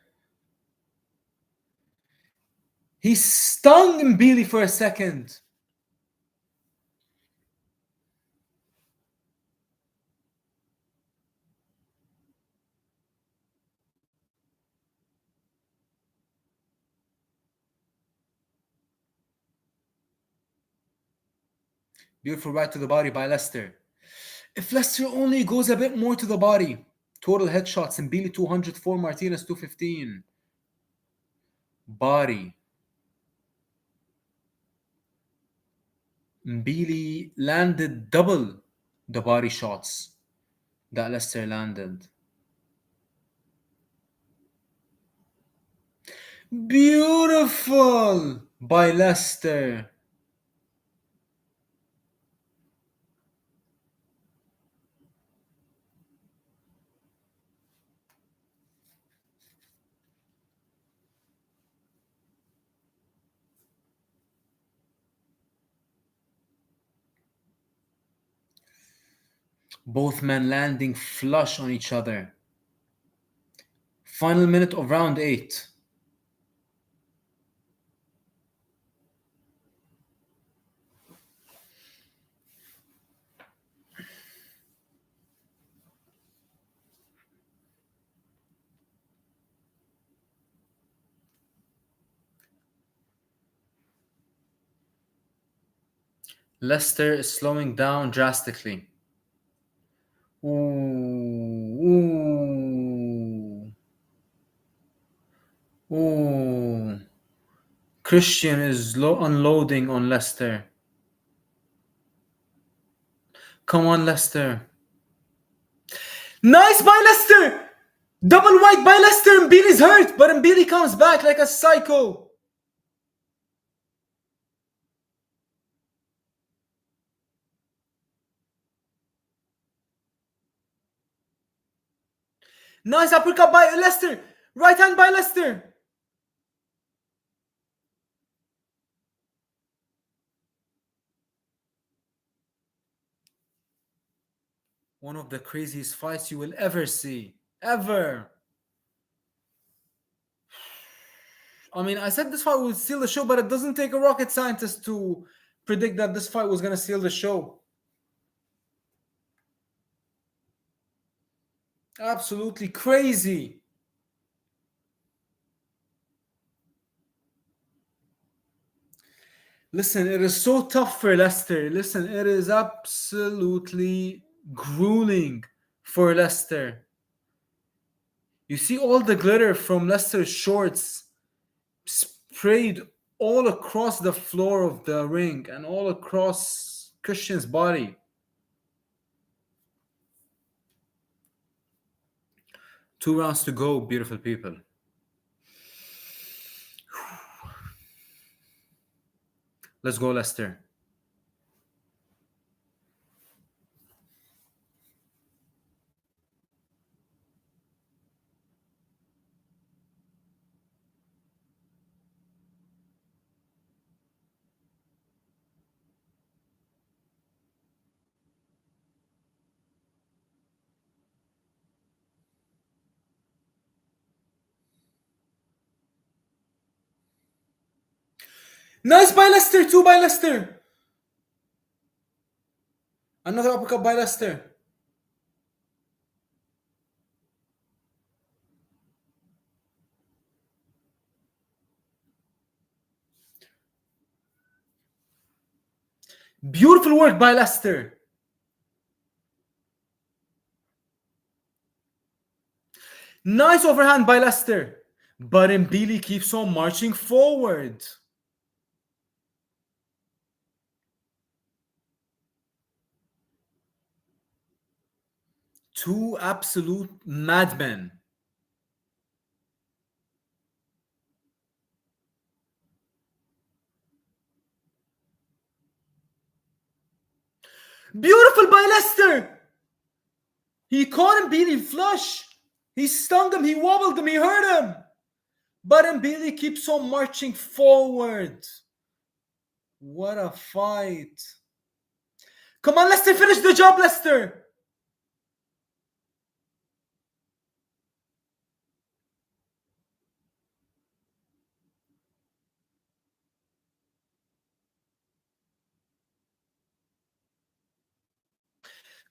Speaker 1: He stung Mbilli for a second. Beautiful right to the body by Lester. If Lester only goes a bit more to the body. Total headshots. Mbilli 204, Martinez 215. Body. Mbilli landed double the body shots that Lester landed. Beautiful by Lester. Both men landing flush on each other. Final minute of round 8. Leicester is slowing down drastically. Ooh. Ooh. Christian is unloading on Leicester. Come on, Leicester. Nice by Leicester! Double white by Leicester. Mbilli's hurt, but Mbilli comes back like a psycho. Nice uppercut by Leicester. Right hand by Leicester. One of the craziest fights you will ever see. Ever. I mean, I said this fight would steal the show, but it doesn't take a rocket scientist to predict that this fight was going to steal the show. Absolutely crazy. Listen, it is so tough for Leicester. Listen, it is absolutely grueling for Leicester. You see all the glitter from Leicester's shorts sprayed all across the floor of the ring and all across Christian's body. 2 rounds to go, beautiful people. Let's go, Leicester. Nice by Leicester, 2 by Leicester. Another uppercut by Leicester. Beautiful work by Leicester. Nice overhand by Leicester. But Mbilli keeps on marching forward. Two absolute madmen. Beautiful by Leicester. He caught Mbilli flush. He stung him, he wobbled him, he hurt him. But Mbilli keeps on marching forward. What a fight. Come on, Leicester, finish the job, Leicester.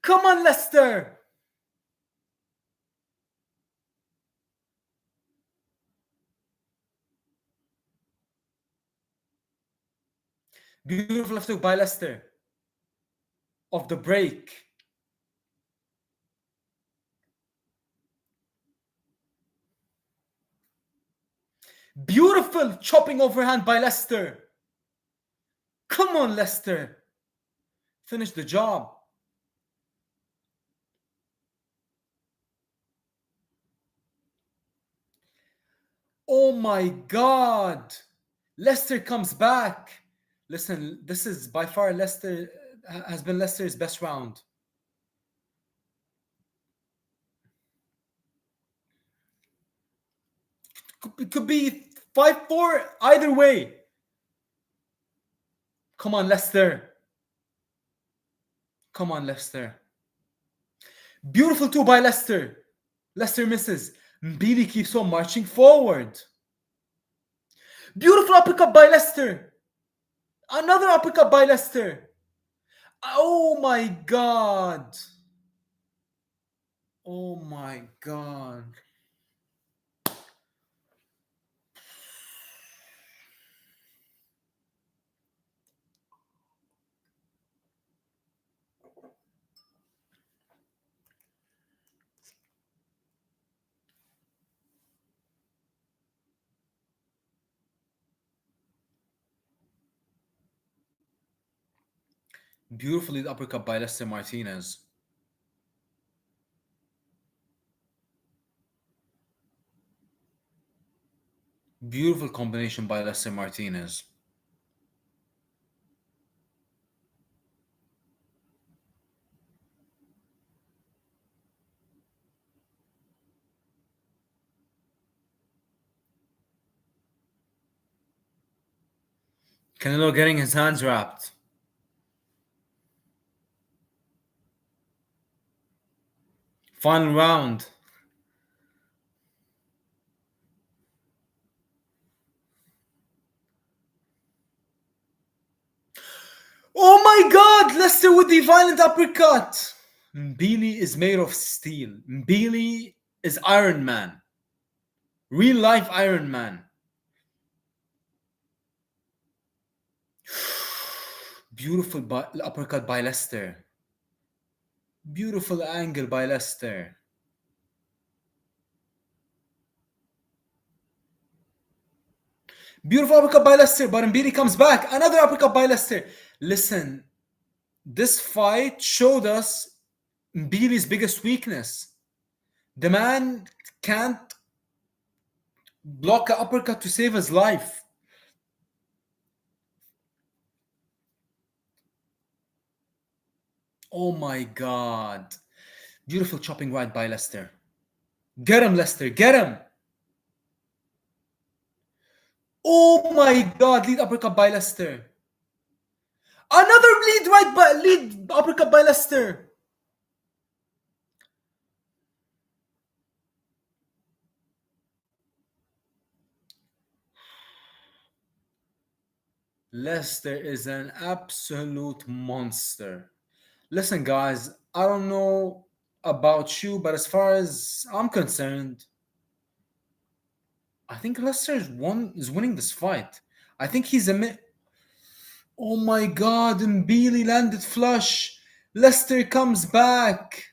Speaker 1: Come on, Leicester. Beautiful left hook by Leicester. Off the break. Beautiful chopping overhand by Leicester. Come on, Leicester. Finish the job. Oh my God. Leicester comes back. Listen, this is by far Leicester has been Leicester's best round. It could be 5-4 either way. Come on, Leicester. Come on, Leicester. Beautiful two by Leicester. Leicester misses. Mbilli keeps on marching forward. Beautiful uppercut by Leicester. Another uppercut by Leicester. Oh my god. Oh my god. Beautifully uppercut by Leicester Martinez. Beautiful combination by Leicester Martinez. Canelo getting his hands wrapped. Final round. Oh my god! Leicester with the violent uppercut. Mbilli is made of steel. Mbilli is Iron Man. Real life Iron Man. Beautiful uppercut by Leicester. Beautiful angle by Leicester. Beautiful uppercut by Leicester, but Mbilli comes back. Another uppercut by Leicester. Listen, this fight showed us Mbili's biggest weakness. The man can't block an uppercut to save his life. Oh my god. Beautiful chopping right by Leicester. Get him, Leicester, get him. Oh my god, lead uppercut by Leicester. Another lead uppercut by Leicester. Leicester is an absolute monster. Listen, guys, I don't know about you, but as far as I'm concerned, I think Leicester is winning this fight. I think he's a. Oh my god, Mbilli landed flush. Leicester comes back.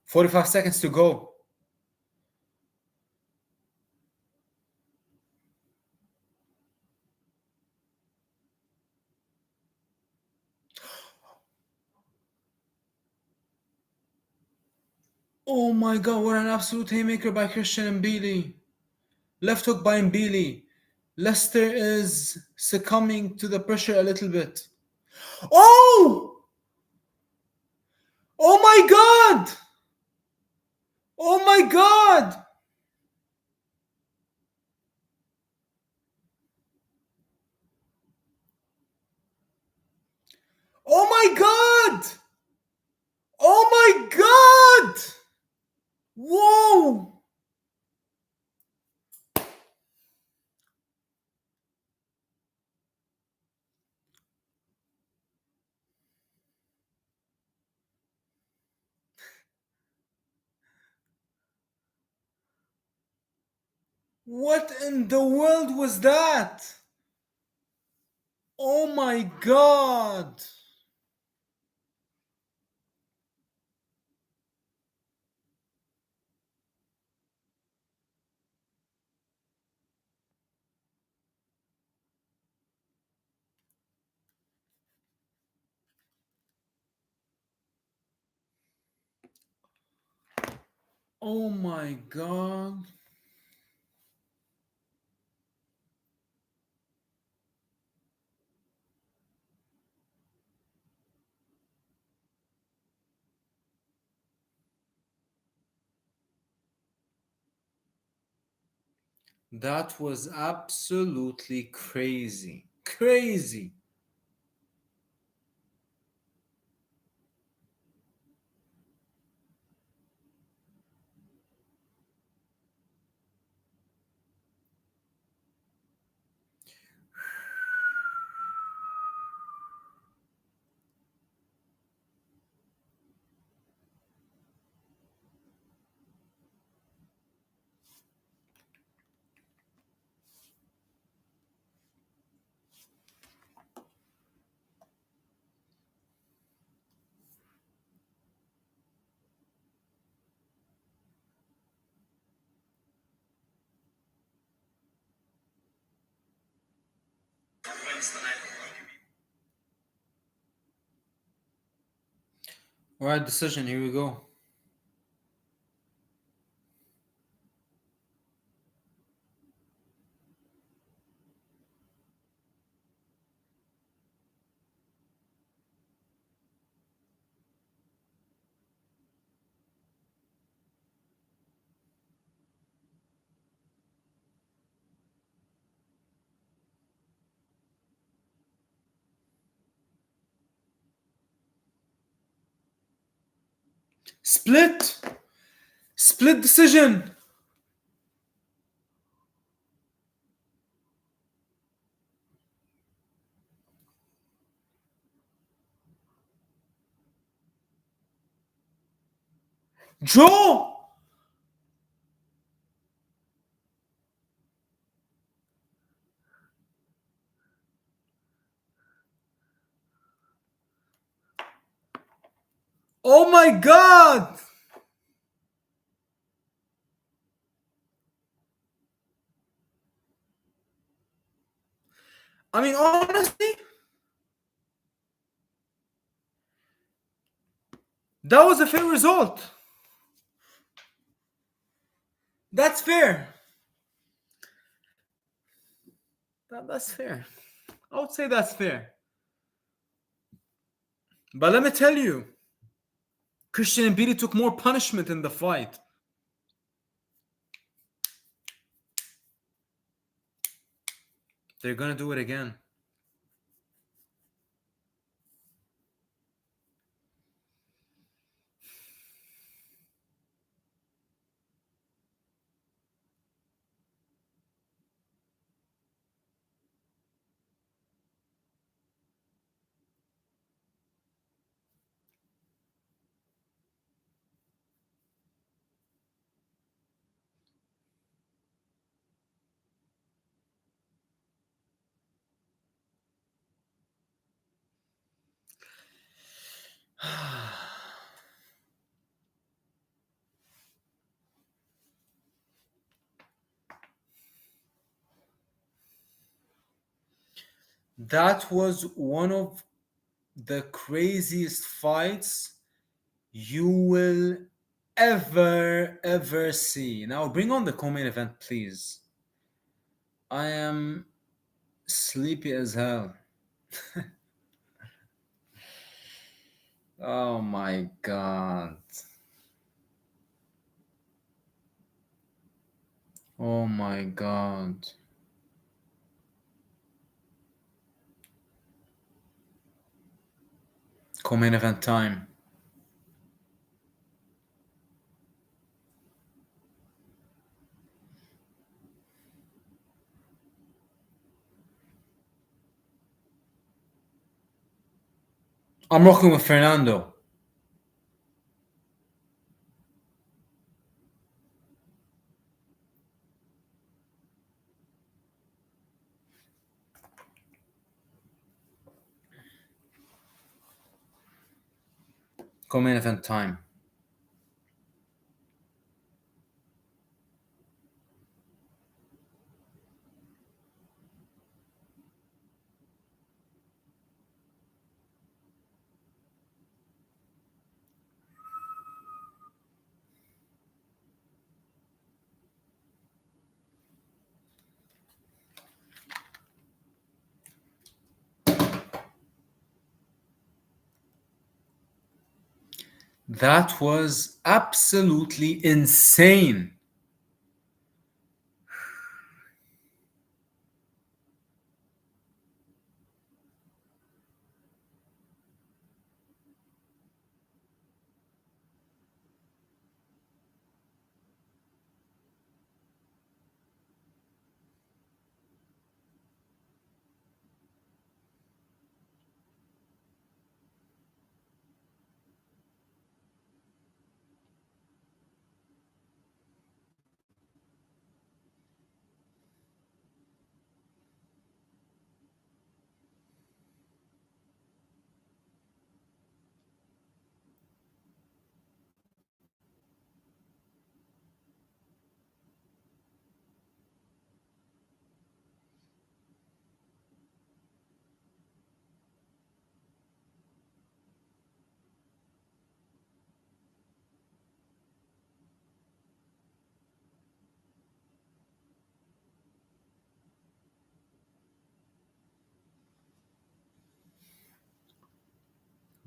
Speaker 1: "45 seconds to go." Oh my god, what an absolute haymaker by Christian Mbilli. Left hook by Mbilli. Leicester is succumbing to the pressure a little bit. Oh! Oh my god! Oh my god! Oh my god! Oh my god! Whoa! What in the world was that? Oh my god! Oh my god. That was absolutely crazy. Crazy. All right, decision. Here we go. Split. Split decision. Draw. Oh my god. I mean, honestly, that was a fair result. That's fair. That's fair. I would say that's fair. But let me tell you, Christian and Mbilli took more punishment in the fight. They're gonna do it again. That was one of the craziest fights you will ever see. Now bring on the co-main event, please. I am sleepy as hell. Oh my god. Oh my god. Co-main event time. I'm rocking with Fernando. Co-main event time. That was absolutely insane.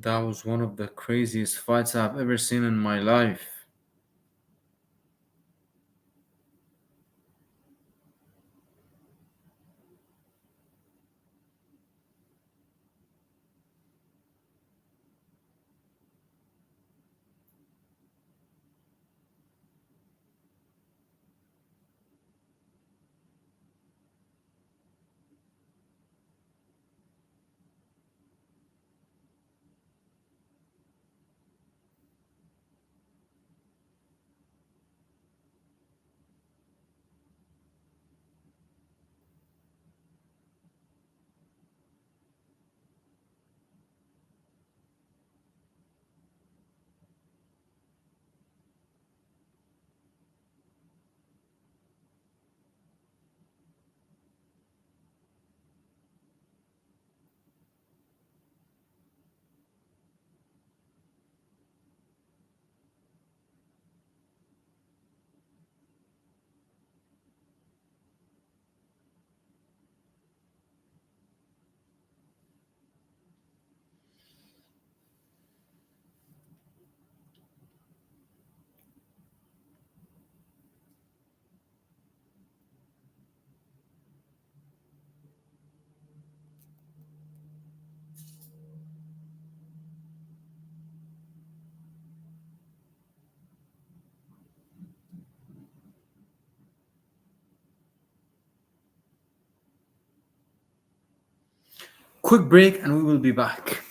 Speaker 1: That was one of the craziest fights I've ever seen in my life. Quick break and we will be back.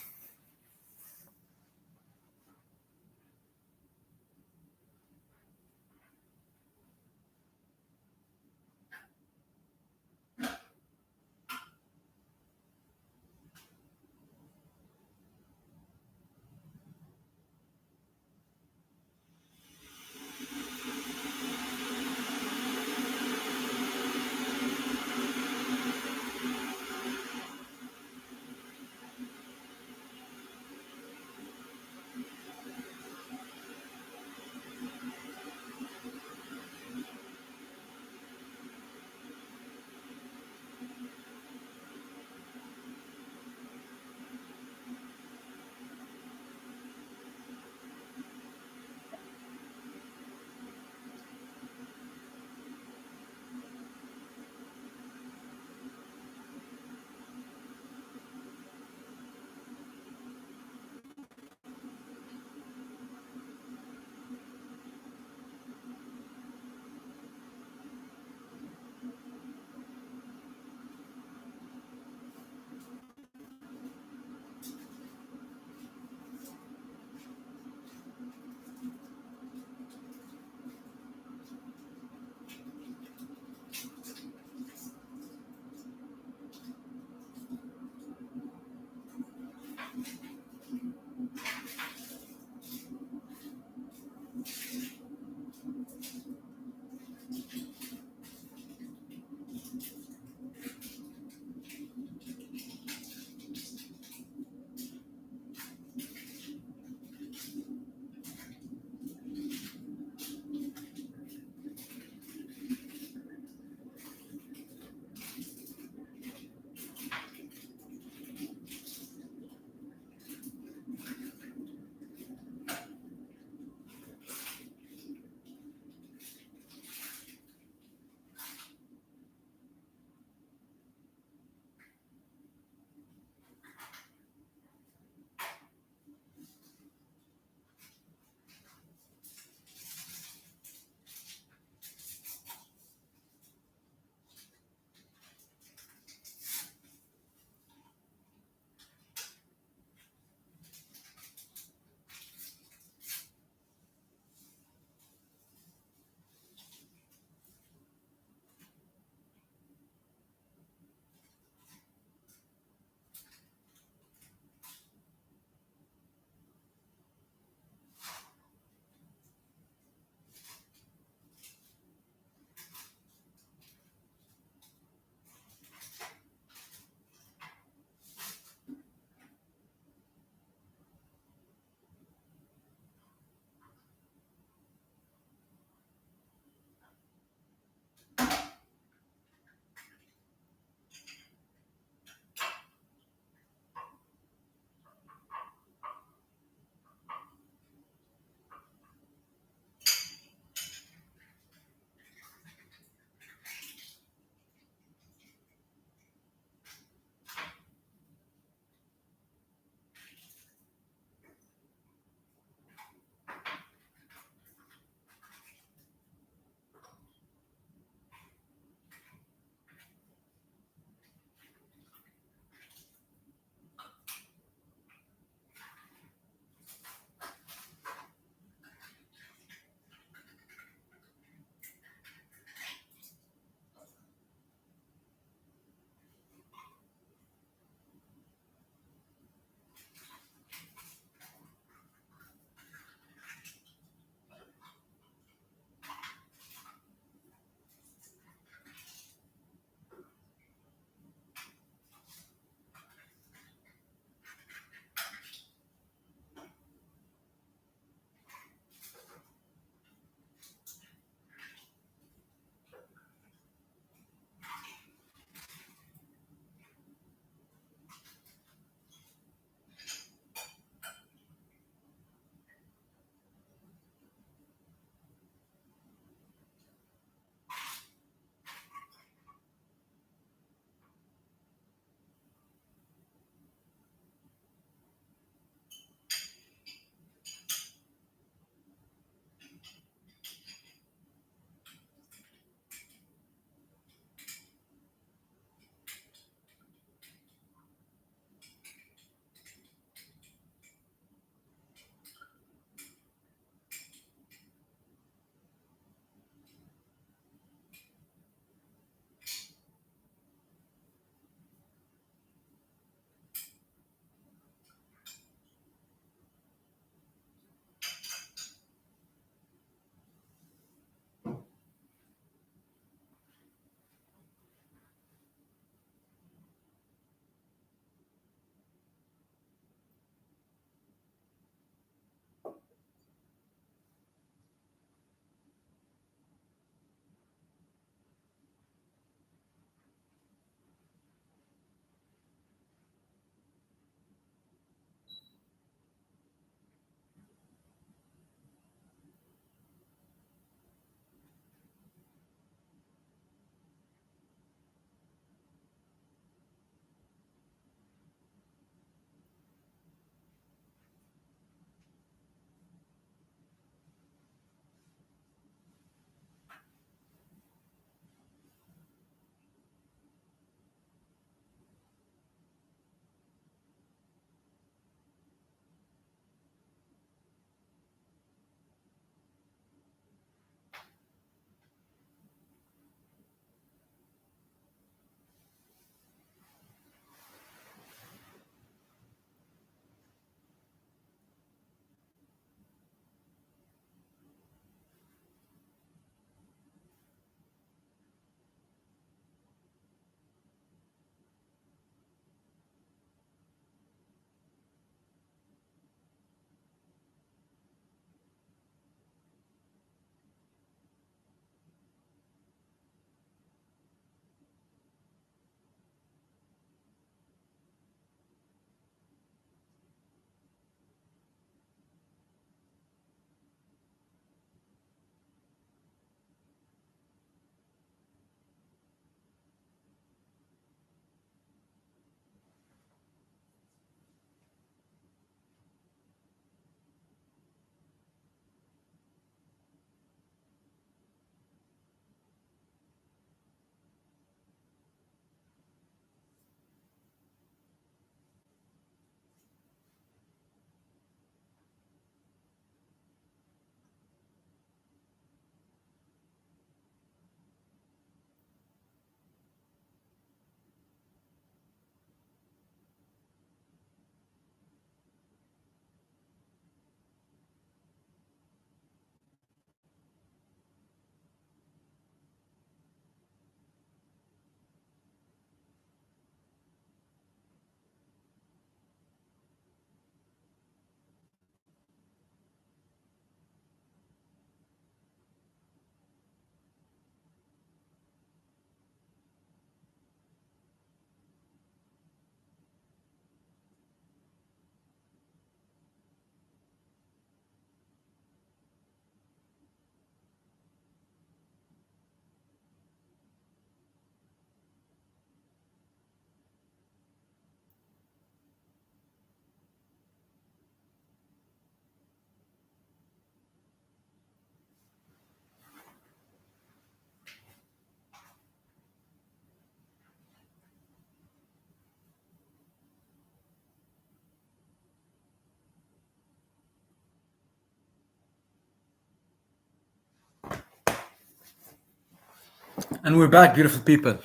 Speaker 1: And we're back, beautiful people.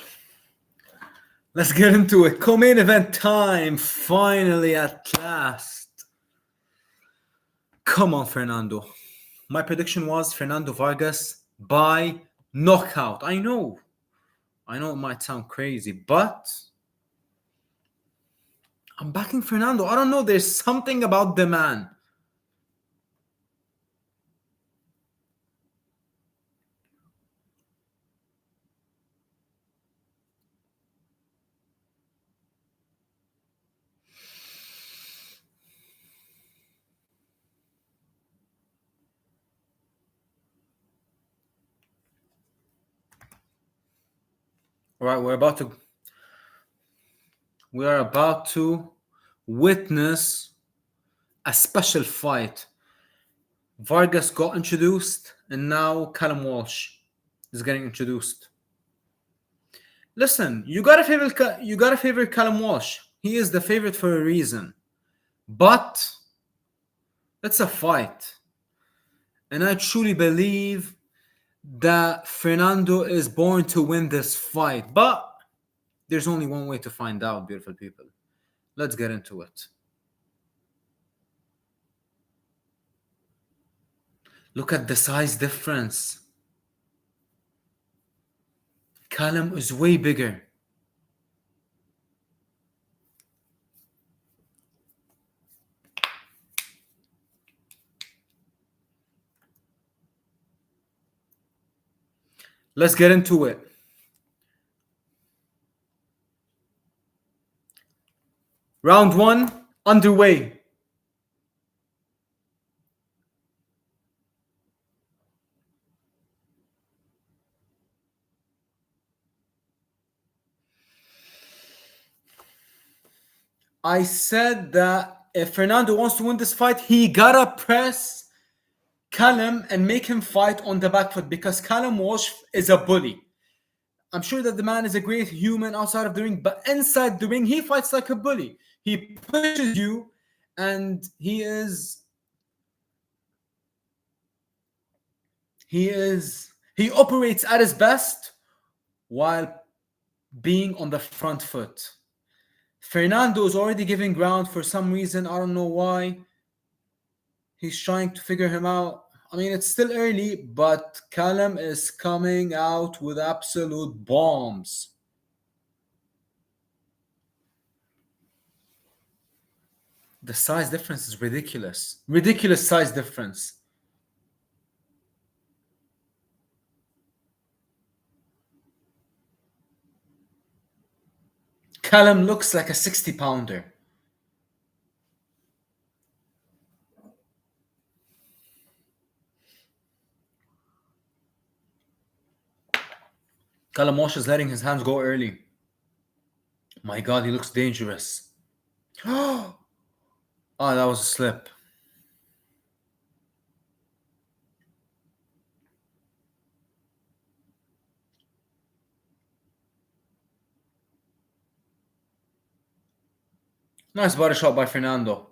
Speaker 1: Let's get into it. Co-main event time. Finally, at last. Come on, Fernando. My prediction was Fernando Vargas by knockout. I know it might sound crazy, but I'm backing Fernando. I don't know. There's something about the man. All right, we are about to witness a special fight. Vargas got introduced, and now Callum Walsh is getting introduced. Listen, you gotta favor Callum Walsh. He is the favorite for a reason. But it's a fight. And I truly believe that Fernando is born to win this fight. But there's only one way to find out, beautiful people. Let's get into it. Look at the size difference. Callum is way bigger. Let's get into it. Round 1 underway. I said that if Fernando wants to win this fight, he gotta press Callum and make him fight on the back foot because Callum Walsh is a bully. I'm sure that the man is a great human outside of the ring, but inside the ring, he fights like a bully. He pushes you, and he operates at his best while being on the front foot. Fernando is already giving ground for some reason. I don't know why. He's trying to figure him out. I mean, it's still early, but Callum is coming out with absolute bombs. The size difference is ridiculous. Ridiculous size difference. Callum looks like a 60-pounder. Callum Walsh is letting his hands go early. My God, he looks dangerous. Oh, that was a slip. Nice body shot by Fernando.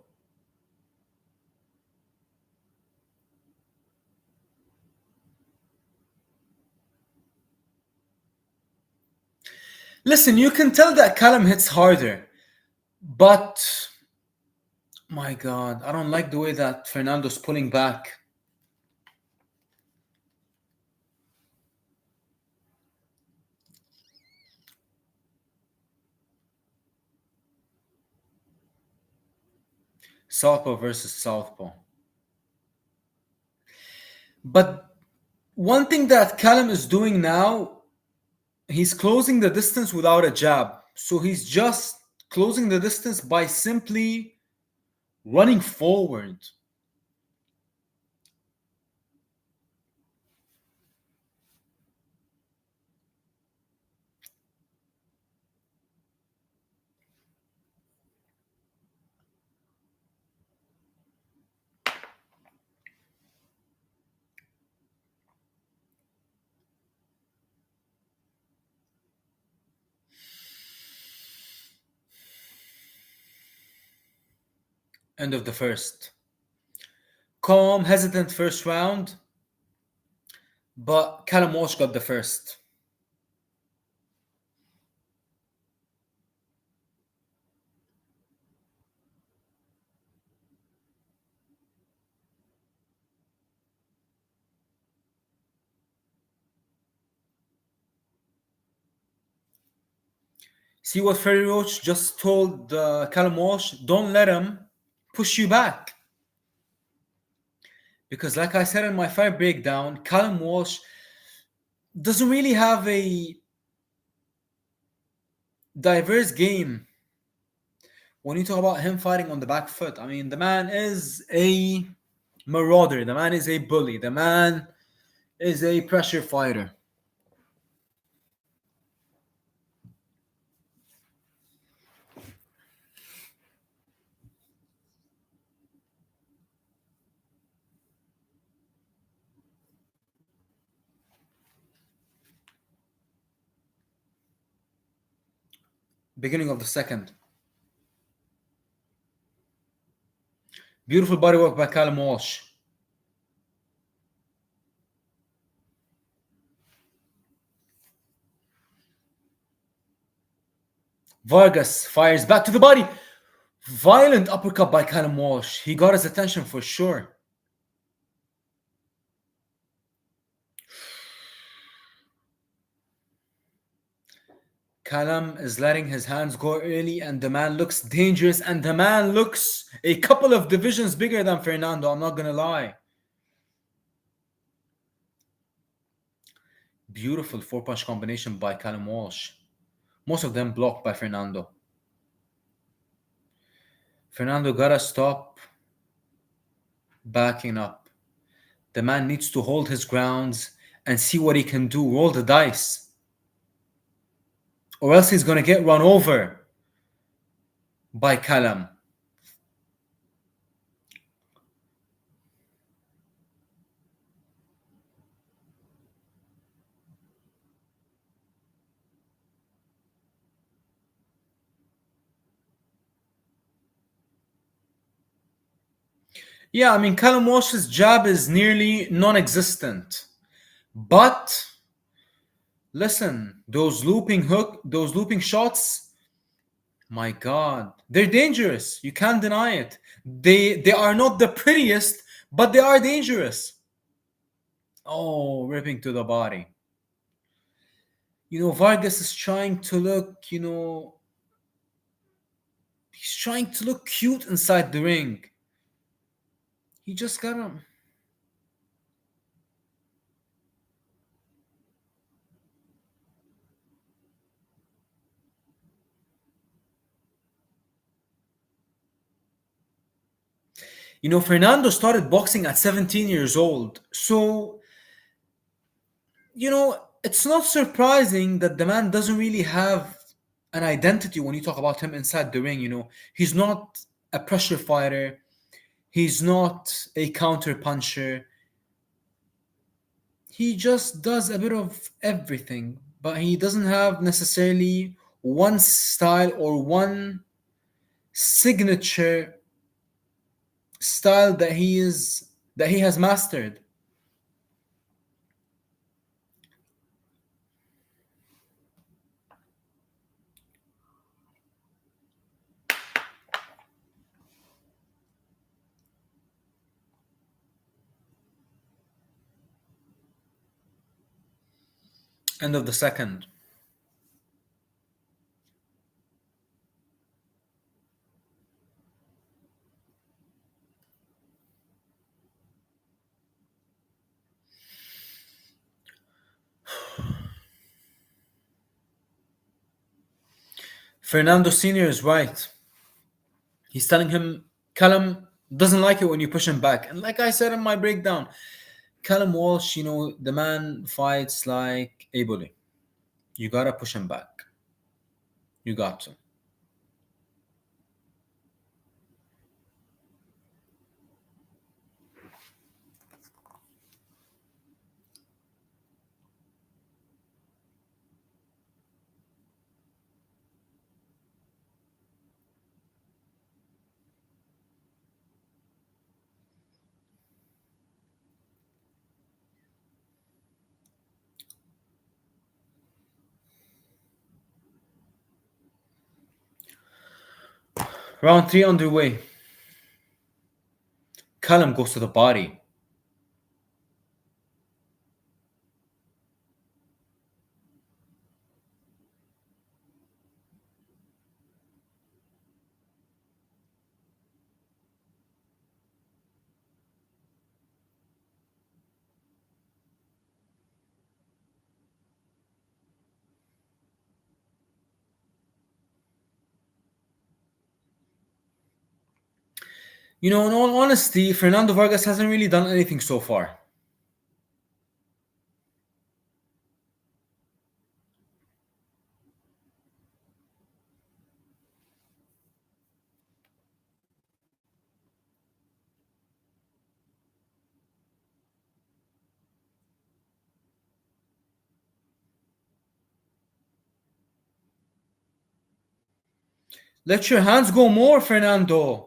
Speaker 1: Listen, you can tell that Callum hits harder, but my God, I don't like the way that Fernando's pulling back. Southpaw versus Southpaw. But one thing that Callum is doing now, he's closing the distance without a jab. So he's just closing the distance by simply running forward. End of the first. Calm, hesitant first round, but Callum Walsh got the first. See what Ferry Roach just told Callum Walsh? Don't let him push you back. Because like I said in my fight breakdown, Callum Walsh doesn't really have a diverse game when you talk about him fighting on the back foot. I mean, the man is a marauder. The man is a bully. The man is a pressure fighter. Beginning of the second. Beautiful body work by Callum Walsh. Vargas fires back to the body. Violent uppercut by Callum Walsh. He got his attention for sure. Callum is letting his hands go early, and the man looks dangerous, and the man looks a couple of divisions bigger than Fernando, I'm not gonna lie. Beautiful 4-punch combination by Callum Walsh. Most of them blocked by Fernando. Fernando gotta stop backing up. The man needs to hold his grounds and see what he can do. Roll the dice. Or else he's gonna get run over by Callum. Yeah, I mean, Callum Walsh's jab is nearly non-existent. But listen, those looping shots, my God, they're dangerous. You can't deny it. They are not the prettiest, but they are dangerous. Oh, ripping to the body. Vargas is trying to look, he's trying to look cute inside the ring. He just gotta. Fernando started boxing at 17 years old. So, it's not surprising that the man doesn't really have an identity when you talk about him inside the ring. He's not a pressure fighter. He's not a counter puncher. He just does a bit of everything, but he doesn't have necessarily one style or one signature style that he has mastered. End of the second. Fernando Sr. is right. He's telling him, Callum doesn't like it when you push him back. And like I said in my breakdown, Callum Walsh, the man fights like a bully. You gotta push him back. You got to. Round 3 underway. Callum goes to the body. In all honesty, Fernando Vargas hasn't really done anything so far. Let your hands go more, Fernando.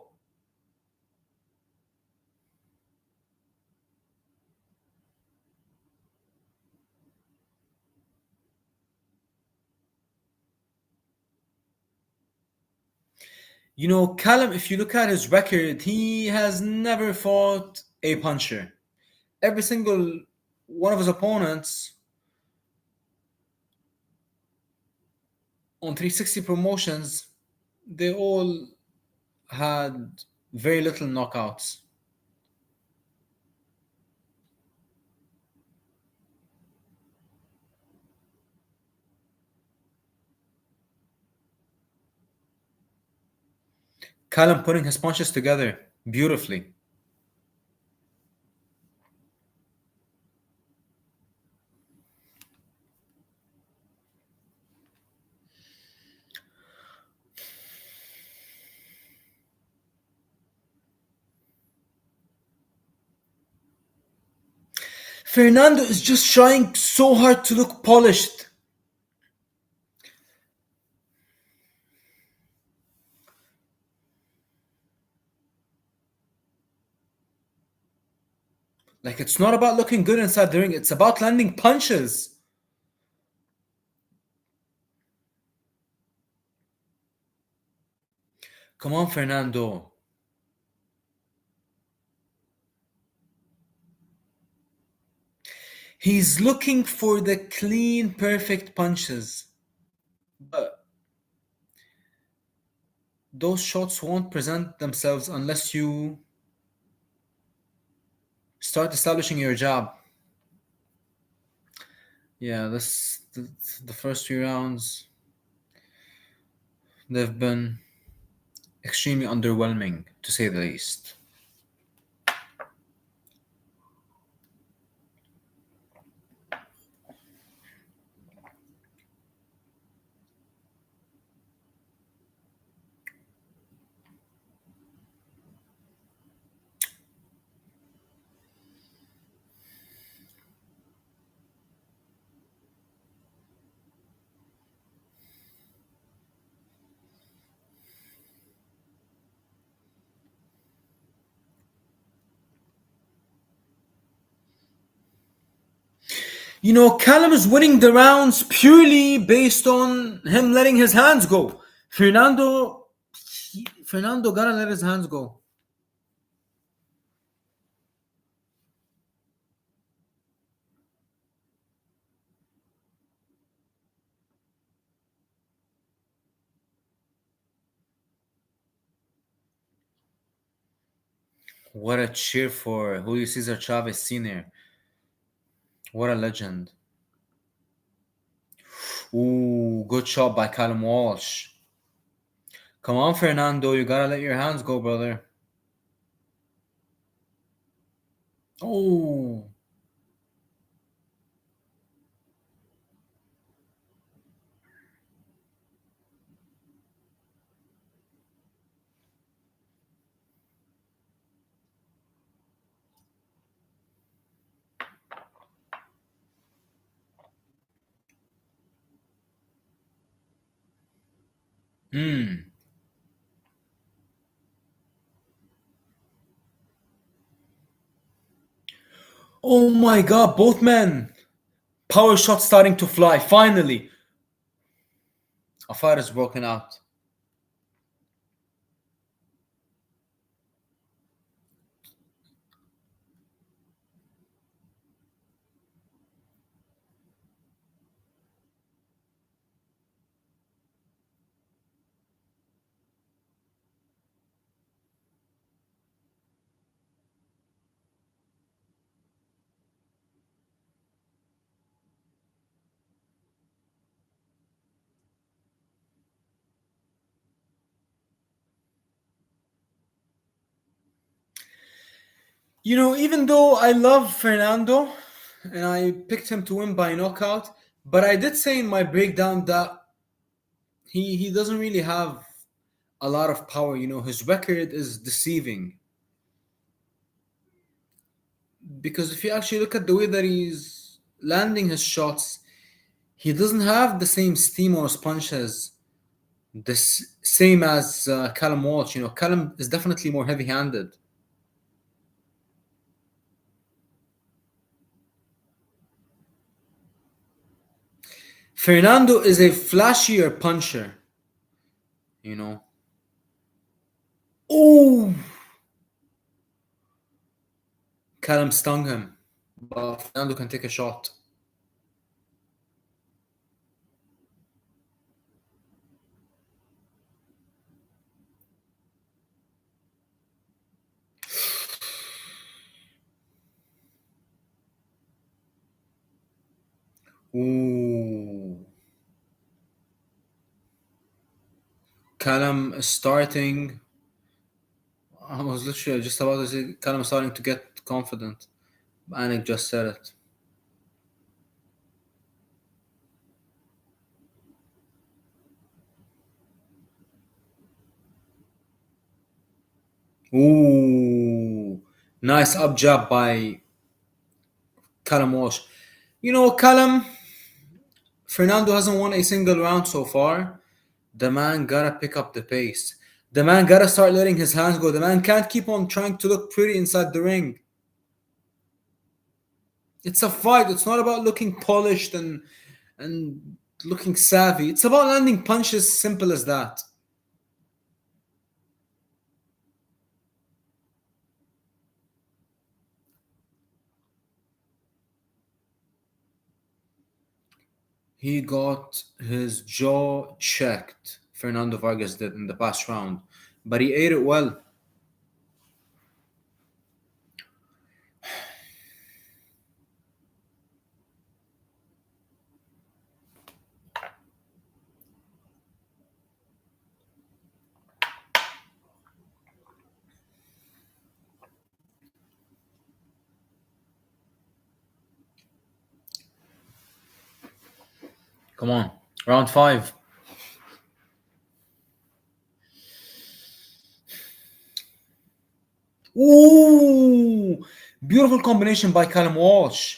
Speaker 1: Callum, if you look at his record, he has never fought a puncher. Every single one of his opponents on 360 promotions, they all had very little knockouts. Callum putting his punches together beautifully. Fernando is just trying so hard to look polished. Like, it's not about looking good inside the ring, it's about landing punches. Come on, Fernando. He's looking for the clean, perfect punches. But those shots won't present themselves unless you start establishing your jab. Yeah, the first few rounds, they've been extremely underwhelming, to say the least. Callum is winning the rounds purely based on him letting his hands go. Fernando gotta let his hands go. What a cheer for Julio Cesar Chavez Sr. What a legend. Ooh, good shot by Callum Walsh. Come on, Fernando, you gotta let your hands go, brother. Oh. Hmm. Oh my god, both men. Power shot starting to fly, finally. A fight is broken out. Even though I love Fernando and I picked him to win by knockout, but I did say in my breakdown that he doesn't really have a lot of power. His record is deceiving because if you actually look at the way that he's landing his shots, he doesn't have the same steam or punch as the same as Callum Walsh. Callum is definitely more heavy-handed. Fernando is a flashier puncher. You know. Oh, Callum stung him, but Fernando can take a shot. Ooh. Callum is starting. I was literally just about to say Callum is starting to get confident. Anik just said it. Ooh. Nice up jab by Callum Walsh. Callum, Fernando hasn't won a single round so far. The man gotta pick up the pace. The man gotta start letting his hands go. The man can't keep on trying to look pretty inside the ring. It's a fight. It's not about looking polished and looking savvy. It's about landing punches, simple as that. He got his jaw checked. Fernando Vargas did in the past round, but he ate it well. Come on, round 5. Ooh, beautiful combination by Callum Walsh,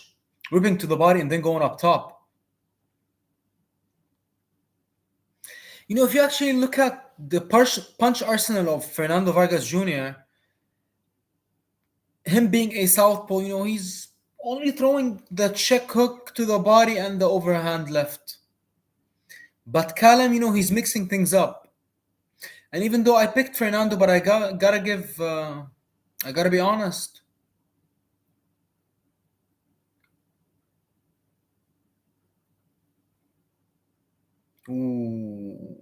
Speaker 1: ripping to the body and then going up top. If you actually look at the punch arsenal of Fernando Vargas Jr., him being a southpaw, he's only throwing the check hook to the body and the overhand left. But Callum, he's mixing things up. And even though I picked Fernando, but I gotta give, I gotta be honest. Ooh.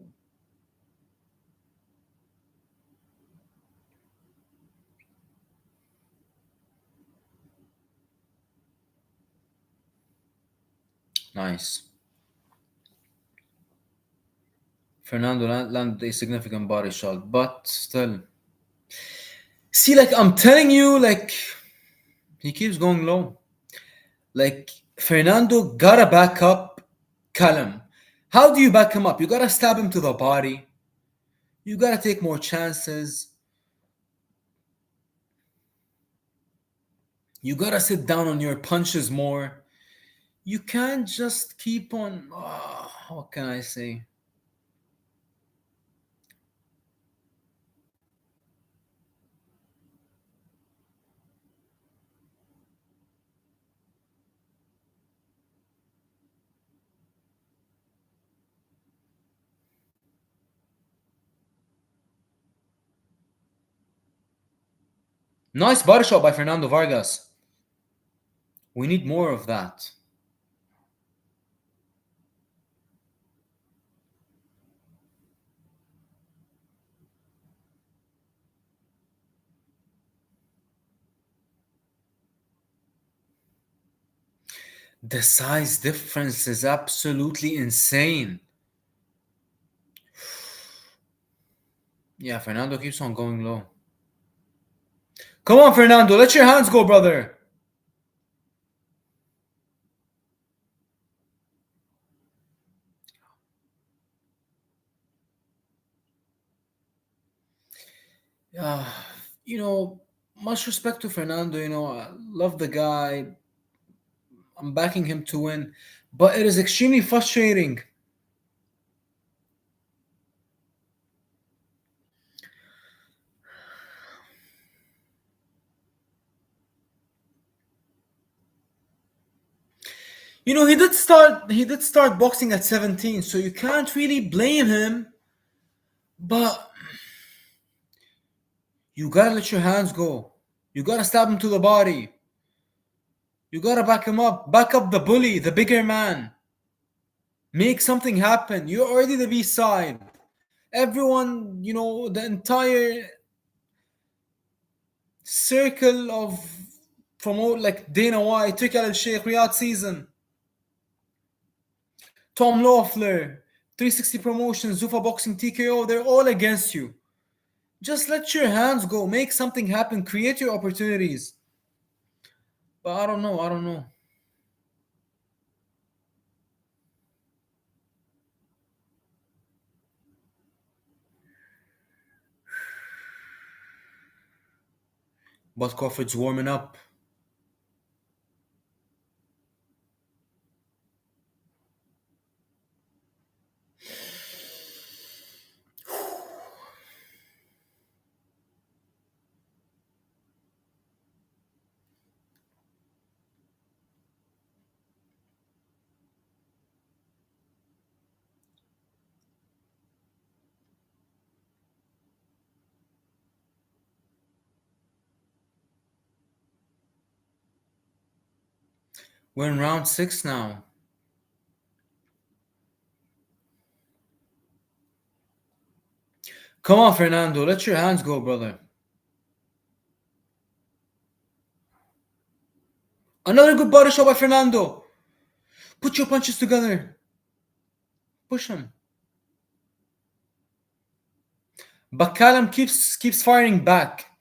Speaker 1: Nice. Fernando landed a significant body shot, but still. See, I'm telling you, he keeps going low. Fernando gotta back up Callum. How do you back him up? You gotta stab him to the body. You gotta take more chances. You gotta sit down on your punches more. You can't just keep on. What can I say? Nice body shot by Fernando Vargas. We need more of that. The size difference is absolutely insane. Yeah, Fernando keeps on going low. Come on, Fernando. Let your hands go, brother. Uh, you know, much respect to Fernando. I love the guy. I'm backing him to win, but it is extremely frustrating. He did start boxing at 17, so you can't really blame him, but you gotta let your hands go. You gotta stab him to the body. You gotta back him up. Back up the bully, the bigger man. Make something happen. You're already the B side. Everyone, the entire circle of promote like Dana White, Turki Al Sheikh, Riyadh Season, Tom Loeffler, 360 Promotions, Zufa Boxing, TKO, they're all against you. Just let your hands go. Make something happen. Create your opportunities. But I don't know. I don't know. But Crawford's warming up. We're in round 6 now. Come on, Fernando. Let your hands go, brother. Another good body shot by Fernando. Put your punches together. Push him. But Callum keeps firing back.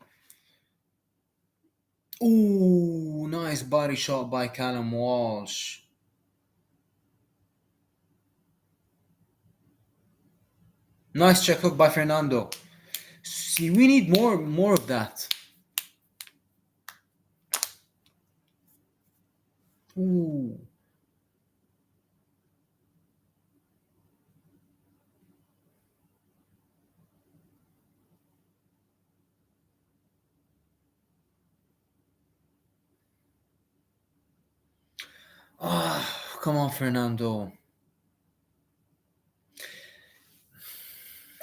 Speaker 1: Ooh, nice body shot by Callum Walsh. Nice check hook by Fernando. See, we need more of that. Ooh. Ah, come on, Fernando.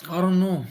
Speaker 1: I don't know.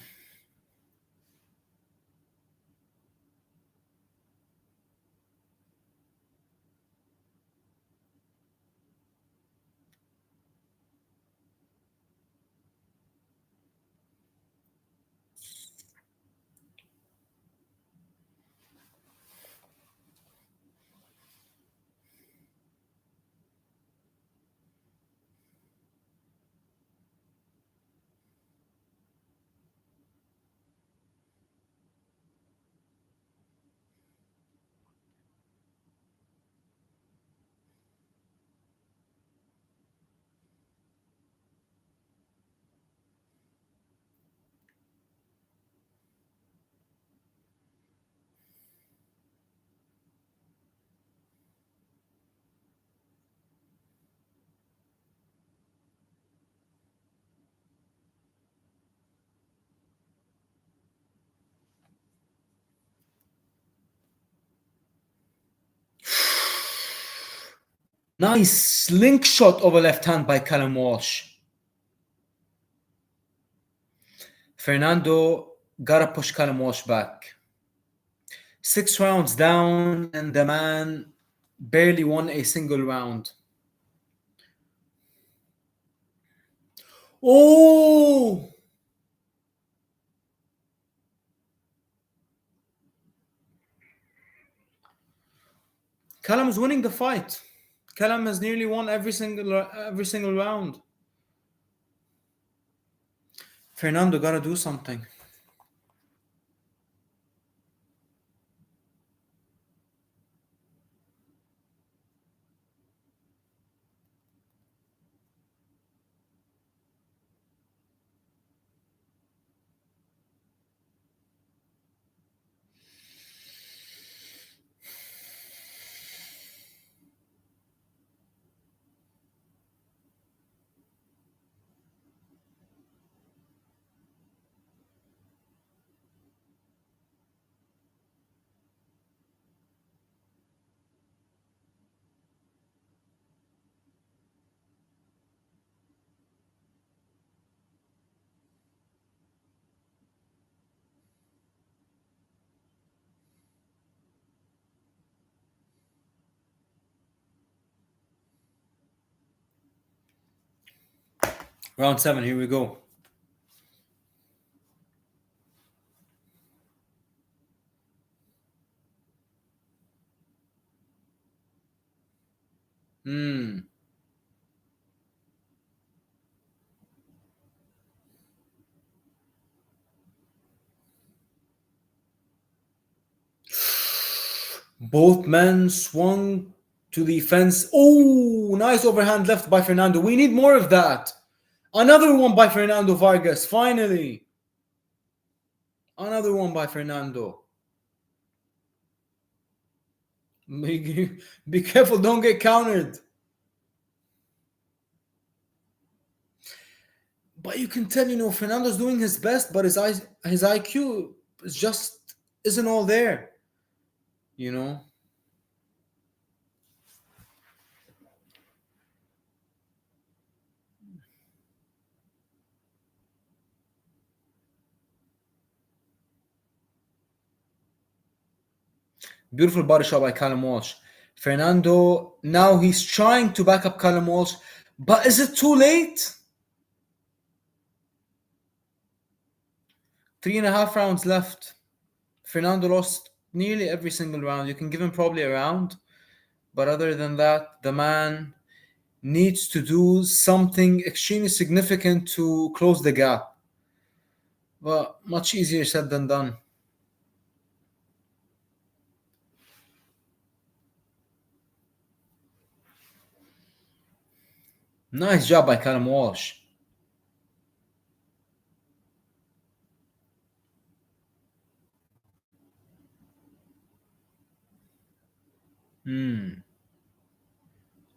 Speaker 1: Nice slingshot of a left hand by Callum Walsh. Fernando gotta push Callum Walsh back. 6 rounds down, and the man barely won a single round. Oh! Callum is winning the fight. Callum has nearly won every single round. Fernando gotta do something. Round 7, here we go. Hmm. Both men swung to the fence. Oh, nice overhand left by Fernando. We need more of that. Another one by Fernando Vargas. Finally. Another one by Fernando. Be careful, don't get countered. But you can tell, Fernando's doing his best, but his IQ is just isn't all there. You know. Beautiful body shot by Callum Walsh. Fernando, now he's trying to back up Callum Walsh, but is it too late? 3.5 rounds left. Fernando lost nearly every single round. You can give him probably a round, but other than that, the man needs to do something extremely significant to close the gap. But much easier said than done. Nice job by Callum Walsh.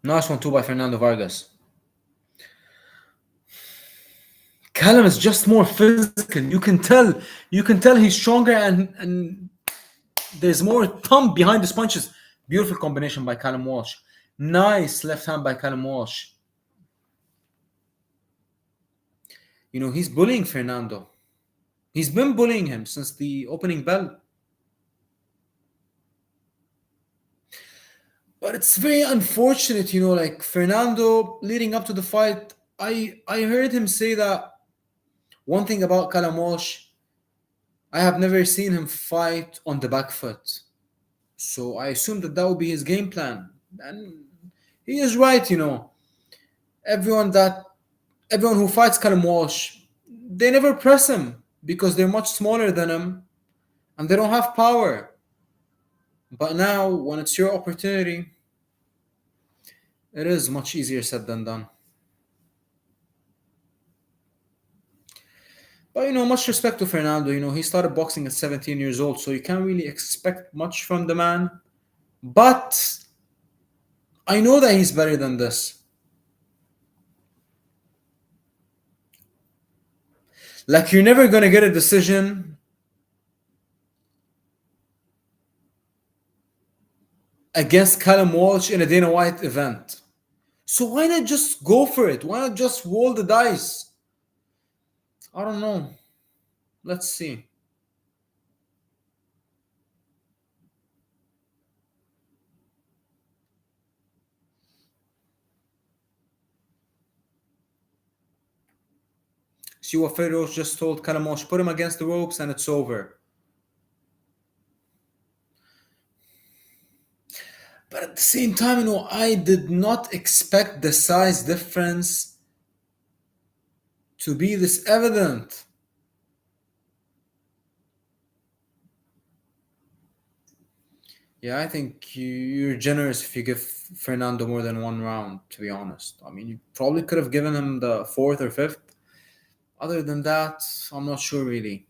Speaker 1: Nice one too by Fernando Vargas. Callum is just more physical. You can tell he's stronger and there's more thump behind his punches. Beautiful combination by Callum Walsh. Nice left hand by Callum Walsh. He's bullying Fernando. He's been bullying him since the opening bell. But it's very unfortunate, like Fernando leading up to the fight. I heard him say that one thing about Callum Walsh, I have never seen him fight on the back foot. So I assumed that would be his game plan. And he is right. Everyone that everyone who fights Callum Walsh, they never press him because they're much smaller than him and they don't have power. But now, when it's your opportunity, it is much easier said than done. But much respect to Fernando. He started boxing at 17 years old, so you can't really expect much from the man. But I know that he's better than this. Like, you're never gonna get a decision against Callum Walsh in a Dana White event. So why not just go for it? Why not just roll the dice? I don't know. Let's see. See what Feroz just told Callum Walsh. Put him against the ropes and it's over. But at the same time, I did not expect the size difference to be this evident. Yeah, I think you're generous if you give Fernando more than one round, to be honest. I mean, you probably could have given him the fourth or fifth. Other than that, I'm not sure really.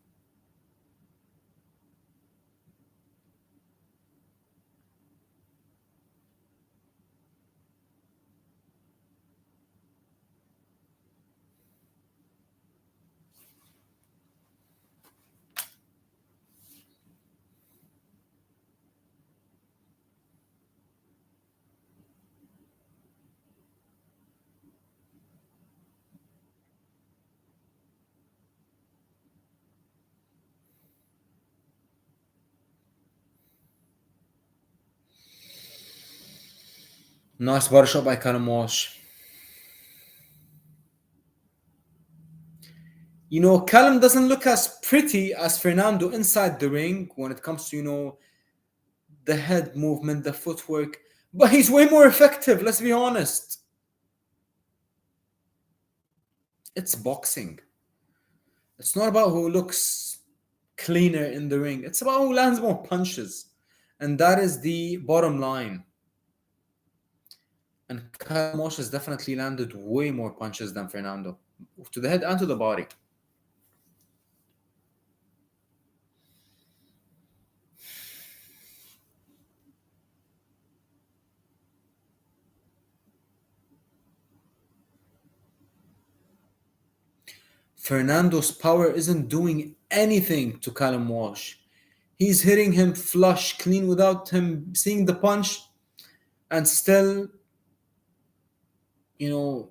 Speaker 1: Nice body shot by Callum Walsh. Callum doesn't look as pretty as Fernando inside the ring when it comes to, the head movement, the footwork, but he's way more effective, let's be honest. It's boxing. It's not about who looks cleaner in the ring, it's about who lands more punches. And that is the bottom line. And Kyle Mosh has definitely landed way more punches than Fernando, to the head and to the body. Fernando's power isn't doing anything to Callum Walsh. He's hitting him flush, clean, without him seeing the punch, and still, ooh,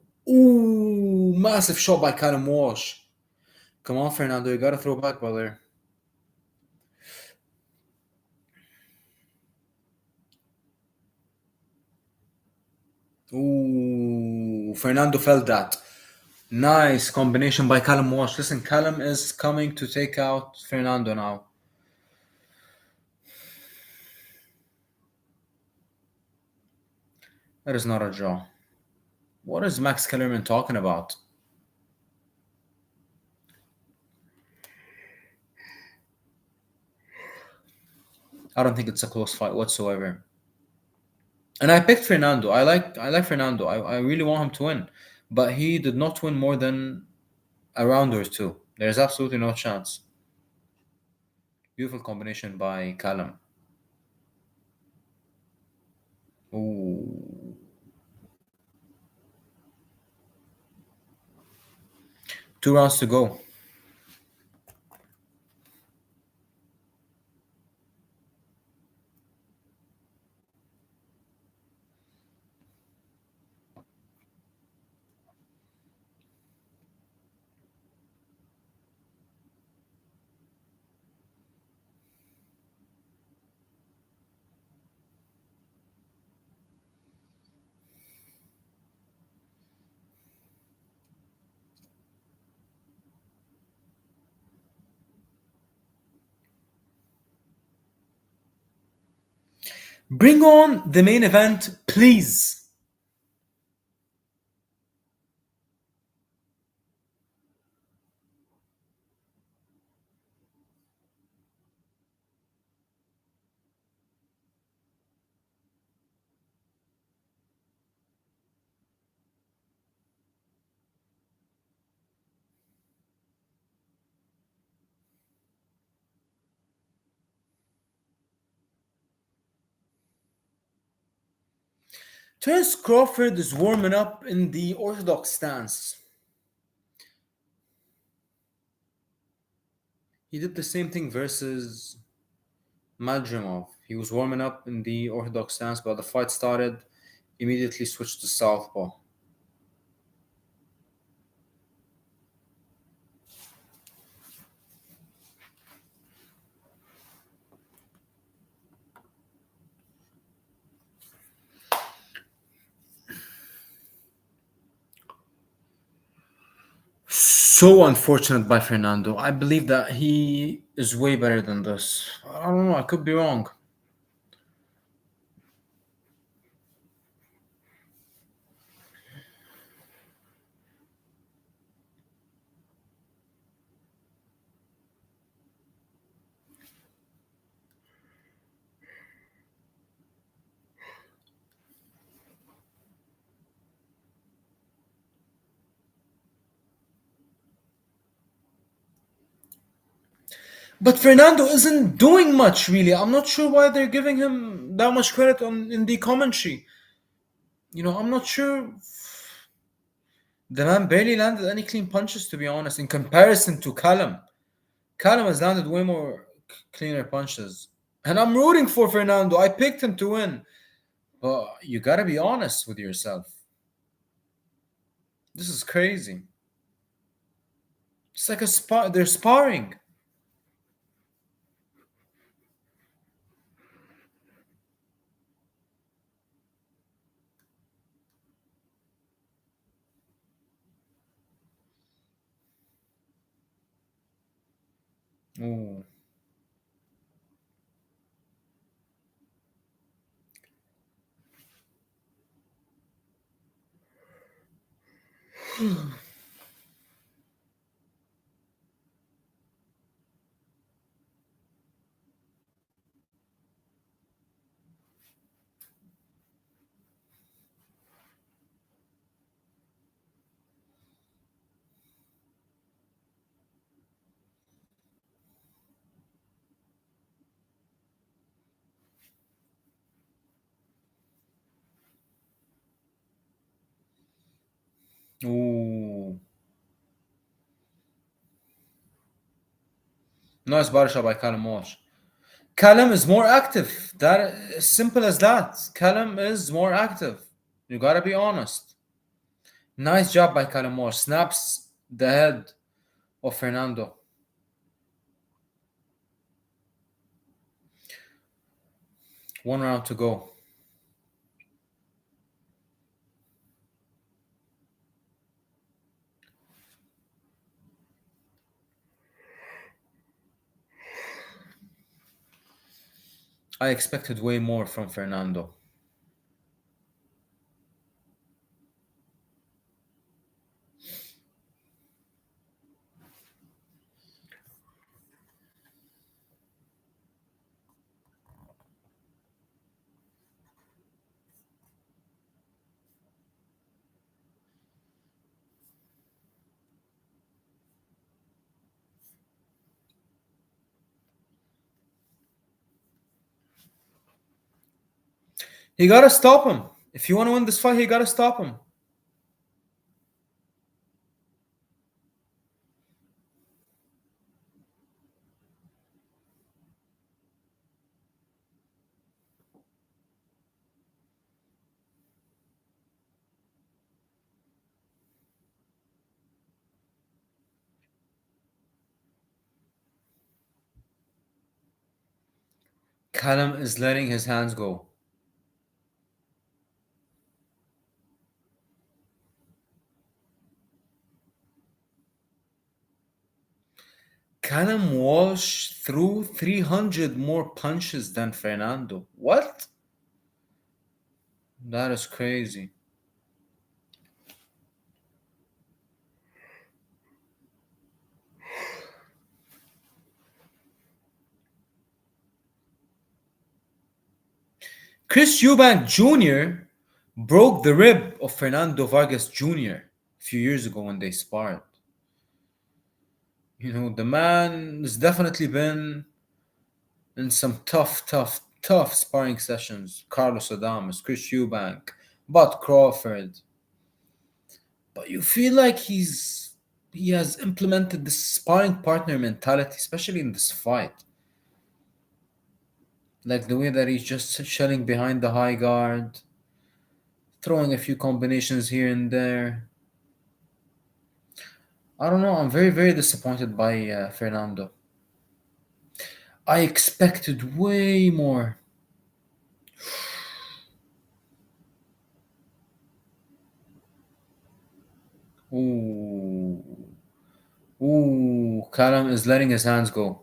Speaker 1: massive shot by Callum Walsh. Come on, Fernando, you gotta throw back, brother. Ooh, Fernando felt that. Nice combination by Callum Walsh. Listen, Callum is coming to take out Fernando now. That is not a draw. What is Max Kellerman talking about? I don't think it's a close fight whatsoever. And I picked Fernando. I like Fernando. I really want him to win. But he did not win more than a round or two. There's absolutely no chance. Beautiful combination by Callum. Ooh. 2 rounds to go. Bring on the main event, please. Terence Crawford is warming up in the orthodox stance. He did the same thing versus Madrimov. He was warming up in the orthodox stance, but the fight started, immediately switched to southpaw. So unfortunate by Fernando. I believe that he is way better than this. I don't know, I could be wrong. But Fernando isn't doing much, really. I'm not sure why they're giving him that much credit in the commentary. I'm not sure. The man barely landed any clean punches, to be honest, in comparison to Callum. Callum has landed way more cleaner punches. And I'm rooting for Fernando. I picked him to win. But you gotta be honest with yourself. This is crazy. It's like they're sparring. Ooh. Ooh. Nice body shot by Callum Walsh. Callum is more active. That simple as that. Callum is more active. You gotta be honest. Nice job by Callum Walsh. Snaps the head of Fernando. One round to go. I expected way more from Fernando. He gotta stop him. If you want to win this fight, he gotta stop him. Callum is letting his hands go. Callum Walsh threw 300 more punches than Fernando. What? That is crazy. Chris Eubank Jr. broke the rib of Fernando Vargas Jr. a few years ago when they sparred. You know, the man has definitely been in some tough sparring sessions. Carlos Adames, Chris Eubank, Bud Crawford. But you feel like he has implemented this sparring partner mentality, especially in this fight. Like the way that he's just shelling behind the high guard, throwing a few combinations here and there. I don't know. I'm very disappointed by Fernando. I expected way more. Ooh. Ooh. Callum is letting his hands go.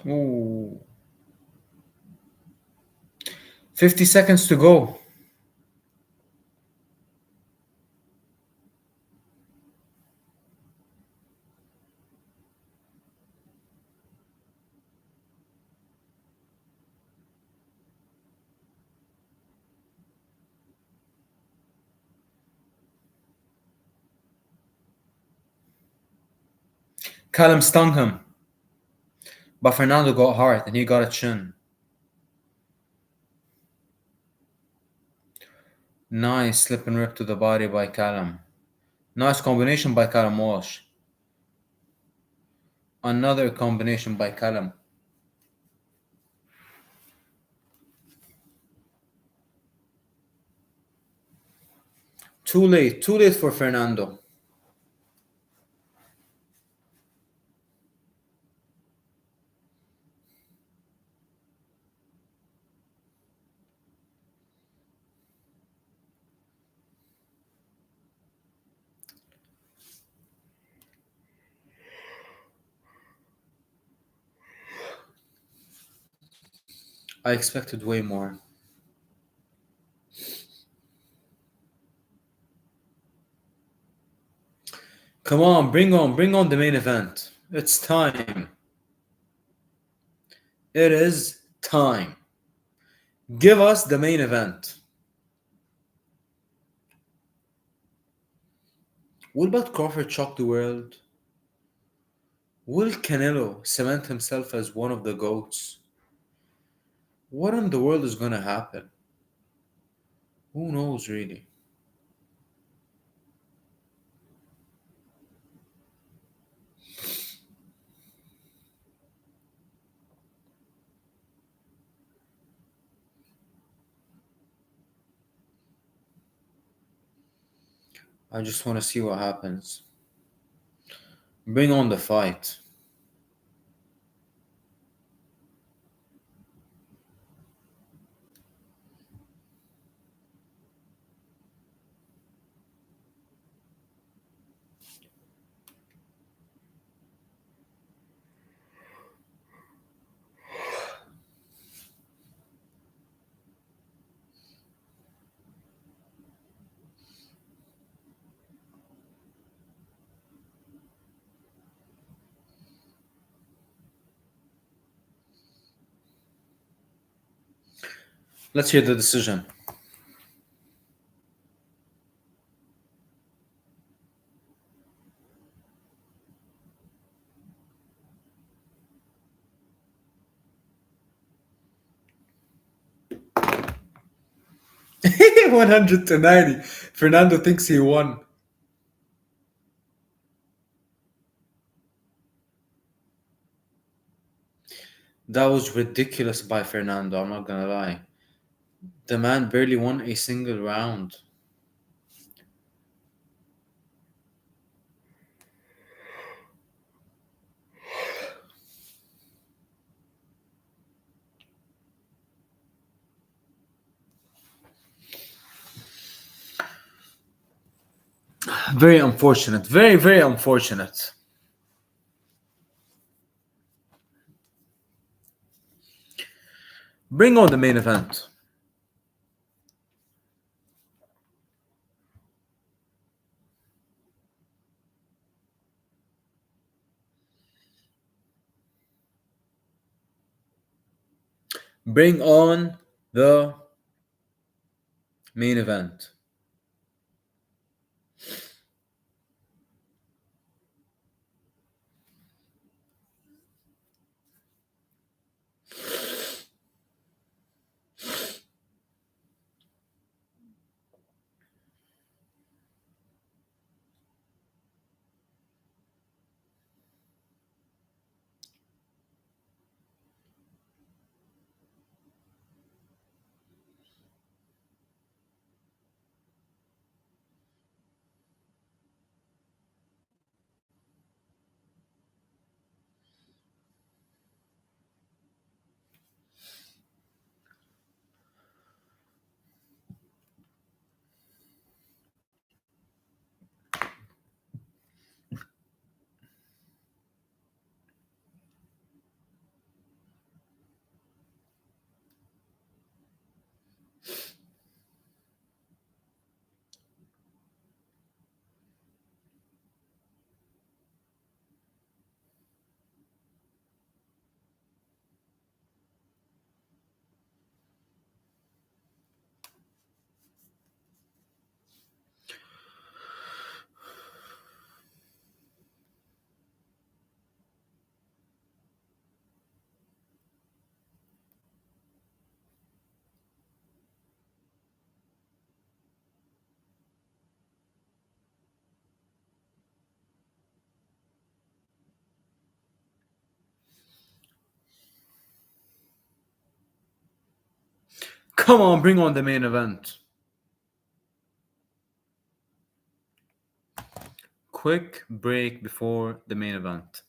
Speaker 1: Ooh. 50 seconds to go. Callum stung him, but Fernando got hard and he got a chin. Nice slip and rip to the body by Callum. Nice combination by Callum Walsh. Another combination by Callum. Too late. Too late for Fernando. I expected way more. Come on, bring on the main event. It's time. It is time. Give us the main event. Will but Crawford shock the world? Will Canelo cement himself as one of the GOATs? What in the world is gonna happen? Who knows really? I just wanna see what happens. Bring on the fight. Let's hear the decision. 100 to 90. Fernando thinks he won. That was ridiculous by Fernando, I'm not gonna lie. The man barely won a single round. Very unfortunate. Very, very unfortunate. Bring on the main event. Bring on the main event. Come on, bring on the main event. quick break before the main event.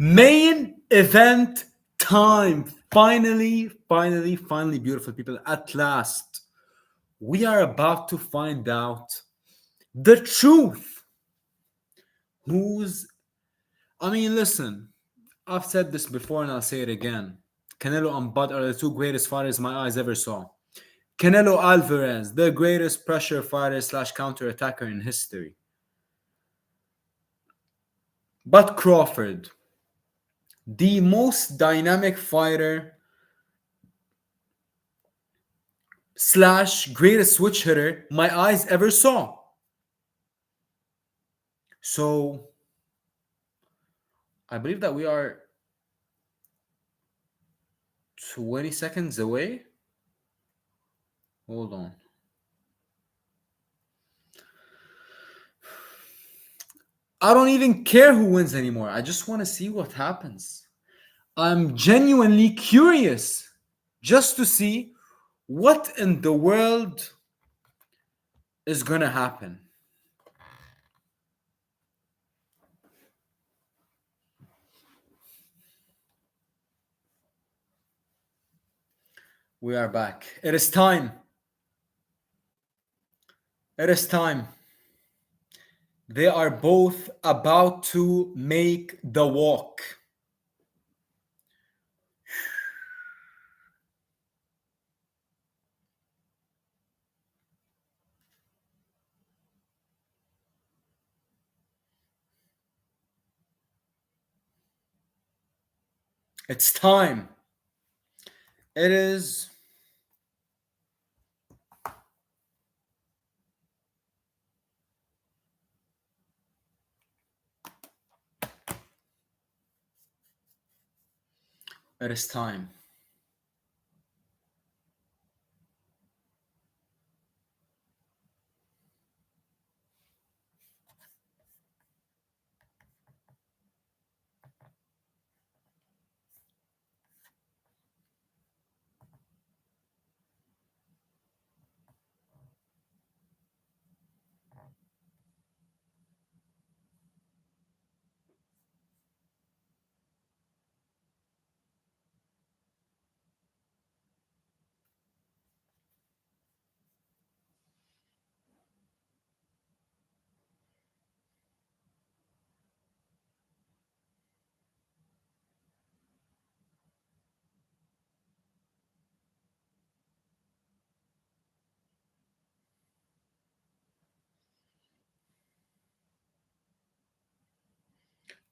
Speaker 1: Main event time. Finally, beautiful people. At last, we are about to find out the truth. Who's. I mean, listen, I've said this before and I'll say it again. Canelo and Bud are the two greatest fighters my eyes ever saw. Canelo Alvarez, the greatest pressure fighter slash counter attacker in history. Bud Crawford, the most dynamic fighter slash greatest switch hitter my eyes ever saw. So I believe that we are 20 seconds away. Hold on. I don't even care who wins anymore. I just want to see what happens. I'm genuinely curious just to see what in the world is going to happen. We are back. It is time. It is time. They are both about to make the walk. It's time. It is. It is time.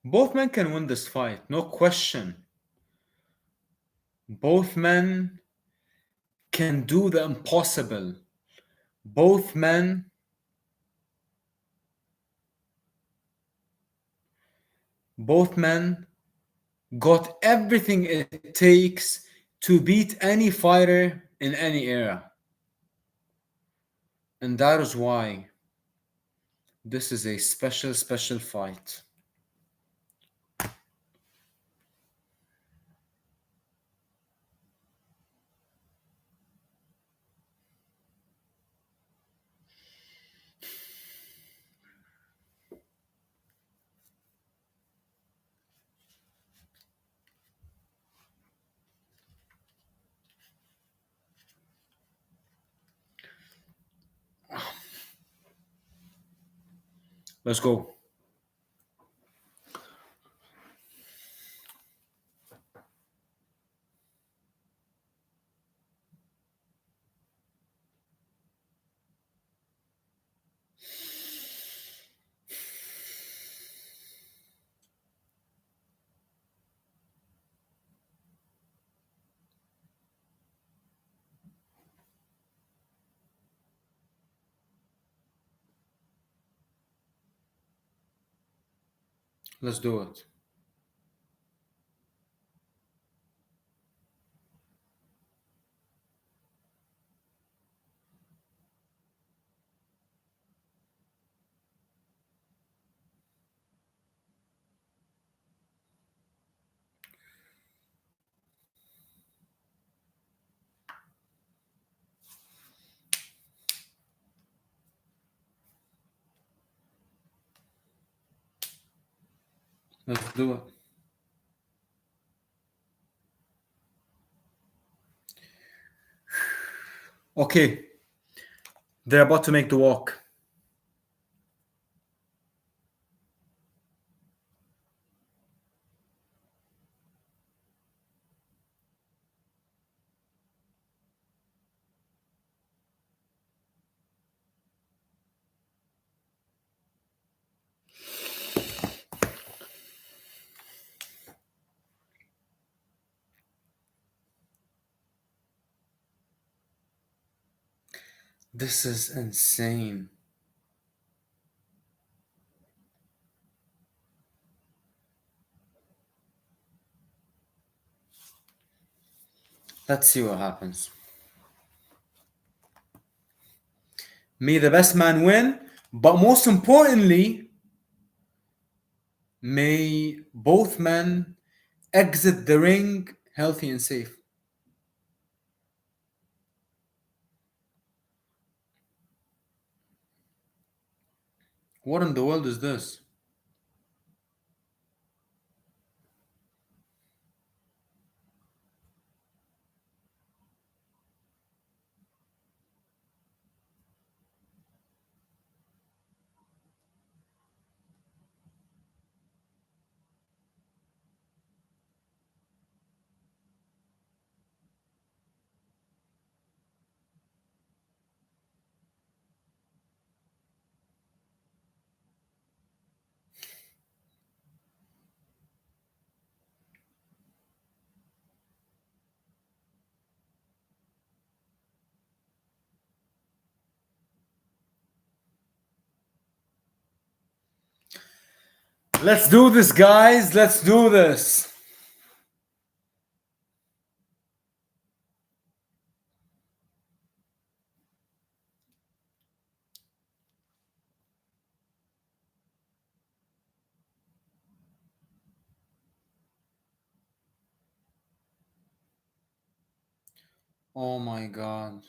Speaker 1: Both men can win this fight, no question. Both men can do the impossible. Both men both men got everything it takes to beat any fighter in any era. And that is why this is a special fight. Let's go. Let's do it. Let's do it. Okay, they're about to make the walk. This is insane. Let's see what happens. May the best man win, but most importantly, may both men exit the ring healthy and safe. What in the world is this? Let's do this, guys. Let's do this. Oh my god.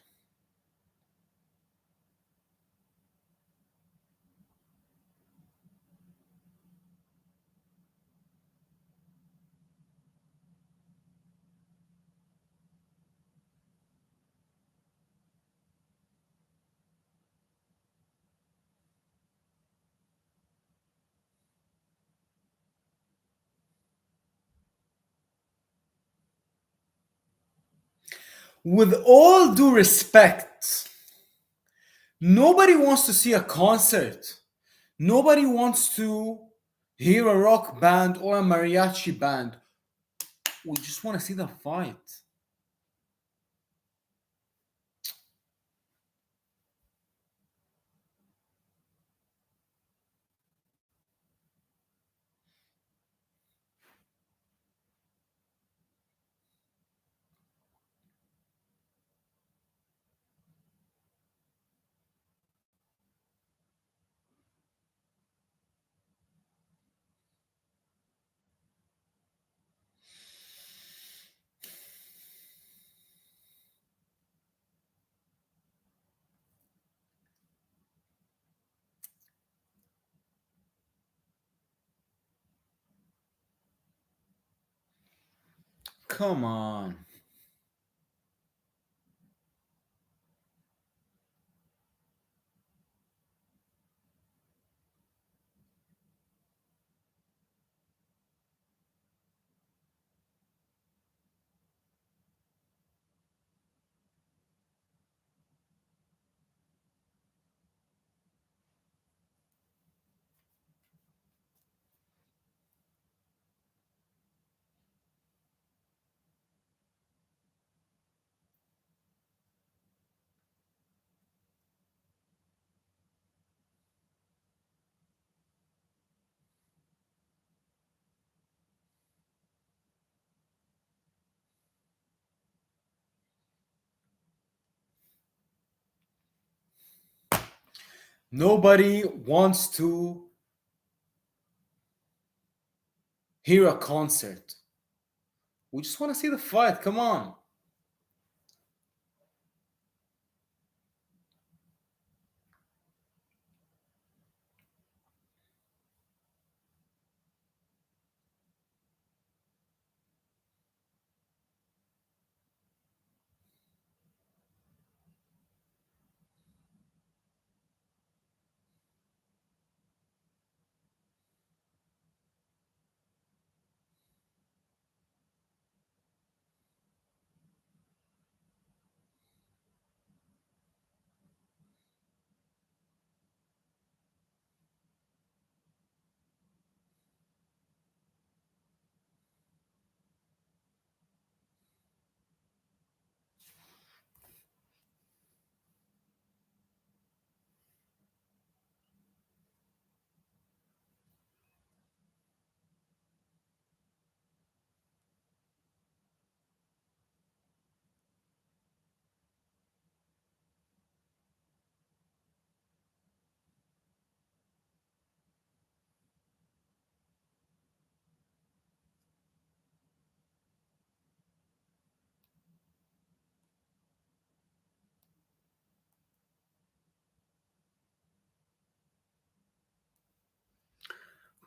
Speaker 1: With all due respect, nobody wants to see a concert. Nobody wants to hear a rock band or a mariachi band. We just want to see the fight. Come on. Nobody wants to hear a concert. We just want to see the fight. Come on.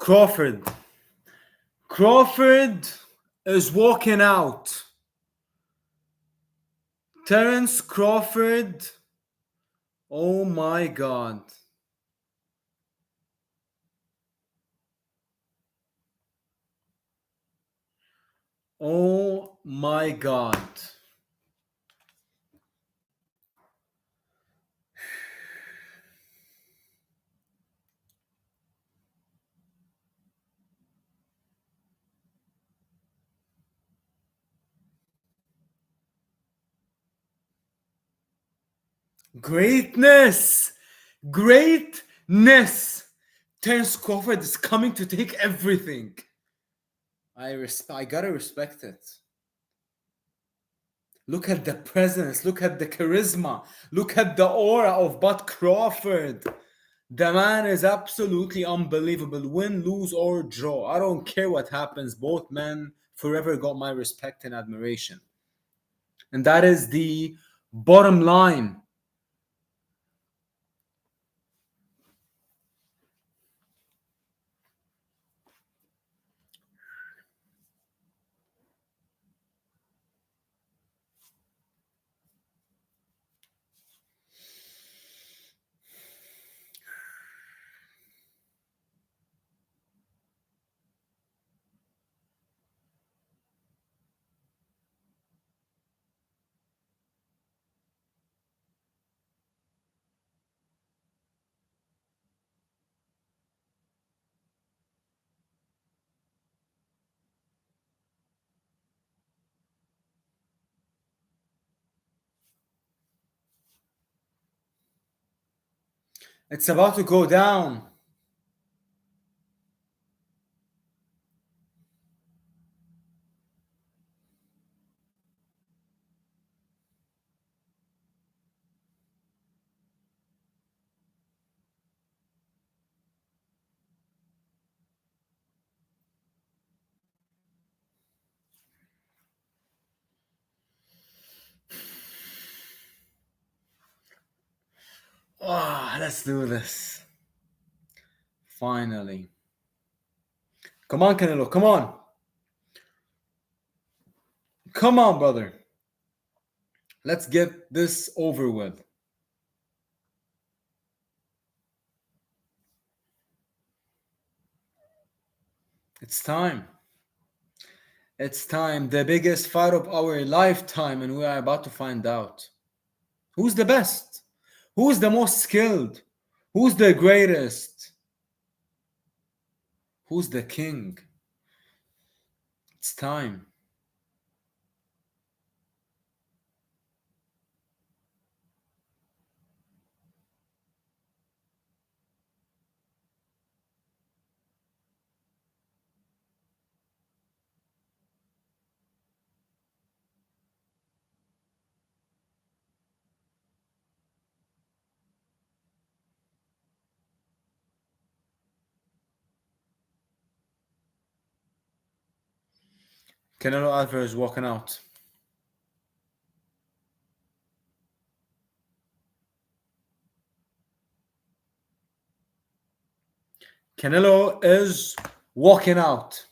Speaker 1: Crawford. Crawford is walking out. Terence Crawford. Oh my god. Oh my god. Greatness! Greatness! Terence Crawford is coming to take everything. I gotta respect it. Look at the presence, look at the charisma, look at the aura of Bud Crawford. The man is absolutely unbelievable. Win, lose, or draw. I don't care what happens. Both men forever got my respect and admiration. And that is the bottom line. It's about to go down. Ah, let's do this. Finally. Come on, Canelo. Come on. Come on, brother. Let's get this over with. It's time. It's time. The biggest fight of our lifetime, and we are about to find out. Who's the best? Who's the most skilled? Who's the greatest? Who's the king? It's time. Canelo Alvarez walking out. Canelo is walking out.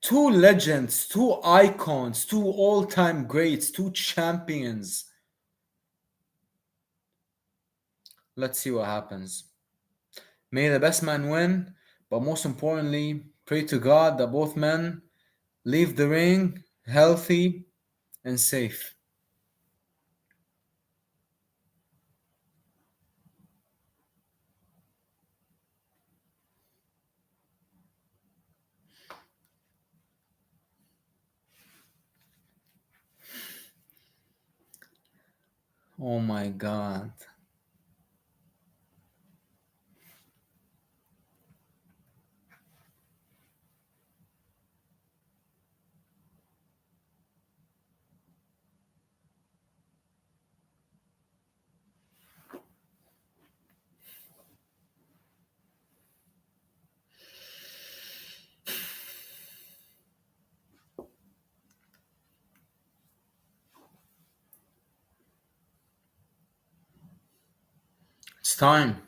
Speaker 1: Two legends, two icons, two all-time greats, two champions. Let's see what happens. May the best man win, but most importantly, pray to God that both men leave the ring healthy and safe. Oh my God. time.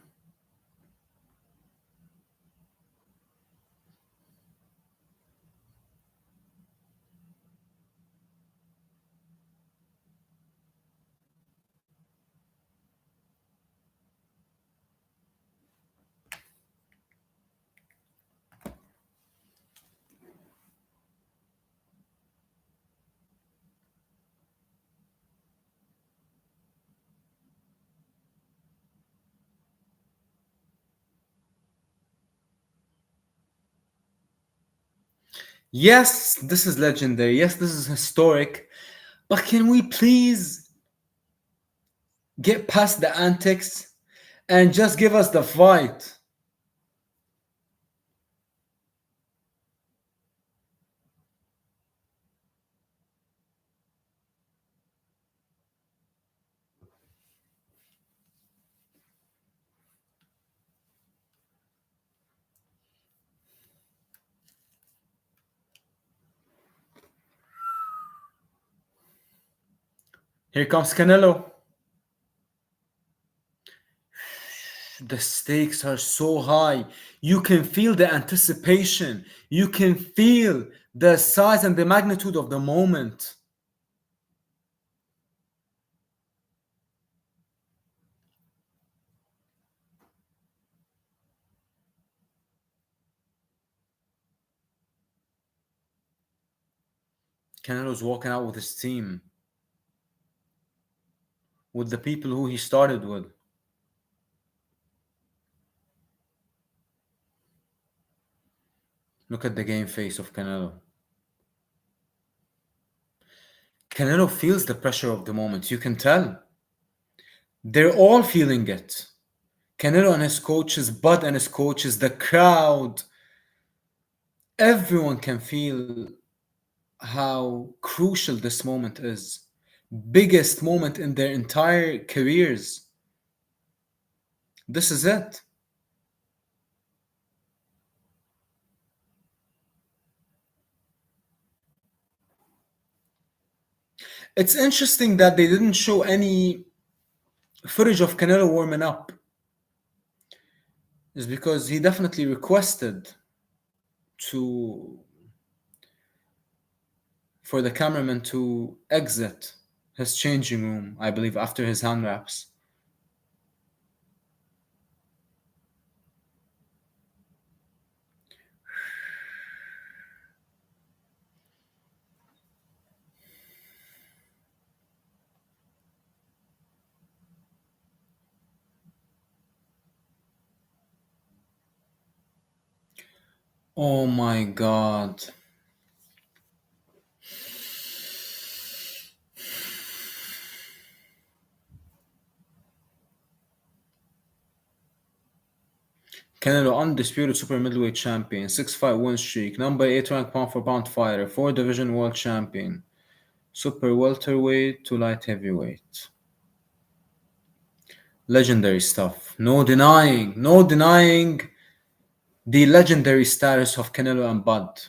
Speaker 1: Yes, this is legendary. Yes, this is historic. But can we please get past the antics and just give us the fight? Here comes Canelo. The stakes are so high. You can feel the anticipation. You can feel the size and the magnitude of the moment. Canelo's walking out with his team, with the people who he started with. Look at the game face of Canelo. Canelo feels the pressure of the moment. You can tell. They're all feeling it. Canelo and his coaches, Bud and his coaches, the crowd. Everyone can feel how crucial this moment is. Biggest moment in their entire careers. This is it. It's interesting that they didn't show any footage of Canelo warming up. Is because he definitely requested to for the cameraman to exit his changing room, I believe, after his hand wraps. Oh my god. Canelo, undisputed super middleweight champion, 6-fight win streak, number 8 ranked pound for pound fighter, 4 division world champion, super welterweight to light heavyweight. Legendary stuff. No denying the legendary status of Canelo and Bud.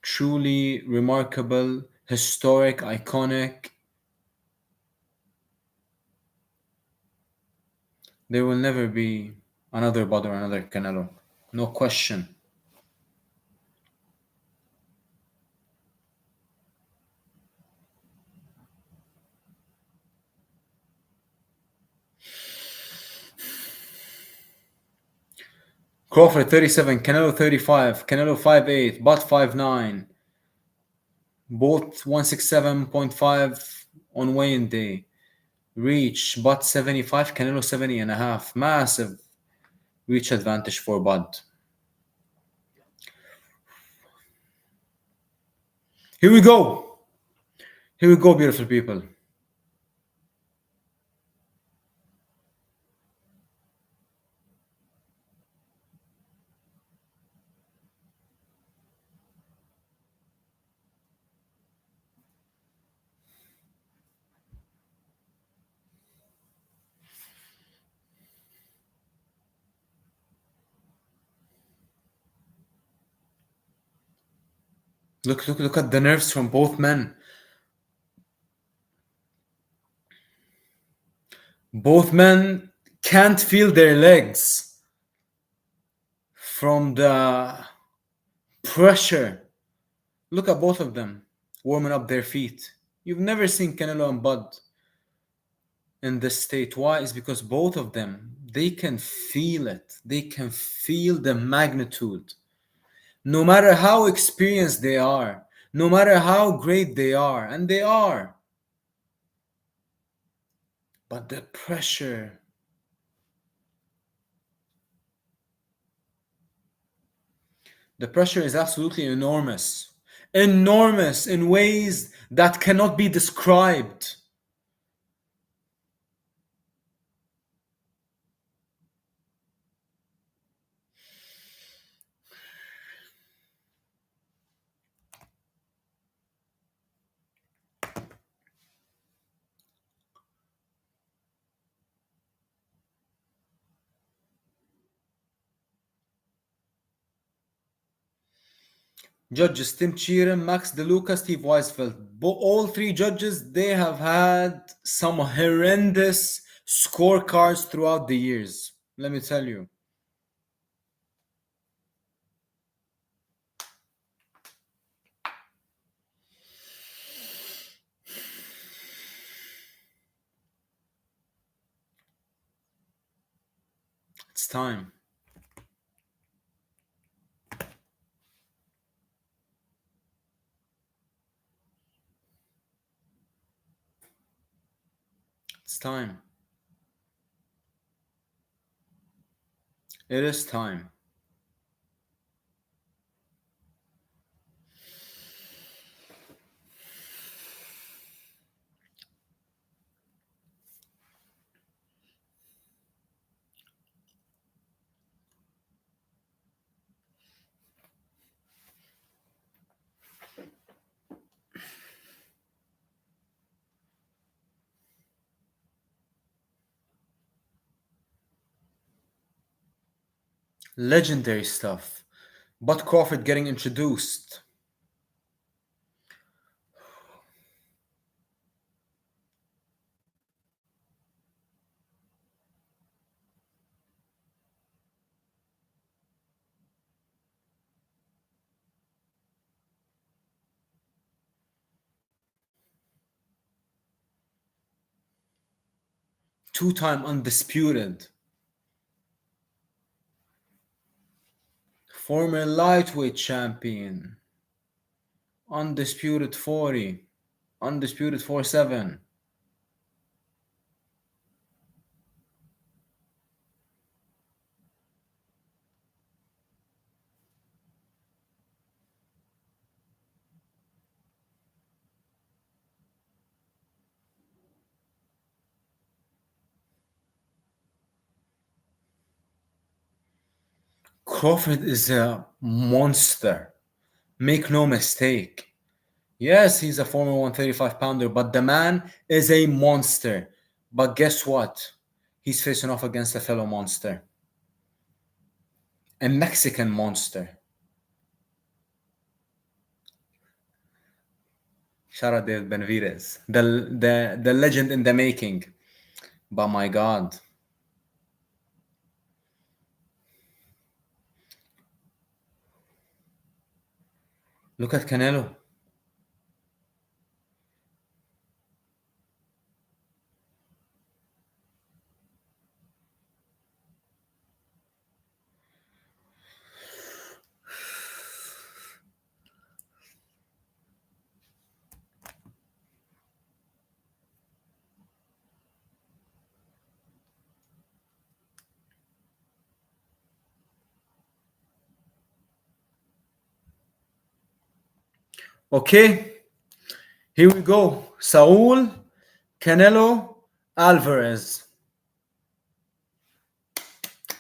Speaker 1: Truly remarkable, historic, iconic. There will never be another Bud or another Canelo. No question. Crawford 37, Canelo 35, Canelo 5'8", Bud 5'9", both 167.5 on weigh-in day. Reach, Bud 75, Canelo 70 and a half. Massive reach advantage for Bud. Here we go. Here we go, beautiful people. Look at the nerves from both men. Both men can't feel their legs from the pressure. Look at both of them warming up their feet. You've never seen Canelo and Bud in this state. Why? Is because both of them, they can feel it. They can feel the magnitude. No matter how experienced they are, no matter how great they are, and they are, but the pressure, the pressure is absolutely enormous. Enormous in ways that cannot be described. Judges Tim Cheeren, Max DeLuca, Steve Weisfeld. All three judges, they have had some horrendous scorecards throughout the years. Let me tell you. It's time. It's time. It is time. Legendary stuff. But Crawford getting introduced. Two-time undisputed. Former lightweight champion. Undisputed 40. Undisputed 4-7. Crawford is a monster. Make no mistake. Yes, he's a former 135 pounder, but the man is a monster. But guess what? He's facing off against a fellow monster. A Mexican monster. Shout out David Benavidez. The legend in the making. But my God. Look at Canelo. Okay, here we go. Saul Canelo Alvarez.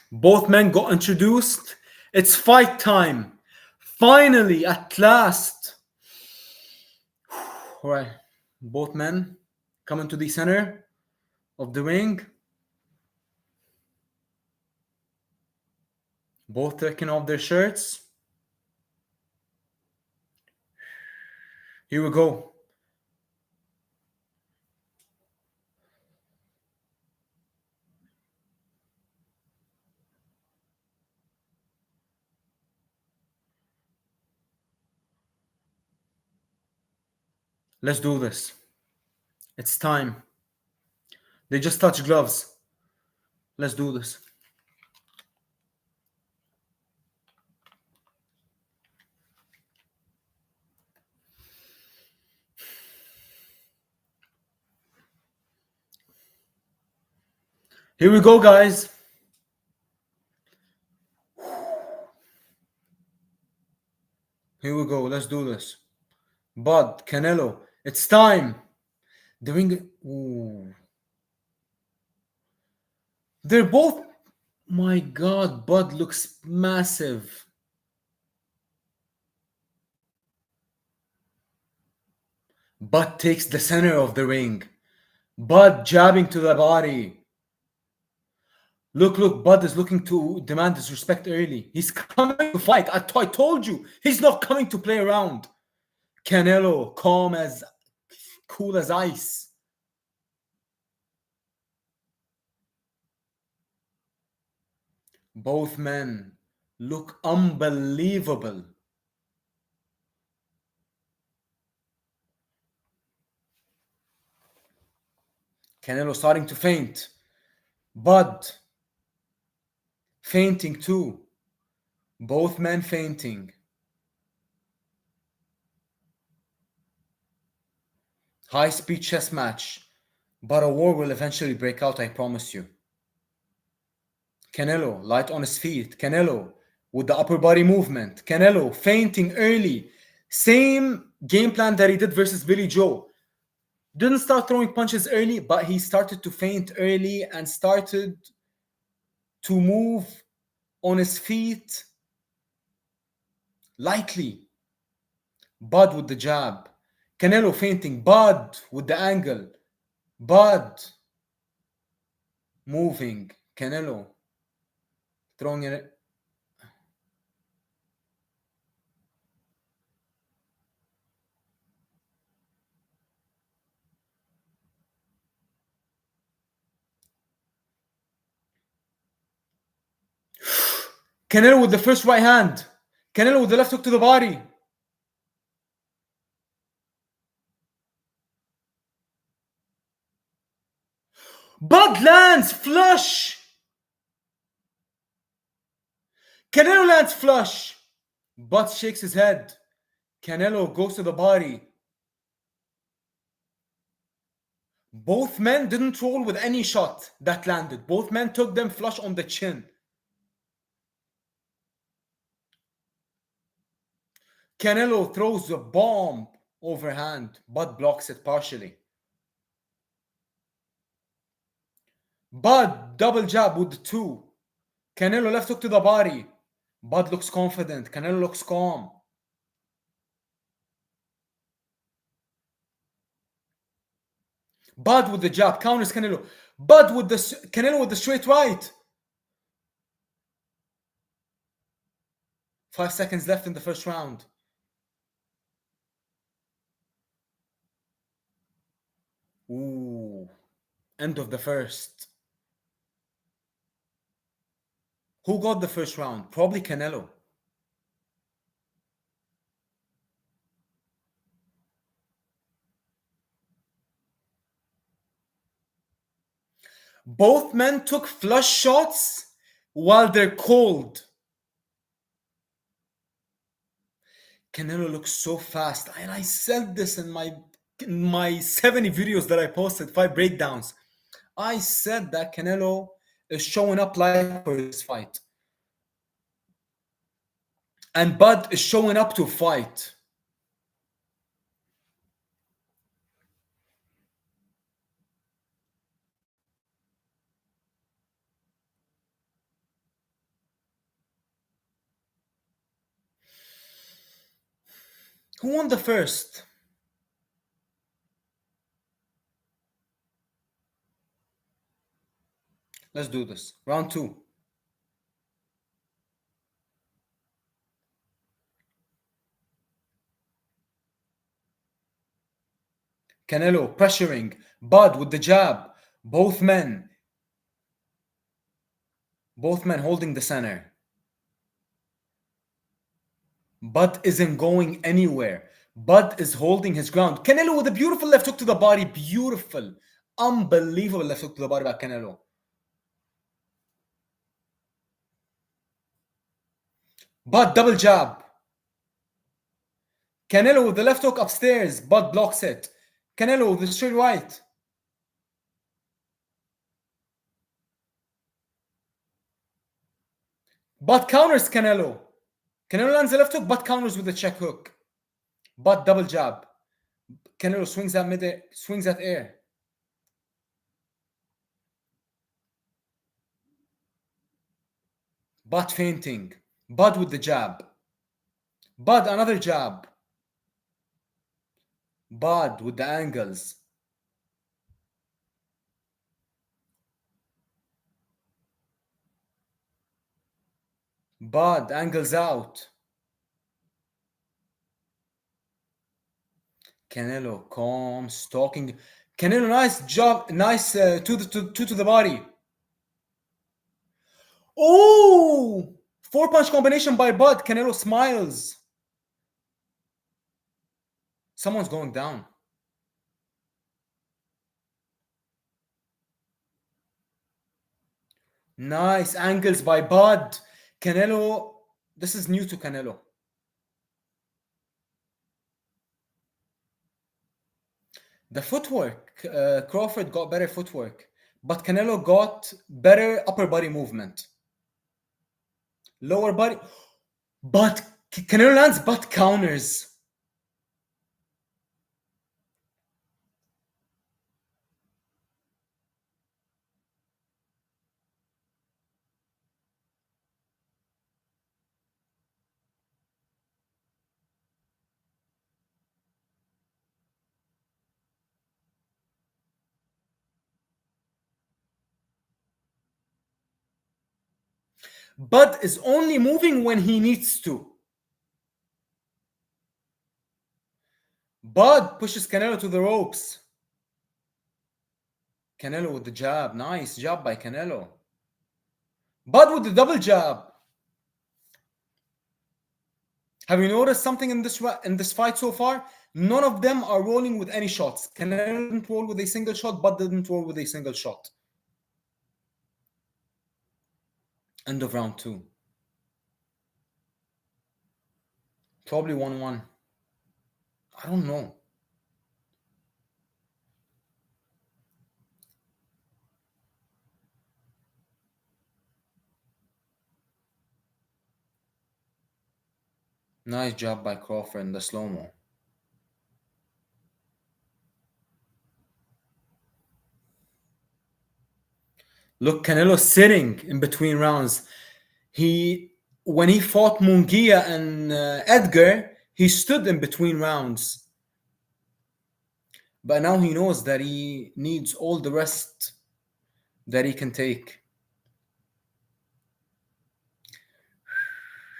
Speaker 1: Both men got introduced. It's fight time. Finally, at last. All right, both men coming to the center of the ring. Both taking off their shirts. Here we go. Let's do this. It's time. They just touch gloves. Let's do this. Here we go, guys. Here we go. Let's do this. Bud, Canelo, it's time. The ring. Ooh. They're both. My God, Bud looks massive. Bud takes the center of the ring. Bud jabbing to the body. Look, Bud is looking to demand his respect early. He's coming to fight. I told you, he's not coming to play around. Canelo, cool as ice. Both men look unbelievable. Canelo starting to faint. Bud fainting too. Both men fainting. High-speed chess match. But a war will eventually break out, I promise you. Canelo, light on his feet. Canelo with the upper body movement. Canelo fainting early. Same game plan that he did versus Billy Joe. Didn't start throwing punches early, but he started to faint early and started to move on his feet lightly. Bud with the jab. Canelo fainting. Bud with the angle. Bud moving. Canelo throwing it. Canelo with the first right hand. Canelo with the left hook to the body. Bud lands flush. Canelo lands flush. Bud shakes his head. Canelo goes to the body. Both men didn't roll with any shot that landed. Both men took them flush on the chin. Canelo throws a bomb overhand. Bud blocks it partially. Bud double jab with the two. Canelo left hook to the body. Bud looks confident. Canelo looks calm. Bud with the jab counters Canelo. Bud with the Canelo with the straight right. 5 seconds left in the first round. Ooh, end of the first. Who got the first round? Probably Canelo. Both men took flush shots while they're cold. Canelo looks so fast. And I said this in my 70 videos that I posted, 5 breakdowns. I said that Canelo is showing up live for this fight. And Bud is showing up to fight. Who won the first? Let's do this. Round 2. Canelo pressuring. Bud with the jab. Both men holding the center. Bud isn't going anywhere. Bud is holding his ground. Canelo with a beautiful left hook to the body. Beautiful. Unbelievable left hook to the body by Canelo. Bud double jab. Canelo with the left hook upstairs. Bud blocks it. Canelo with the straight right. Bud counters Canelo. Canelo lands the left hook. Bud counters with the check hook. Bud double jab. Canelo swings at mid-air, swings at air. Bud feinting. Bud with the jab. Bud another jab. Bud with the angles. Bud angles out. Canelo calm, stalking. Canelo nice job, nice two to the body. Oh, 4-punch combination by Bud. Canelo smiles. Someone's going down. Nice angles by Bud. Canelo, this is new to Canelo. The footwork, Crawford got better footwork, but Canelo got better upper body movement. Lower body, but Canelo lands butt counters. Bud is only moving when he needs to. Bud pushes Canelo to the ropes. Canelo with the jab. Nice job by Canelo. Bud with the double jab. Have you noticed something in this fight so far? None of them are rolling with any shots. Canelo didn't roll with a single shot. Bud didn't roll with a single shot. End of round 2. Probably 1-1. I don't know. Nice job by Crawford in the slow-mo. Look, Canelo sitting in between rounds. When he fought Munguia and Edgar, he stood in between rounds. But now he knows that he needs all the rest that he can take.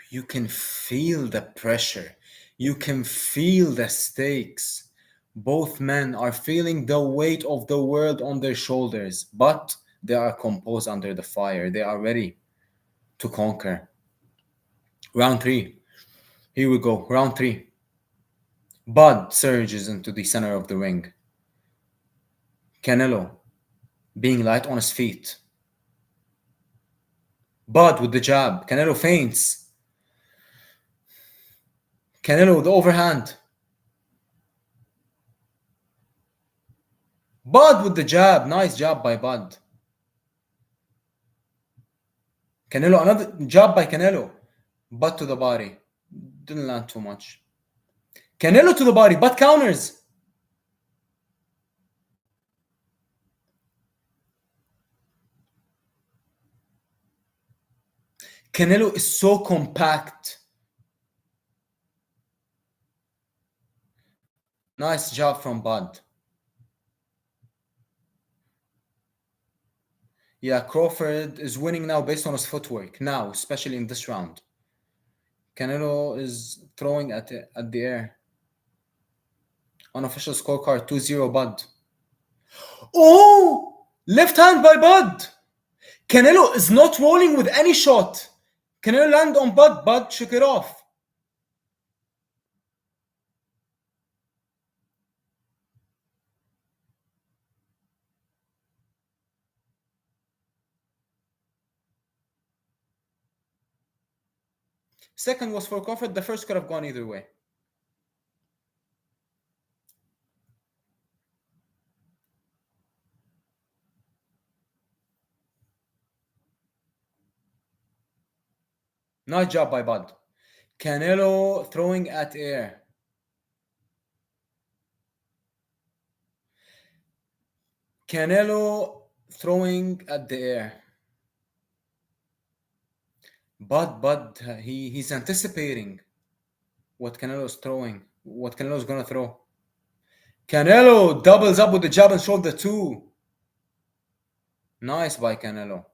Speaker 1: You can feel the pressure. You can feel the stakes. Both men are feeling the weight of the world on their shoulders, but they are composed under the fire. They are ready to conquer. Round 3. Here we go. Round 3. Bud surges into the center of the ring. Canelo being light on his feet. Bud with the jab. Canelo feints. Canelo with the overhand. Bud with the jab. Nice job by Bud. Canelo, another jab by Canelo. Bud to the body. Didn't land too much. Canelo to the body. Bud counters. Canelo is so compact. Nice job from Bud. Yeah, Crawford is winning now based on his footwork. Now, especially in this round. Canelo is throwing at the air. Unofficial scorecard, 2-0 Bud. Oh! Left hand by Bud. Canelo is not rolling with any shot. Canelo landed on Bud. Bud shook it off. Second was for Crawford. The first could have gone either way. Nice job by Bud. Canelo throwing at air. Canelo throwing at the air. Bud, he's anticipating what Canelo's throwing, what Canelo's gonna throw. Canelo doubles up with the jab and shoulder too. Nice by Canelo.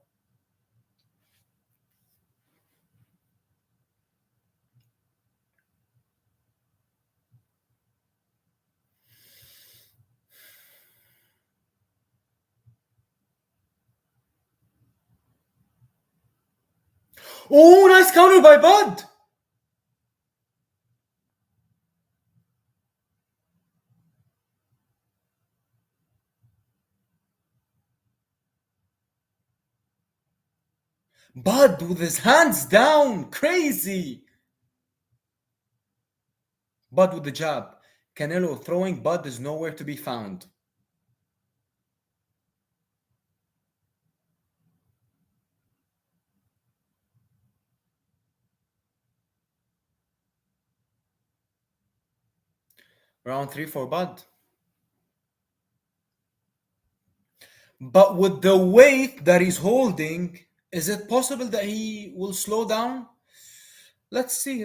Speaker 1: Oh, nice counter by Bud. Bud with his hands down. Crazy. Bud with the jab. Canelo throwing. Bud is nowhere to be found. Round 3 for Bud. But with the weight that he's holding, is it possible that he will slow down? Let's see.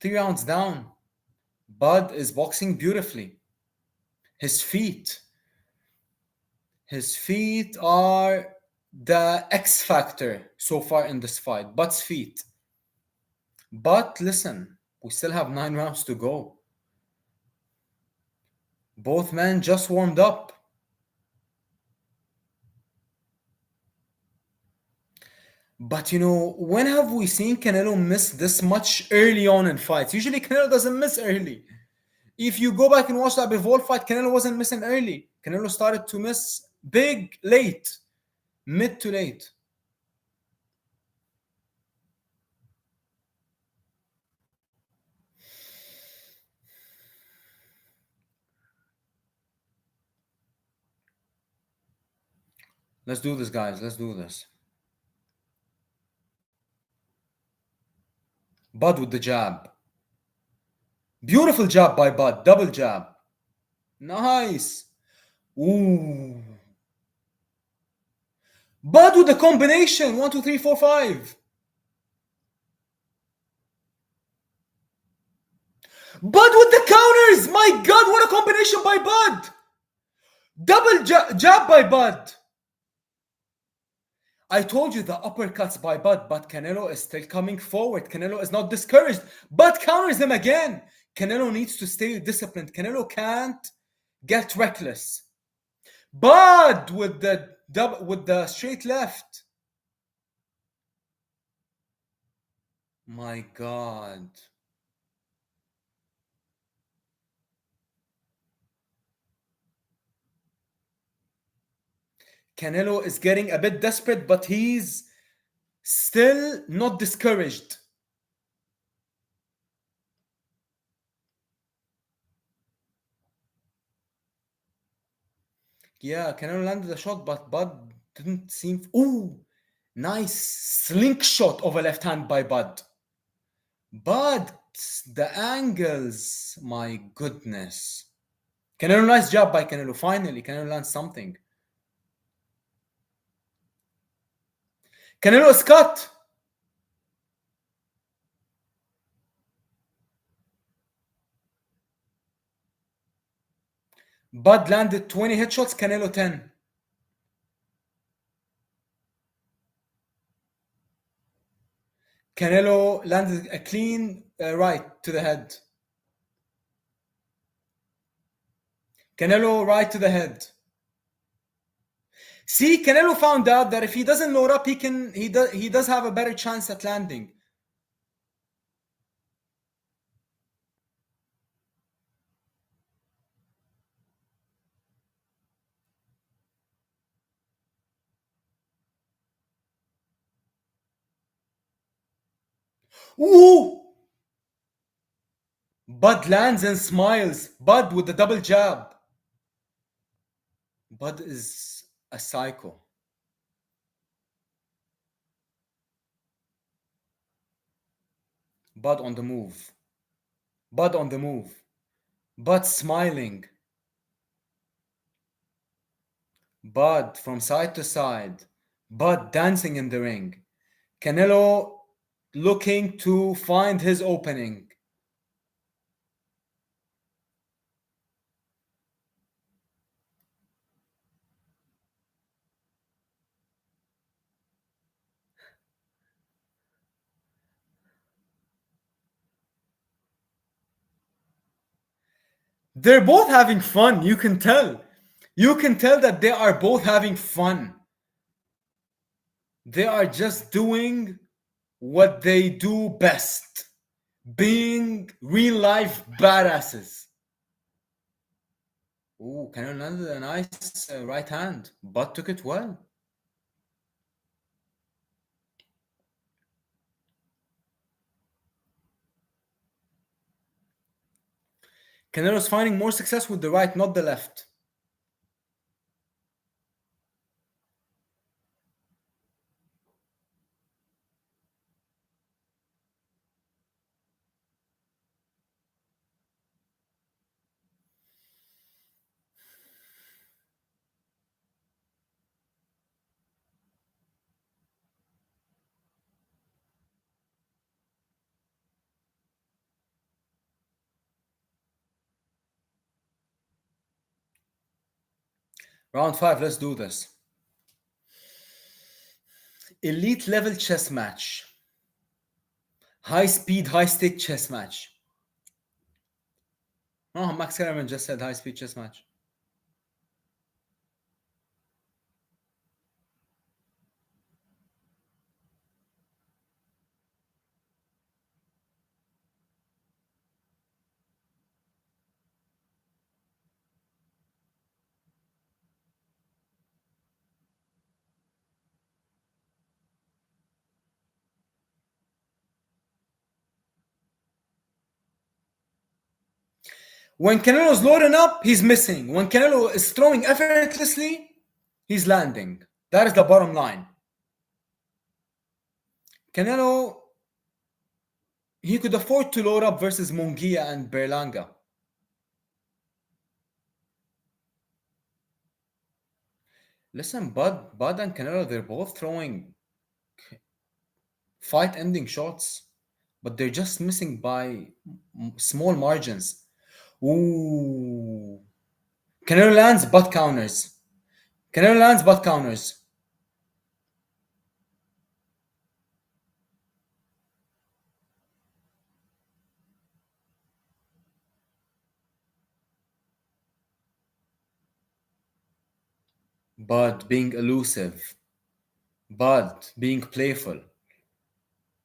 Speaker 1: 3 rounds down. Bud is boxing beautifully. His feet are the X factor so far in this fight. Bud's feet. But listen, we still have 9 rounds to go. Both men just warmed up. But you know, when have we seen Canelo miss this much early on in fights? Usually Canelo doesn't miss early. If you go back and watch that Bivol fight, Canelo wasn't missing early. Canelo started to miss big late, mid to late. Let's do this, guys. Let's do this. Bud with the jab. Beautiful jab by Bud. Double jab. Nice. Ooh. Bud with the combination. 1, 2, 3, 4, 5. Bud with the counters. My God, what a combination by Bud. Double jab by Bud. I told you the uppercuts by Bud, but Canelo is still coming forward. Canelo is not discouraged. Bud counters him again. Canelo needs to stay disciplined. Canelo can't get reckless. Bud with the straight left. My God. Canelo is getting a bit desperate, but he's still not discouraged. Yeah, Canelo landed a shot, but Bud didn't seem... Ooh, nice slingshot of a left hand by Bud. But the angles, my goodness. Canelo, nice job by Canelo. Finally, Canelo lands something. Canelo is cut. Bud landed 20 headshots, Canelo 10. Canelo landed a clean right to the head. Canelo right to the head. See, Canelo found out that if he doesn't load up, he does have a better chance at landing. Ooh! Bud lands and smiles. Bud with the double jab. Bud is a psycho. Bud on the move. Bud on the move. Bud smiling. Bud from side to side. Bud dancing in the ring. Canelo looking to find his opening. They're both having fun. You can tell. You can tell that they are both having fun. They are just doing what they do best, being real life badasses. Ooh, Canelo landed a nice right hand, but took it well. Canelo's finding more success with the right, not the left. Round 5, let's do this. Elite level chess match. High speed, high stake chess match. Oh, Max Kellerman just said high speed chess match. When Canelo's loading up, he's missing. When Canelo is throwing effortlessly, he's landing. That is the bottom line. Canelo, he could afford to load up versus Munguia and Berlanga. Listen, Bud and Canelo, they're both throwing fight-ending shots, but they're just missing by small margins. Ooh. Canelo lands, Bud counters. Canelo lands, Bud counters. Bud being elusive. Bud being playful.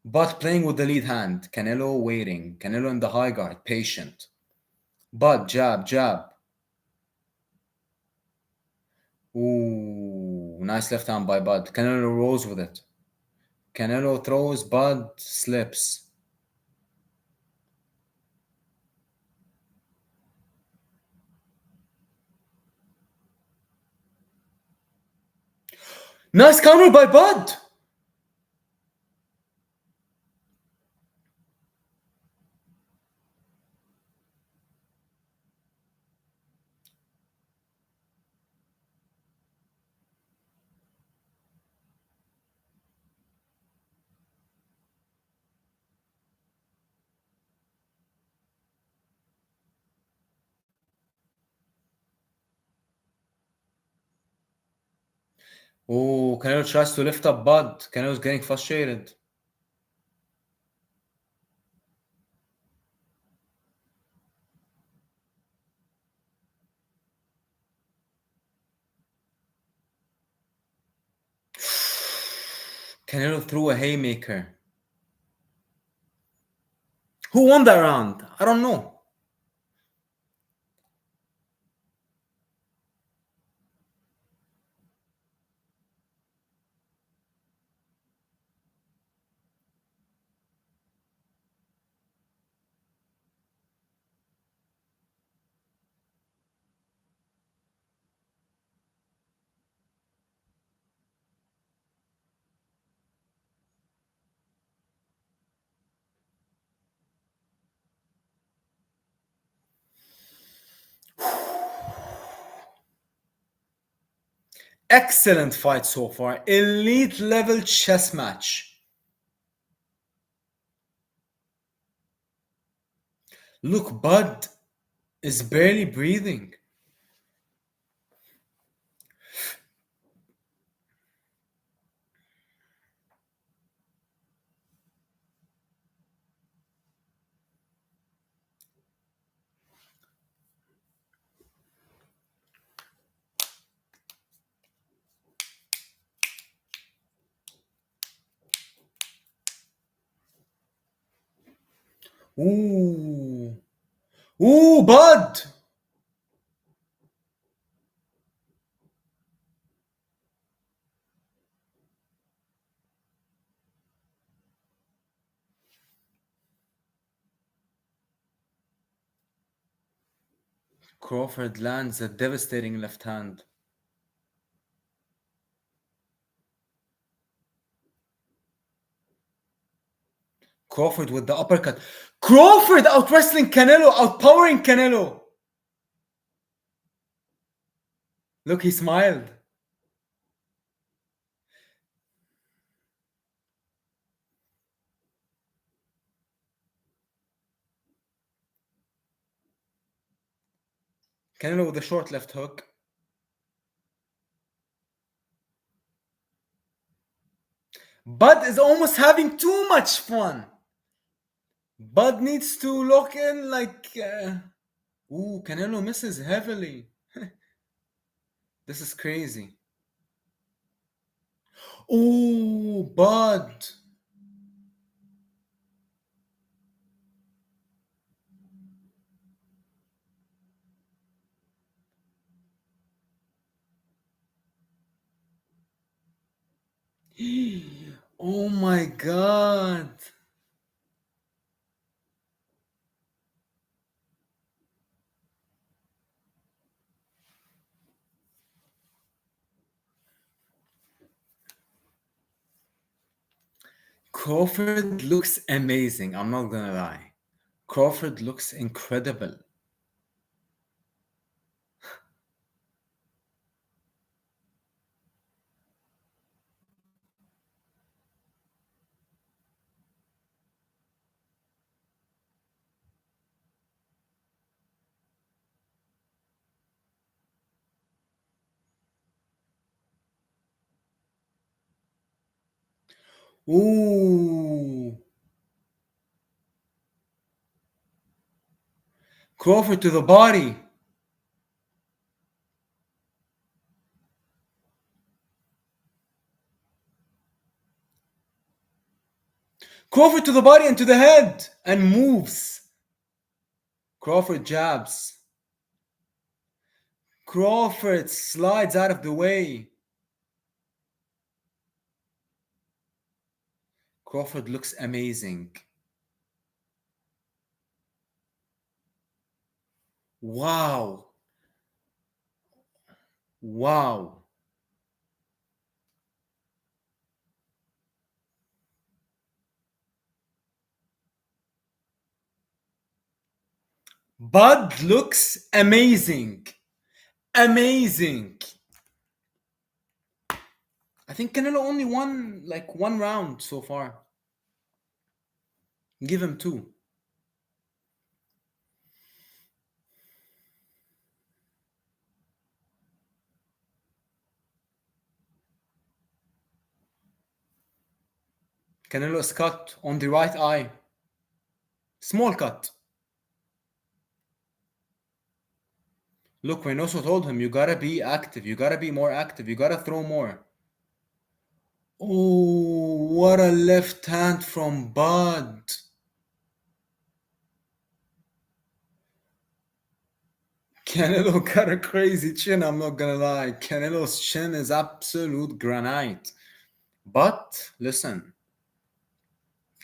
Speaker 1: Bud playing with the lead hand. Canelo waiting. Canelo in the high guard, patient. Bud, jab, jab. Ooh, nice left hand by Bud. Canelo rolls with it. Canelo throws, Bud slips. Nice counter by Bud. Oh, Canelo tries to lift up Bud. Canelo's getting frustrated. Canelo threw a haymaker. Who won that round? I don't know. Excellent fight so far. Elite level chess match. Look, Bud is barely breathing. Ooh. Ooh, Bud! Crawford lands a devastating left hand. Crawford with the uppercut. Crawford out wrestling Canelo, outpowering Canelo. Look, he smiled. Canelo with a short left hook. Bud is almost having too much fun. Bud needs to lock in like... Ooh, Canelo misses heavily. This is crazy. Ooh, Bud. Oh my God. Crawford looks amazing. I'm not gonna lie. Crawford looks incredible. Ooh. Crawford to the body. Crawford to the body and to the head and moves. Crawford jabs. Crawford slides out of the way. Crawford looks amazing. Wow. Wow. Bud looks amazing. Amazing. I think Canelo only won like one round so far. Give him two. Canelo is cut on the right eye. Small cut. Look, Reynoso told him, you gotta be active. You gotta be more active. You gotta throw more. Oh, what a left hand from Bud. Canelo got a crazy chin, I'm not gonna lie. Canelo's chin is absolute granite. But, listen.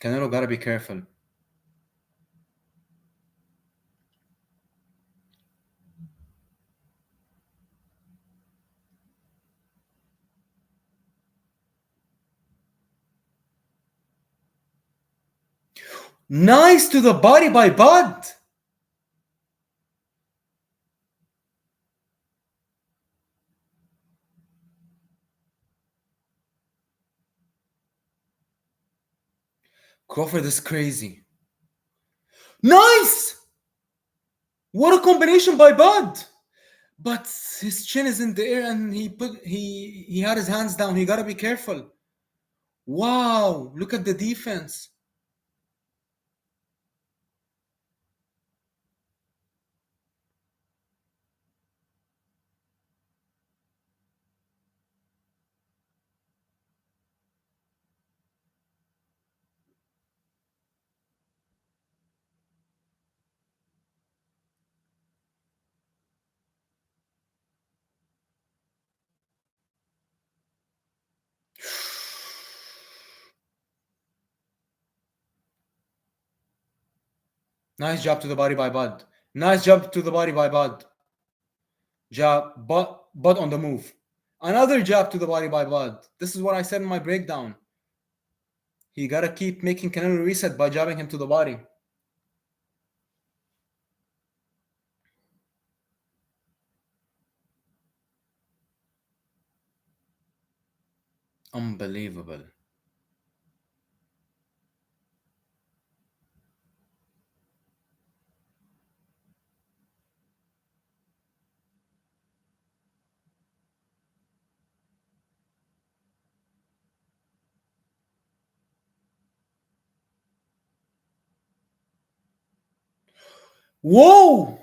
Speaker 1: Canelo gotta be careful. Nice to the body by Bud. Crawford is crazy. Nice! What a combination by Bud! But his chin is in the air and he had his hands down. He gotta be careful. Wow, look at the defense. Nice job to the body by Bud. Nice job to the body by Bud. Jab, Bud on the move. Another jab to the body by Bud. This is what I said in my breakdown. He gotta keep making Canelo reset by jabbing him to the body. Unbelievable. Whoa!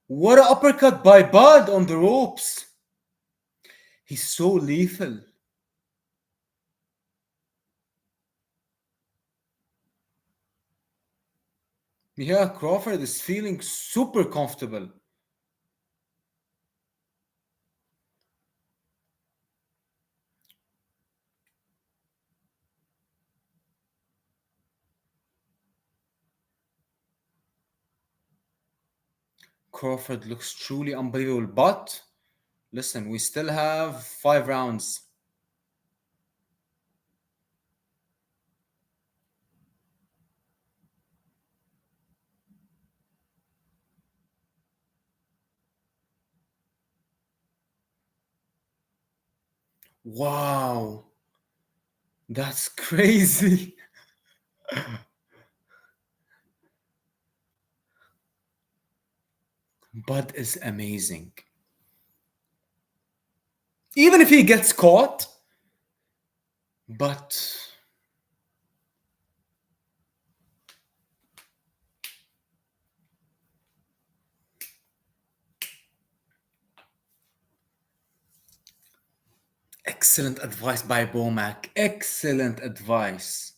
Speaker 1: What an uppercut by Bud on the ropes. He's so lethal. Yeah, Crawford is feeling super comfortable. Crawford looks truly unbelievable. But listen, we still have 5 rounds. Wow. That's crazy. Bud is amazing. Even if he gets caught, but excellent advice by Bohachuk. Excellent advice.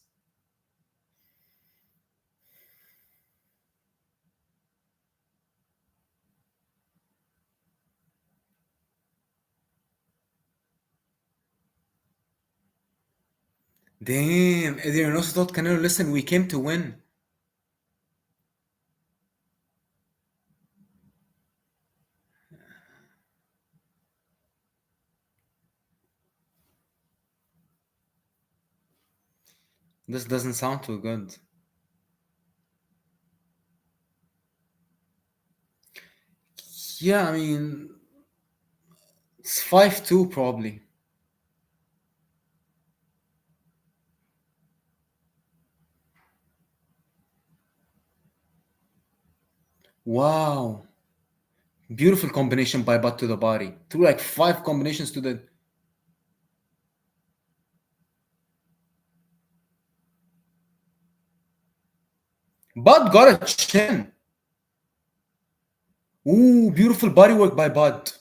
Speaker 1: Damn, Eddie Reynoso thought Canelo, listen, we came to win. This doesn't sound too good. Yeah, I mean, it's 5-2 probably. Wow. Beautiful combination by butt to the body. Threw like 5 combinations to the... Bud got a chin. Ooh, beautiful body work by Bud.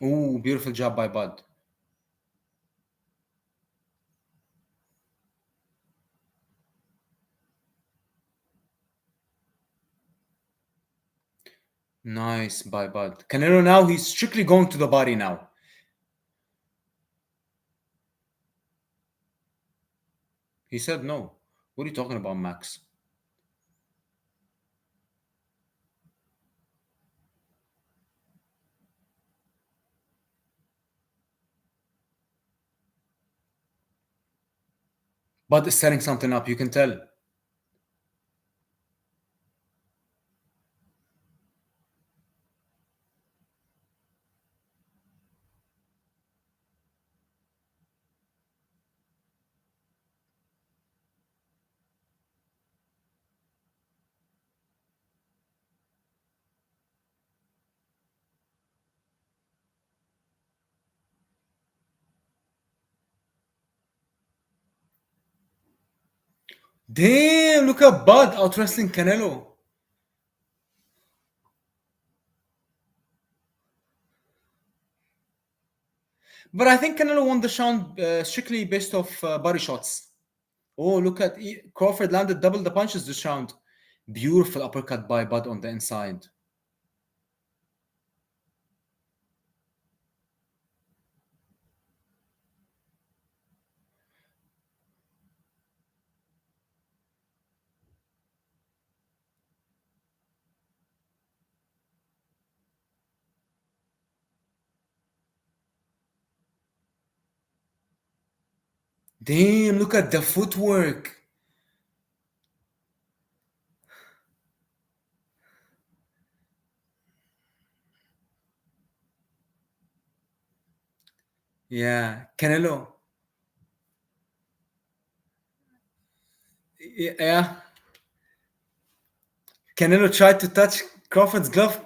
Speaker 1: Ooh, beautiful job by Bud. Nice by Bud. Canelo now, he's strictly going to the body now. He said no. What are you talking about, Max? Bud is setting something up. You can tell. Damn! Look at Bud out wrestling Canelo. But I think Canelo won the round strictly based off body shots. Oh, look at Crawford landed double the punches this round. Beautiful uppercut by Bud on the inside. Damn, look at the footwork. Yeah, Canelo. Yeah, Canelo tried to touch Crawford's glove.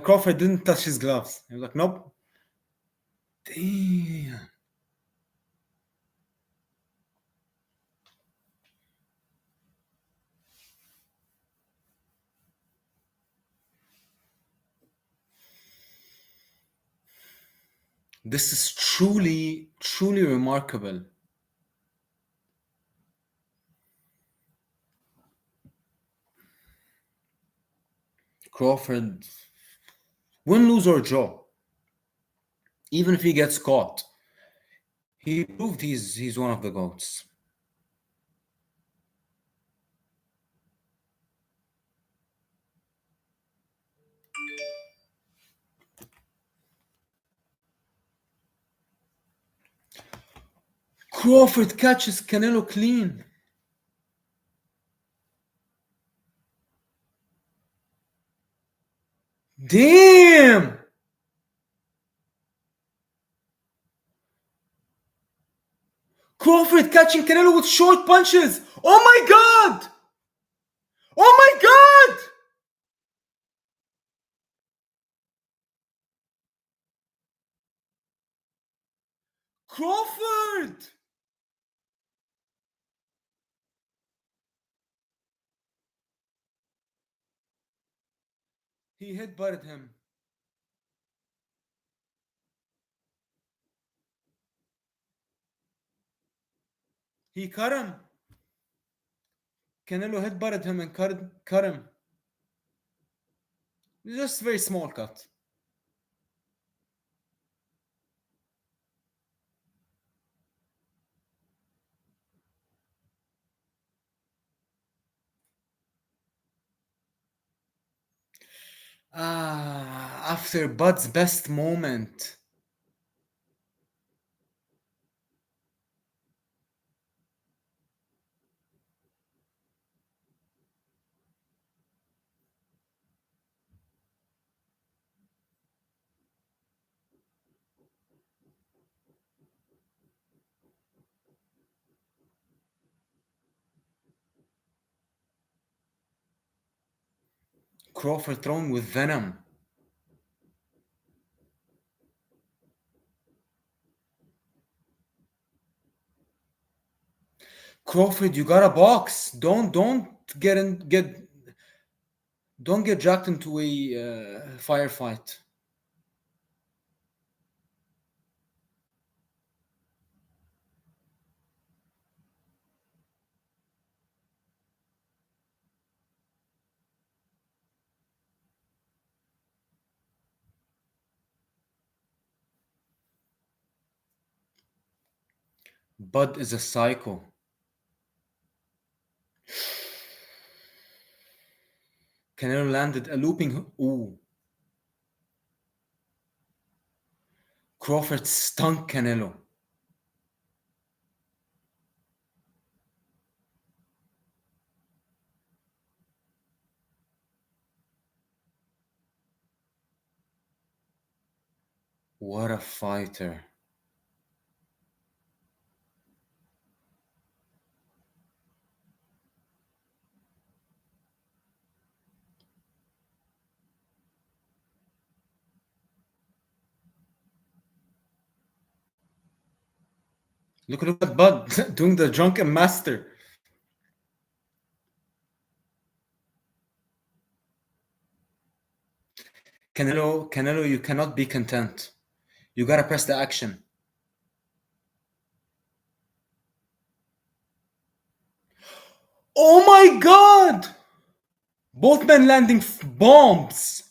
Speaker 1: Crawford didn't touch his gloves. He was like, nope. Damn. This is truly, truly remarkable. Crawford, win, lose, or draw, even if he gets caught, he proved he's one of the GOATs. Crawford catches Canelo clean. Damn! Crawford catching Canelo with short punches. Oh my god! Oh my god! Crawford! He headbutted him. He cut him. Canelo headbutted him and cut him. Just a very small cut. After Bud's best moment. Crawford thrown with venom. Crawford, you gotta box. Don't don't get dragged into a firefight. Bud is a psycho. Canelo landed a looping. Ooh. Crawford stunk Canelo. What a fighter. Look at Bud doing the drunken master. Canelo, you cannot be content. You gotta press the action. Oh my god! Both men landing bombs.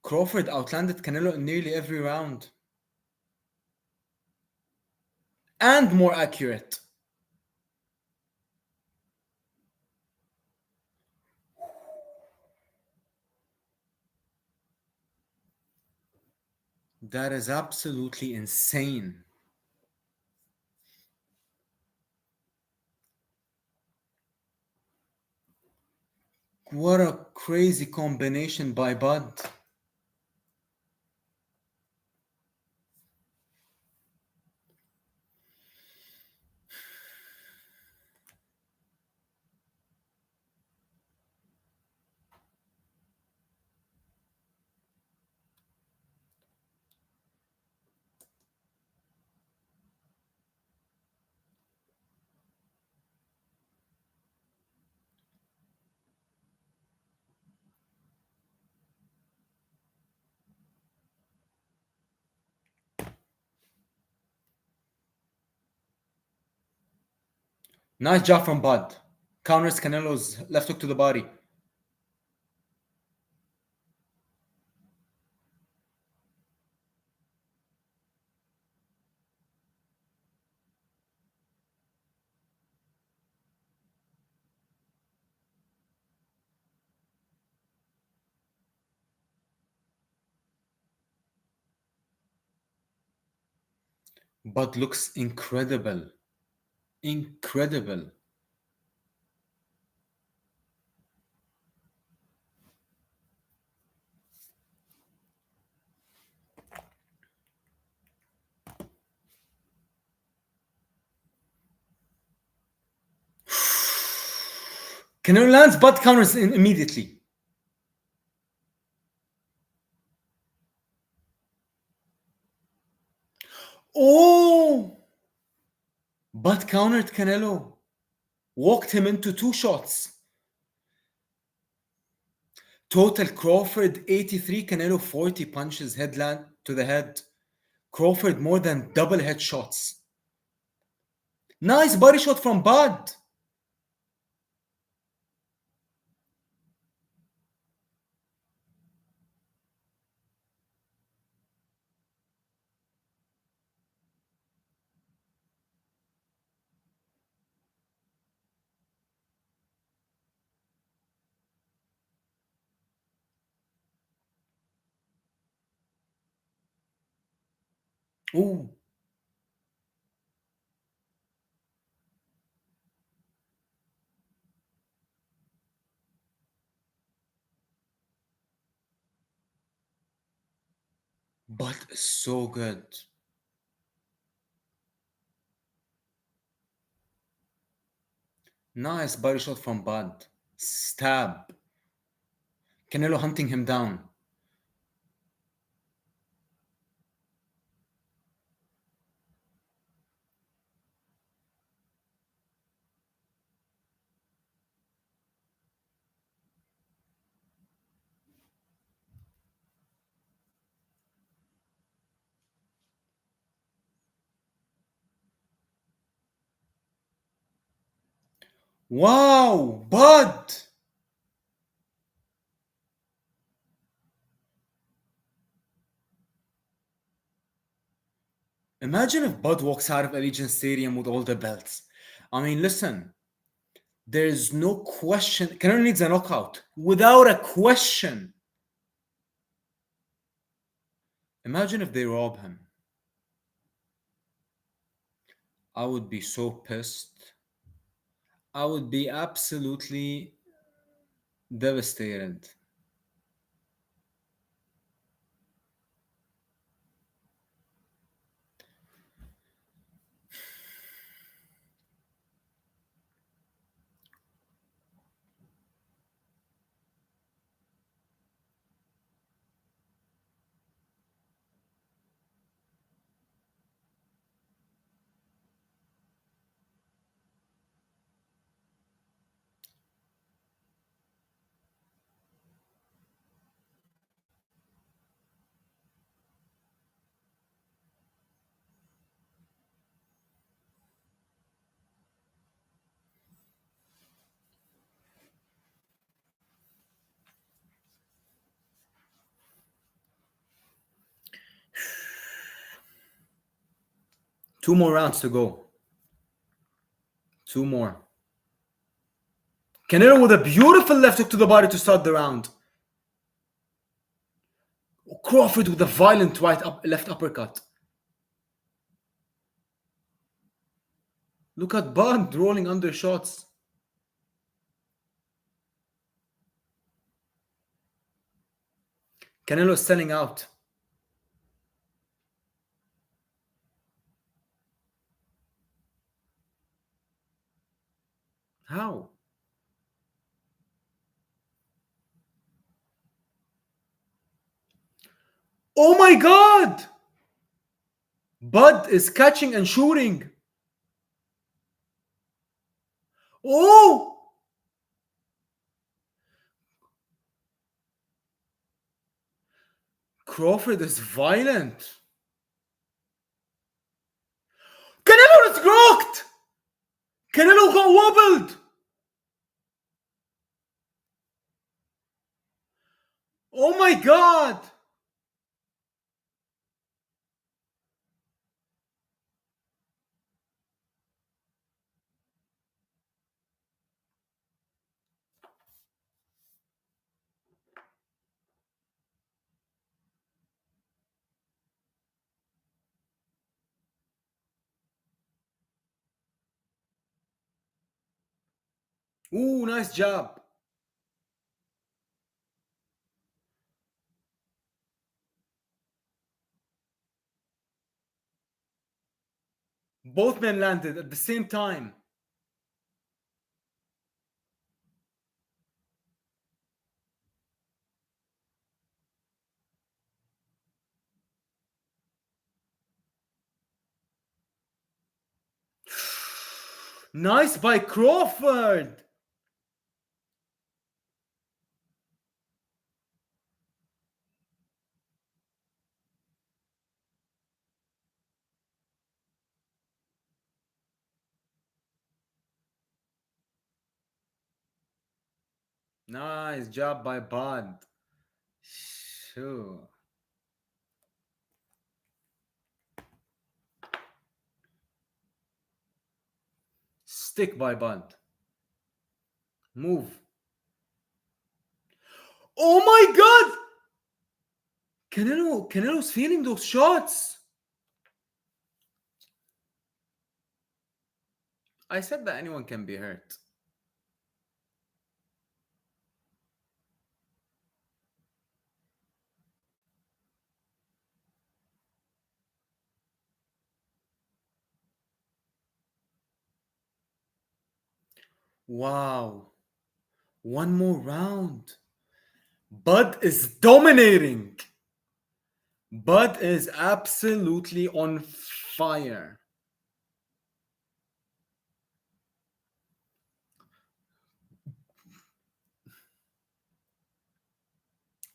Speaker 1: Crawford outlanded Canelo in nearly every round. And more accurate. That is absolutely insane. What a crazy combination by Bud. Nice job from Bud. Counters Canelo's left hook to the body. Bud looks incredible. Incredible. Canelo lands, Bud counters immediately. Oh! Bud countered Canelo. Walked him into 2 shots. Total Crawford 83, Canelo 40 punches headland to the head. Crawford more than double headshots. Nice body shot from Bud. Ooh. Bud is so good. Nice body shot from Bud. Stab. Canelo hunting him down. Wow, Bud! Imagine if Bud walks out of Allegiant Stadium with all the belts. I mean, listen, there's no question. Canelo needs a knockout without a question. Imagine if they rob him. I would be so pissed. I would be absolutely devastated. 2 more rounds to go. 2 more. Canelo with a beautiful left hook to the body to start the round. Crawford with a violent left uppercut. Look at Bud rolling under shots. Canelo is selling out. How? Oh my God! Bud is catching and shooting. Oh! Crawford is violent. Canelo is grokked! Canelo got wobbled! Oh my God! Ooh, nice job. Both men landed at the same time. Nice by Crawford. Nice job by Bud. Sure. Stick by Bud. Move. Oh my God! Canelo's feeling those shots. I said that anyone can be hurt. Wow. One more round. Bud is dominating. Bud is absolutely on fire.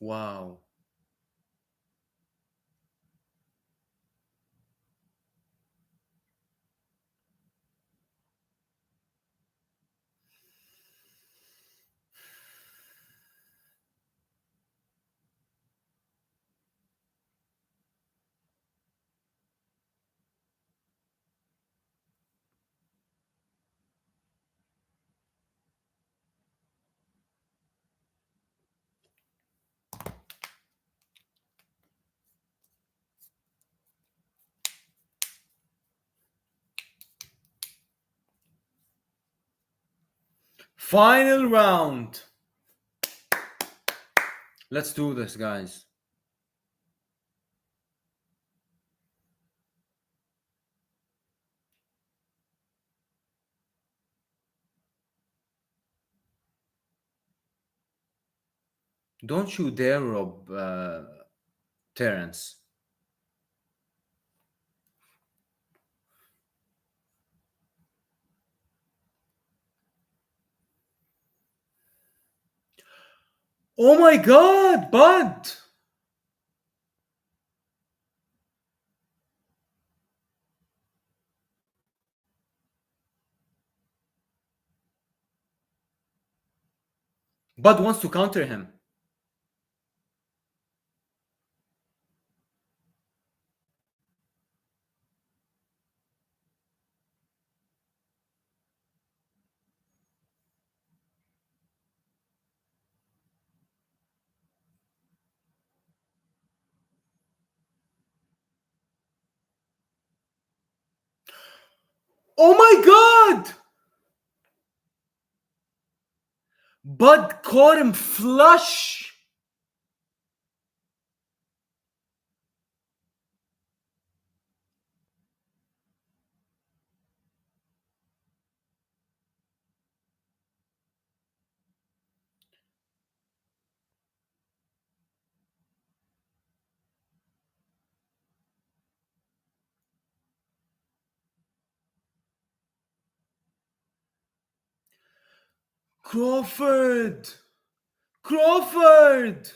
Speaker 1: Wow. Final round. Let's do this, guys. Don't you dare rob Terence. Oh my god, Bud! Bud wants to counter him. Oh my god! Bud caught him flush. Crawford! Crawford!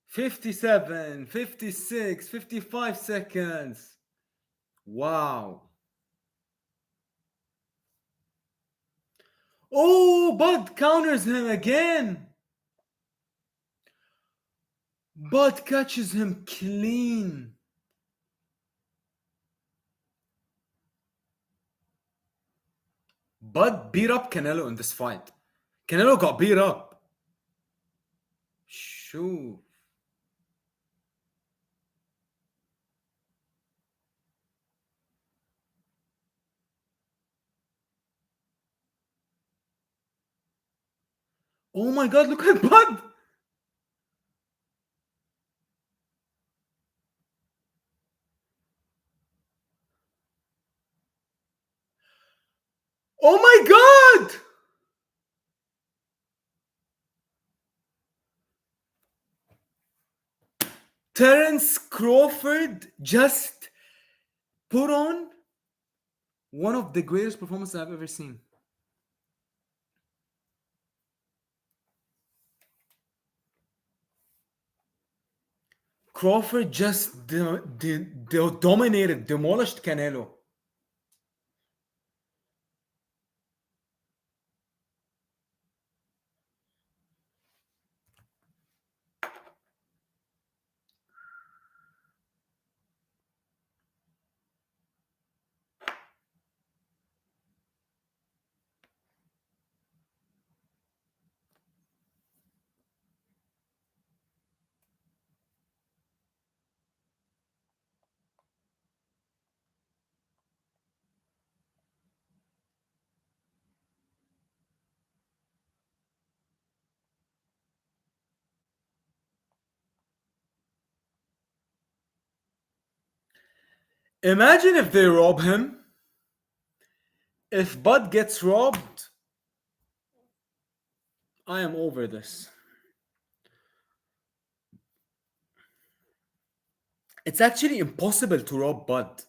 Speaker 1: "57, 56, 55 seconds. Wow. Oh, Bud counters him again. Bud catches him clean. Bud beat up Canelo in this fight. Canelo got beat up. Shoo. Oh my god, look at Bud! Oh my god! Terence Crawford just put on one of the greatest performances I've ever seen. Crawford just dominated, demolished Canelo. Imagine if they rob him. If Bud gets robbed, I am over this. It's actually impossible to rob Bud.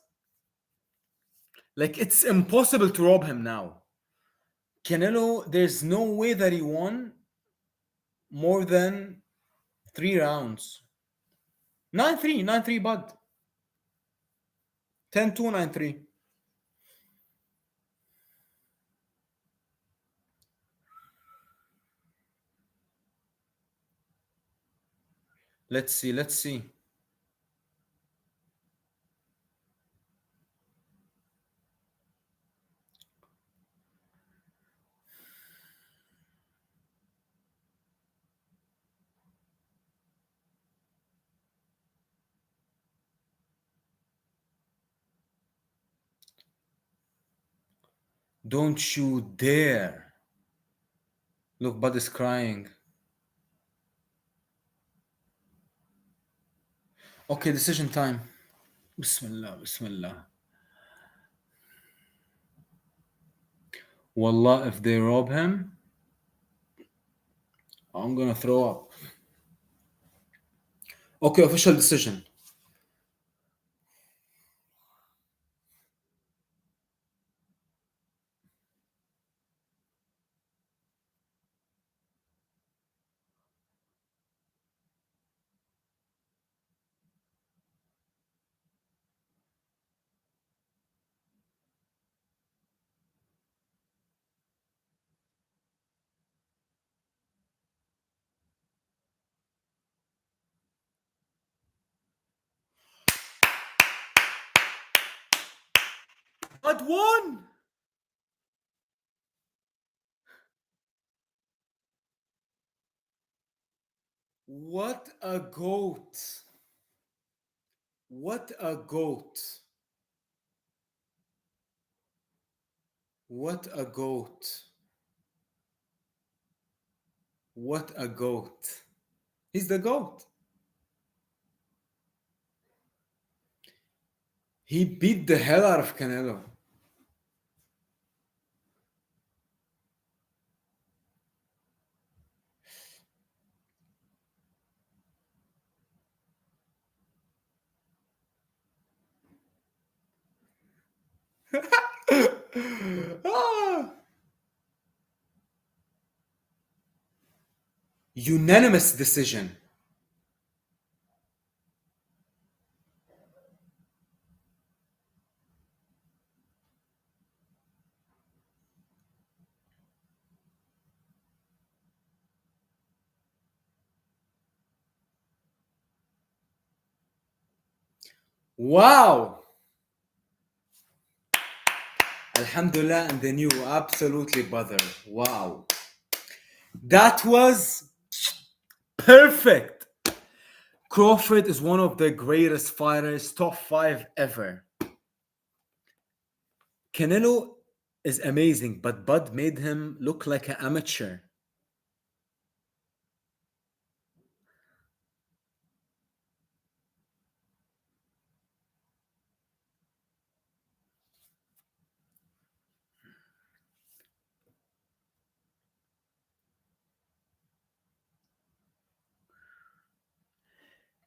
Speaker 1: Like, it's impossible to rob him now. Canelo, there's no way that he won more than 3 rounds. 9-3, 9-3 Bud. 10-2, 9-3. Let's see, let's see. Don't you dare. Look, Bud is crying. Okay, decision time. Bismillah, Bismillah. Wallah, if they rob him, I'm gonna throw up. Okay, official decision. Bud won! What a goat. What a goat. What a goat. What a goat. He's the goat. He beat the hell out of Canelo. Ah. Unanimous decision. Wow. Alhamdulillah, and then you absolutely bother. Wow. That was perfect. Crawford is one of the greatest fighters, top five ever. Canelo is amazing, but Bud made him look like an amateur.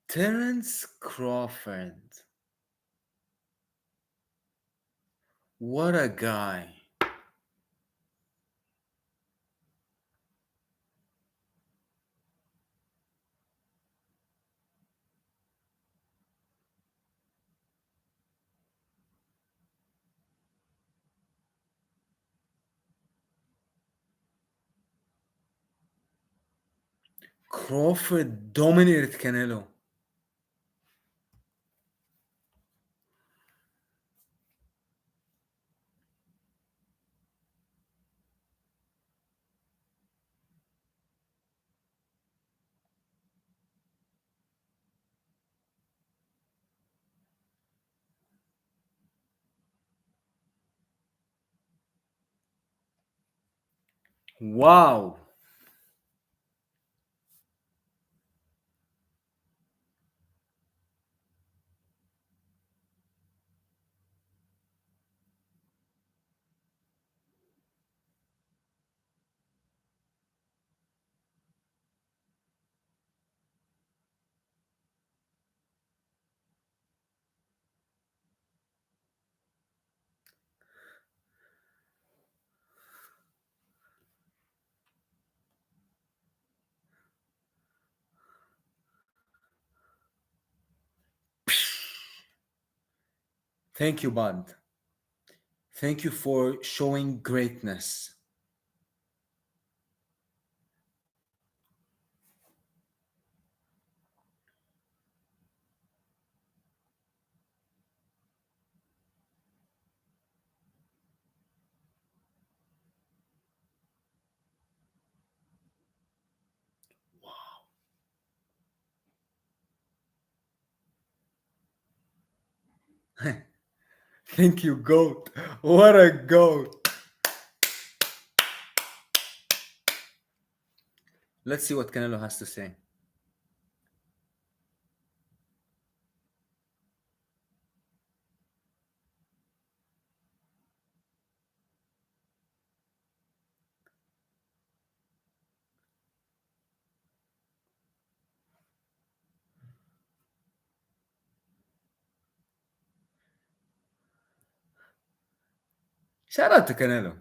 Speaker 1: Terence Crawford. What a guy. Crawford dominated Canelo. Wow. Thank you, Bud. Thank you for showing greatness. Thank you, GOAT. What a GOAT. Let's see what Canelo has to say. Shout out to Canelo.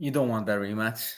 Speaker 1: You don't want that rematch.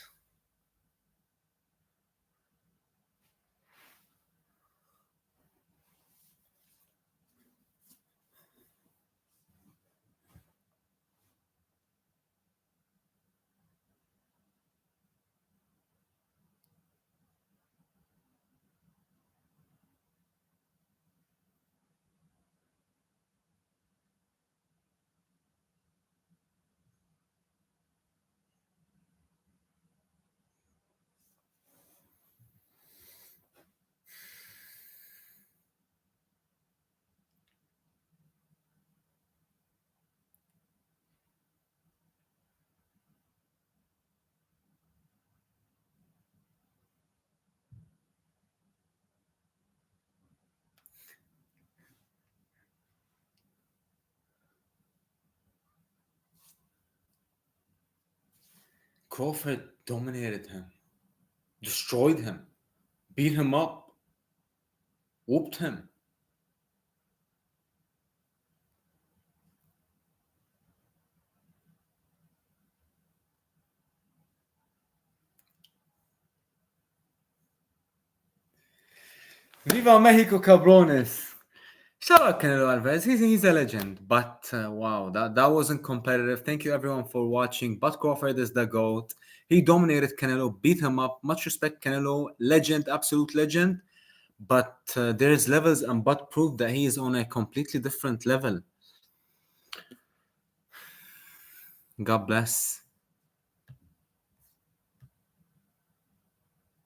Speaker 1: Crawford dominated him, destroyed him, beat him up, whooped him. Viva Mexico, cabrones! Shout out Canelo Alvarez. He's a legend. But wow, that wasn't competitive. Thank you everyone for watching. But Crawford is the GOAT. He dominated Canelo, beat him up. Much respect, Canelo. Legend, absolute legend. But there's levels, and But proved that he is on a completely different level. God bless.